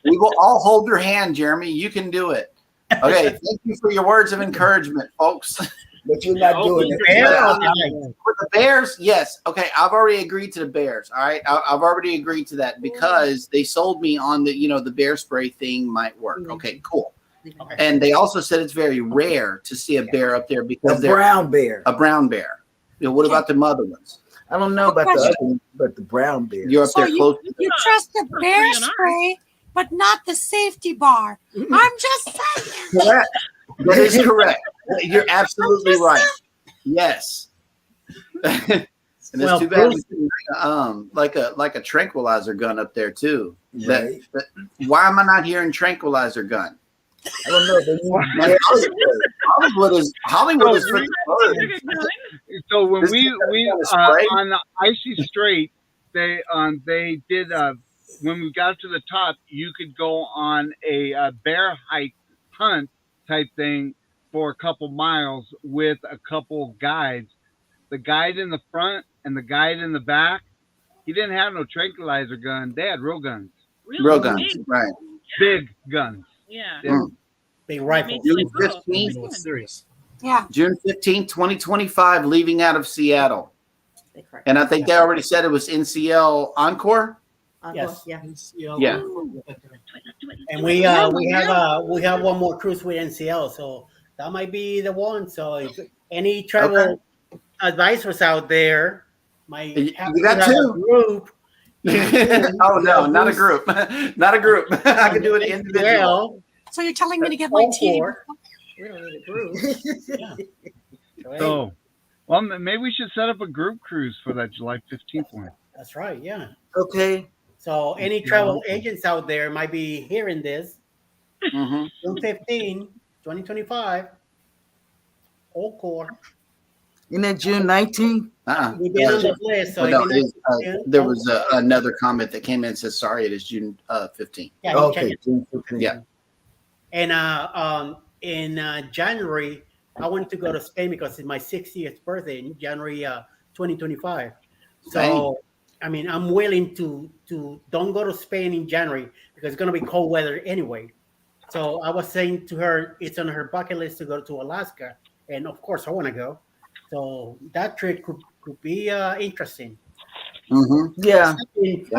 [SPEAKER 2] We will all hold your hand, Jeremy. You can do it. Okay. Thank you for your words of encouragement, folks.
[SPEAKER 1] But you're not doing it.
[SPEAKER 2] For the Bears, yes. Okay, I've already agreed to the Bears. All right, I've already agreed to that because they sold me on the bear spray thing might work. Okay, cool. And they also said it's very rare to see a bear up there because
[SPEAKER 1] A
[SPEAKER 2] they're
[SPEAKER 1] brown bear.
[SPEAKER 2] a brown bear. You know, what about the other ones?
[SPEAKER 1] I don't know about the other one, but the brown bear.
[SPEAKER 2] You're up
[SPEAKER 5] So
[SPEAKER 2] there close.
[SPEAKER 5] you trust the bear spray, but not the safety bar. I'm just saying.
[SPEAKER 2] Correct. That is correct. You're absolutely right. Yes. And it's
[SPEAKER 4] Well,
[SPEAKER 2] too bad.
[SPEAKER 4] Bruce-
[SPEAKER 2] Like a tranquilizer gun up there too.
[SPEAKER 1] Right.
[SPEAKER 2] Why am I not hearing tranquilizer gun?
[SPEAKER 1] I don't know. They need
[SPEAKER 2] Man,
[SPEAKER 1] bear spray.
[SPEAKER 2] Hollywood is for the birds.
[SPEAKER 6] So when
[SPEAKER 2] This
[SPEAKER 6] we
[SPEAKER 2] kind of spray?
[SPEAKER 6] on the icy strait, they did when we got to the top, you could go on a bear hunt type thing for a couple miles with a couple guides. The guide in the front and the guide in the back, he didn't have no tranquilizer gun. They had real guns,
[SPEAKER 2] Real guns, right?
[SPEAKER 6] big guns.
[SPEAKER 7] Yeah.
[SPEAKER 2] Mm.
[SPEAKER 4] big rifle.
[SPEAKER 2] June
[SPEAKER 7] Oh,
[SPEAKER 2] 15th,
[SPEAKER 9] No, it's serious.
[SPEAKER 5] Yeah.
[SPEAKER 2] June 15th, 2025, leaving out of Seattle. And I think they already said it was NCL Encore.
[SPEAKER 4] Yes.
[SPEAKER 3] Yeah.
[SPEAKER 2] Yeah.
[SPEAKER 4] And we have one more cruise with NCL, so that might be the one. So if any travel advisors out there might
[SPEAKER 2] You
[SPEAKER 4] have
[SPEAKER 2] got
[SPEAKER 4] to have
[SPEAKER 2] two.
[SPEAKER 4] a group.
[SPEAKER 2] Oh no, not a group. Not a group. I can do it individual.
[SPEAKER 4] Well,
[SPEAKER 5] So you're telling me to get my tea?
[SPEAKER 4] Encore.
[SPEAKER 3] We don't need a group.
[SPEAKER 4] Yeah.
[SPEAKER 6] So, well, maybe we should set up a group cruise for that July 15th one.
[SPEAKER 4] That's right. Yeah.
[SPEAKER 1] Okay.
[SPEAKER 4] So any travel agents out there might be hearing this.
[SPEAKER 2] Mhm.
[SPEAKER 4] June 15, 2025. Encore.
[SPEAKER 1] Isn't that June 19th?
[SPEAKER 4] We've been on the list, so
[SPEAKER 2] Well, no,
[SPEAKER 4] if
[SPEAKER 2] it
[SPEAKER 4] you
[SPEAKER 2] is,
[SPEAKER 4] know-
[SPEAKER 2] there was another comment that came in and says, sorry, it is June 15th.
[SPEAKER 4] Yeah, you check
[SPEAKER 1] Okay.
[SPEAKER 4] it.
[SPEAKER 1] June 15th.
[SPEAKER 2] Yeah.
[SPEAKER 4] And in January, I wanted to go to Spain because it's my 60th birthday in January 2025. So, I mean, I'm willing to don't go to Spain in January because it's going to be cold weather anyway. So I was saying to her, it's on her bucket list to go to Alaska. And of course, I want to go. So that trip could be interesting.
[SPEAKER 2] Mm-hmm.
[SPEAKER 1] Yeah.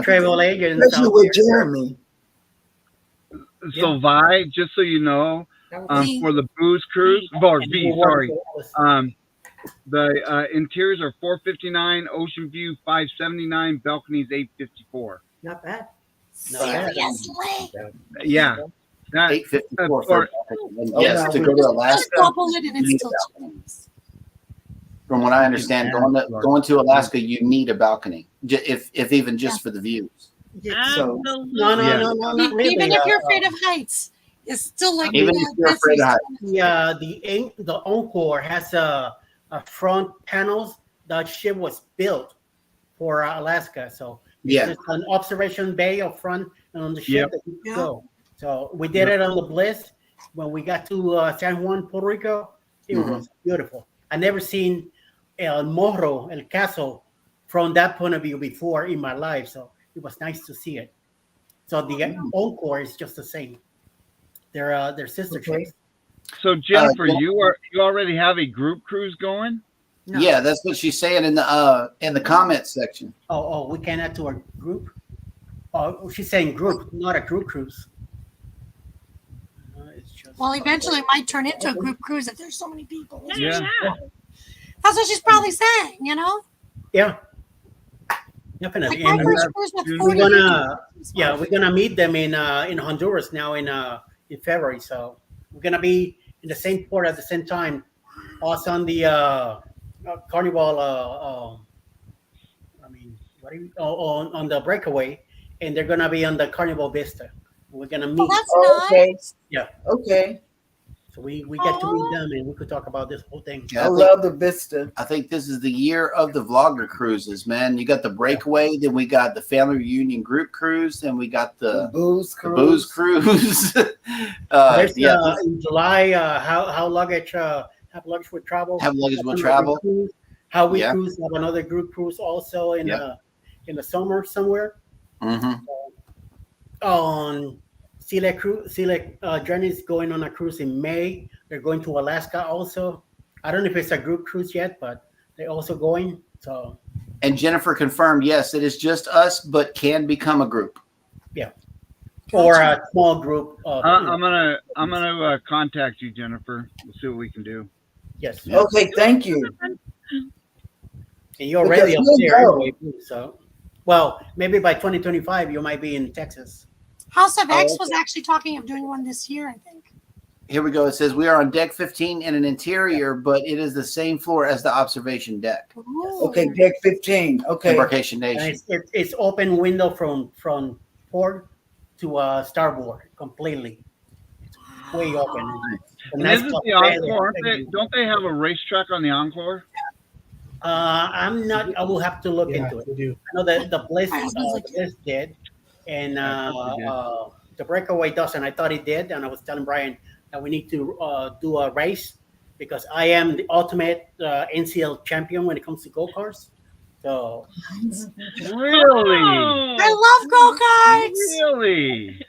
[SPEAKER 4] Travel agents.
[SPEAKER 1] Especially
[SPEAKER 4] out
[SPEAKER 1] with
[SPEAKER 4] there.
[SPEAKER 1] Jeremy.
[SPEAKER 6] So Vi, just so you know, for the booze cruise, or V, sorry. The interiors are $459, ocean view $579, balconies $854.
[SPEAKER 3] Not bad.
[SPEAKER 5] Seriously?
[SPEAKER 6] Yeah. That,
[SPEAKER 2] $854
[SPEAKER 6] for,
[SPEAKER 2] yes, to go to Alaska.
[SPEAKER 5] Double it and it's still cheap.
[SPEAKER 2] From what I understand, going to Alaska, you need a balcony, if even just for the views.
[SPEAKER 7] So,
[SPEAKER 4] no, not really.
[SPEAKER 5] Even if you're afraid of heights, it's still like
[SPEAKER 2] even if you're afraid of heights.
[SPEAKER 4] Yeah, the Encore has a front panels. The ship was built for Alaska, so it's just an observation bay up front and on the ship that you can go. So we did it on the Bliss when we got to San Juan, Puerto Rico. It was beautiful. I never seen El Morro, El Castle, from that point of view before in my life, so it was nice to see it. So the Encore is just the same. They're sister ships.
[SPEAKER 6] So Jennifer, you already have a group cruise going?
[SPEAKER 2] No. Yeah, that's what she's saying in the comments section.
[SPEAKER 4] Oh, we can add to our group. Oh, she's saying group, not a group cruise.
[SPEAKER 5] Well, eventually it might turn into a group cruise if there's so many people.
[SPEAKER 6] Yeah.
[SPEAKER 5] That's what she's probably saying, you know?
[SPEAKER 4] Yeah. Definitely.
[SPEAKER 5] Like
[SPEAKER 4] we're gonna meet them in Honduras now in February. So we're gonna be in the same port at the same time. Also on the Carnival. On the Breakaway, and they're gonna be on the Carnival Vista. We're gonna meet.
[SPEAKER 5] Oh, that's nice.
[SPEAKER 4] Yeah.
[SPEAKER 1] Okay.
[SPEAKER 4] So we get to meet them, and we could talk about this whole thing.
[SPEAKER 1] I love the Vista.
[SPEAKER 2] I think this is the year of the vlogger cruises, man. You got the Breakaway, then we got the family reunion group cruise, then we got the
[SPEAKER 1] booze cruise.
[SPEAKER 2] Booze cruise.
[SPEAKER 4] In July, how luggage have luggage with travel.
[SPEAKER 2] Have luggage with travel.
[SPEAKER 4] Cruise. How we cruise have another group cruise also in the summer somewhere. On Select Journey is going on a cruise in May. They're going to Alaska also. I don't know if it's a group cruise yet, but they're also going. So. And
[SPEAKER 2] Jennifer confirmed, yes, it is just us, but can become a group.
[SPEAKER 4] Yeah. Or a small group.
[SPEAKER 6] I'm gonna contact you, Jennifer. We'll see what we can do.
[SPEAKER 4] Yes.
[SPEAKER 1] Okay. Thank you.
[SPEAKER 4] And you're already up there anyway, so. Well, maybe by 2025 you might be in Texas.
[SPEAKER 5] House of X was actually talking of doing one this year, I think.
[SPEAKER 2] Here we go. It says we are on deck 15 in an interior, but it is the same floor as the observation deck.
[SPEAKER 5] Ooh.
[SPEAKER 1] Okay, deck 15. Okay.
[SPEAKER 2] Embarkation Nation.
[SPEAKER 4] It's open window from port to starboard completely. It's way open.
[SPEAKER 6] And this is the Encore. Don't they have a racetrack on the Encore?
[SPEAKER 4] I'm not. I will have to look into it.
[SPEAKER 9] Do.
[SPEAKER 4] I know that the Bliss did, and the Breakaway doesn't. I thought it did, and I was telling Brian that we need to do a race because I am the ultimate NCL champion when it comes to go-karts. So
[SPEAKER 6] really,
[SPEAKER 5] I love go-karts.
[SPEAKER 6] Really,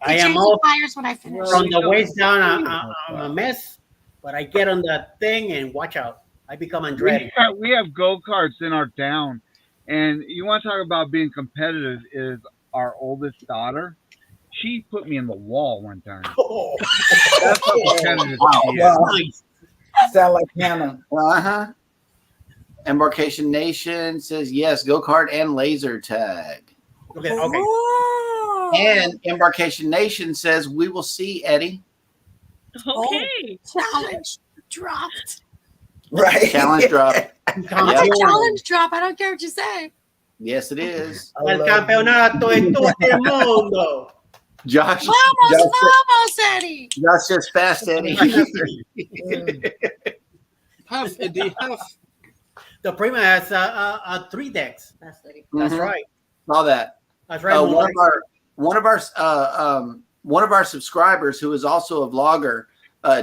[SPEAKER 4] I am all
[SPEAKER 5] tires when I finish.
[SPEAKER 4] From the waist down. I'm a mess, but I get on that thing and watch out. I become Andretti.
[SPEAKER 6] We have go-karts in our town, and you want to talk about being competitive is our oldest daughter. She put me in the wall one time.
[SPEAKER 4] Oh.
[SPEAKER 6] That's how competitive she is.
[SPEAKER 1] Nice. Sound like Hannah.
[SPEAKER 2] Embarkation Nation says yes, go-kart and laser tag.
[SPEAKER 4] Okay.
[SPEAKER 2] And Embarkation Nation says we will see Eddie.
[SPEAKER 7] Okay.
[SPEAKER 5] Challenge dropped.
[SPEAKER 1] Right.
[SPEAKER 2] Challenge drop.
[SPEAKER 5] That's a challenge drop. I don't care what you say.
[SPEAKER 2] Yes, it is.
[SPEAKER 4] El campeonato es todo el mundo.
[SPEAKER 2] Josh.
[SPEAKER 5] Vamos, Eddie.
[SPEAKER 2] Josh just fast, Eddie.
[SPEAKER 9] Half, Eddie, half.
[SPEAKER 4] The Prima has 3 decks. That's right.
[SPEAKER 2] Saw that.
[SPEAKER 4] That's right.
[SPEAKER 2] One of our subscribers who is also a vlogger,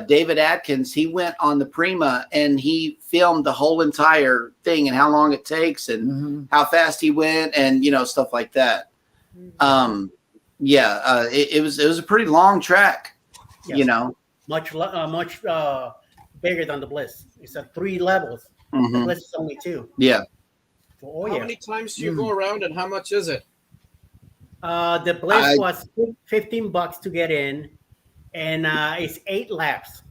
[SPEAKER 2] David Atkins, he went on the Prima and he filmed the whole entire thing and how long it takes and how fast he went and stuff like that. It was a pretty long track.
[SPEAKER 4] Yes. Much bigger than the Bliss. It's at 3 levels. The Bliss is only 2.
[SPEAKER 2] Yeah.
[SPEAKER 9] So, how many times do you go around and how much is it?
[SPEAKER 4] The place was $15 to get in, and it's 8 laps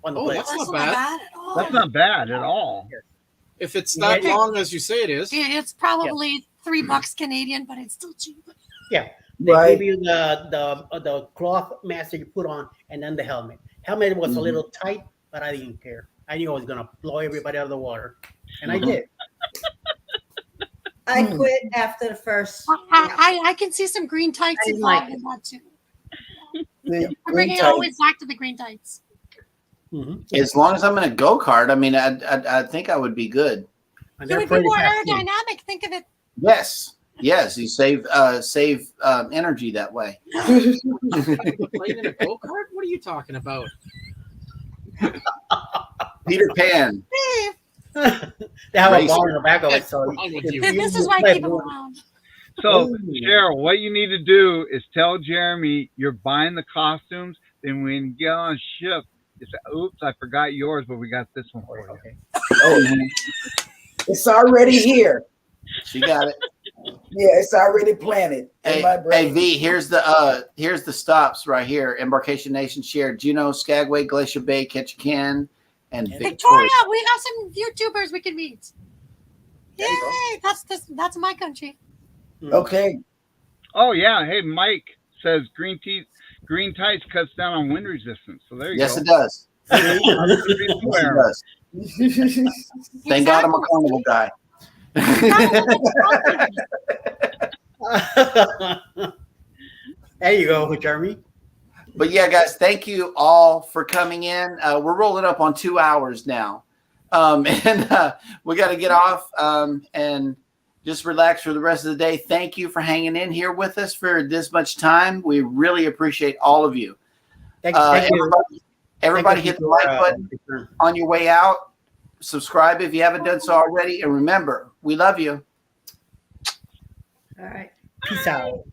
[SPEAKER 4] on the place.
[SPEAKER 9] That's not
[SPEAKER 5] bad
[SPEAKER 9] bad.
[SPEAKER 5] at all.
[SPEAKER 6] That's not bad at all.
[SPEAKER 9] If it's that long as you say it is.
[SPEAKER 5] It's probably $3 Canadian, but it's still cheap.
[SPEAKER 4] Yeah. They
[SPEAKER 1] Right.
[SPEAKER 4] give you the cloth mask that you put on, and then the helmet. Helmet was a little tight, but I didn't care. I knew I was gonna blow everybody out of the water, and I did.
[SPEAKER 3] I quit after the first.
[SPEAKER 5] I can see some green tights
[SPEAKER 3] I didn't
[SPEAKER 5] involved
[SPEAKER 3] like
[SPEAKER 5] in that too.
[SPEAKER 1] The
[SPEAKER 5] I'm bringing it
[SPEAKER 1] green
[SPEAKER 5] always back to the green tights.
[SPEAKER 2] As long as I'm in a go-kart, I mean, I think I would be good.
[SPEAKER 4] And
[SPEAKER 5] You
[SPEAKER 4] they're
[SPEAKER 5] would be
[SPEAKER 4] pretty
[SPEAKER 5] more
[SPEAKER 4] fast, too.
[SPEAKER 5] aerodynamic. Think of it.
[SPEAKER 2] Yes. You save energy that way.
[SPEAKER 9] Playing in a go-kart? What are you talking about?
[SPEAKER 2] Peter Pan.
[SPEAKER 4] They have a
[SPEAKER 2] Racing.
[SPEAKER 4] bar in the back of it, so
[SPEAKER 9] What's wrong with you?
[SPEAKER 5] This is why I keep them around.
[SPEAKER 6] So, Cheryl, what you need to do is tell Jeremy you're buying the costumes. Then when you get on ship, you say, "Oops, I forgot yours, but we got this one for you."
[SPEAKER 4] Okay.
[SPEAKER 1] Oh, it's already here.
[SPEAKER 2] She got it.
[SPEAKER 1] Yeah, it's already planted in my
[SPEAKER 2] Hey,
[SPEAKER 1] brain.
[SPEAKER 2] V, here's the stops right here. Embarkation Nation shared Juneau, Skagway, Glacier Bay, Ketchikan, and Victoria.
[SPEAKER 5] Victoria, we have some YouTubers we can meet. Yay! That's my country.
[SPEAKER 1] Okay.
[SPEAKER 6] Oh yeah, hey, Mike says green tights cuts down on wind resistance. So there you
[SPEAKER 2] Yes,
[SPEAKER 6] go.
[SPEAKER 2] it does.
[SPEAKER 6] Yes,
[SPEAKER 2] It does. Thank God I'm a carnival guy.
[SPEAKER 4] There you go, Jeremy.
[SPEAKER 2] But yeah, guys, thank you all for coming in. We're rolling up on 2 hours now. And we got to get off and just relax for the rest of the day. Thank you for hanging in here with us for this much time. We really appreciate all of you.
[SPEAKER 4] Thank you.
[SPEAKER 2] Everybody hit the like button on your way out. Subscribe if you haven't done so already. And remember, we love you.
[SPEAKER 3] All right.
[SPEAKER 4] Peace out.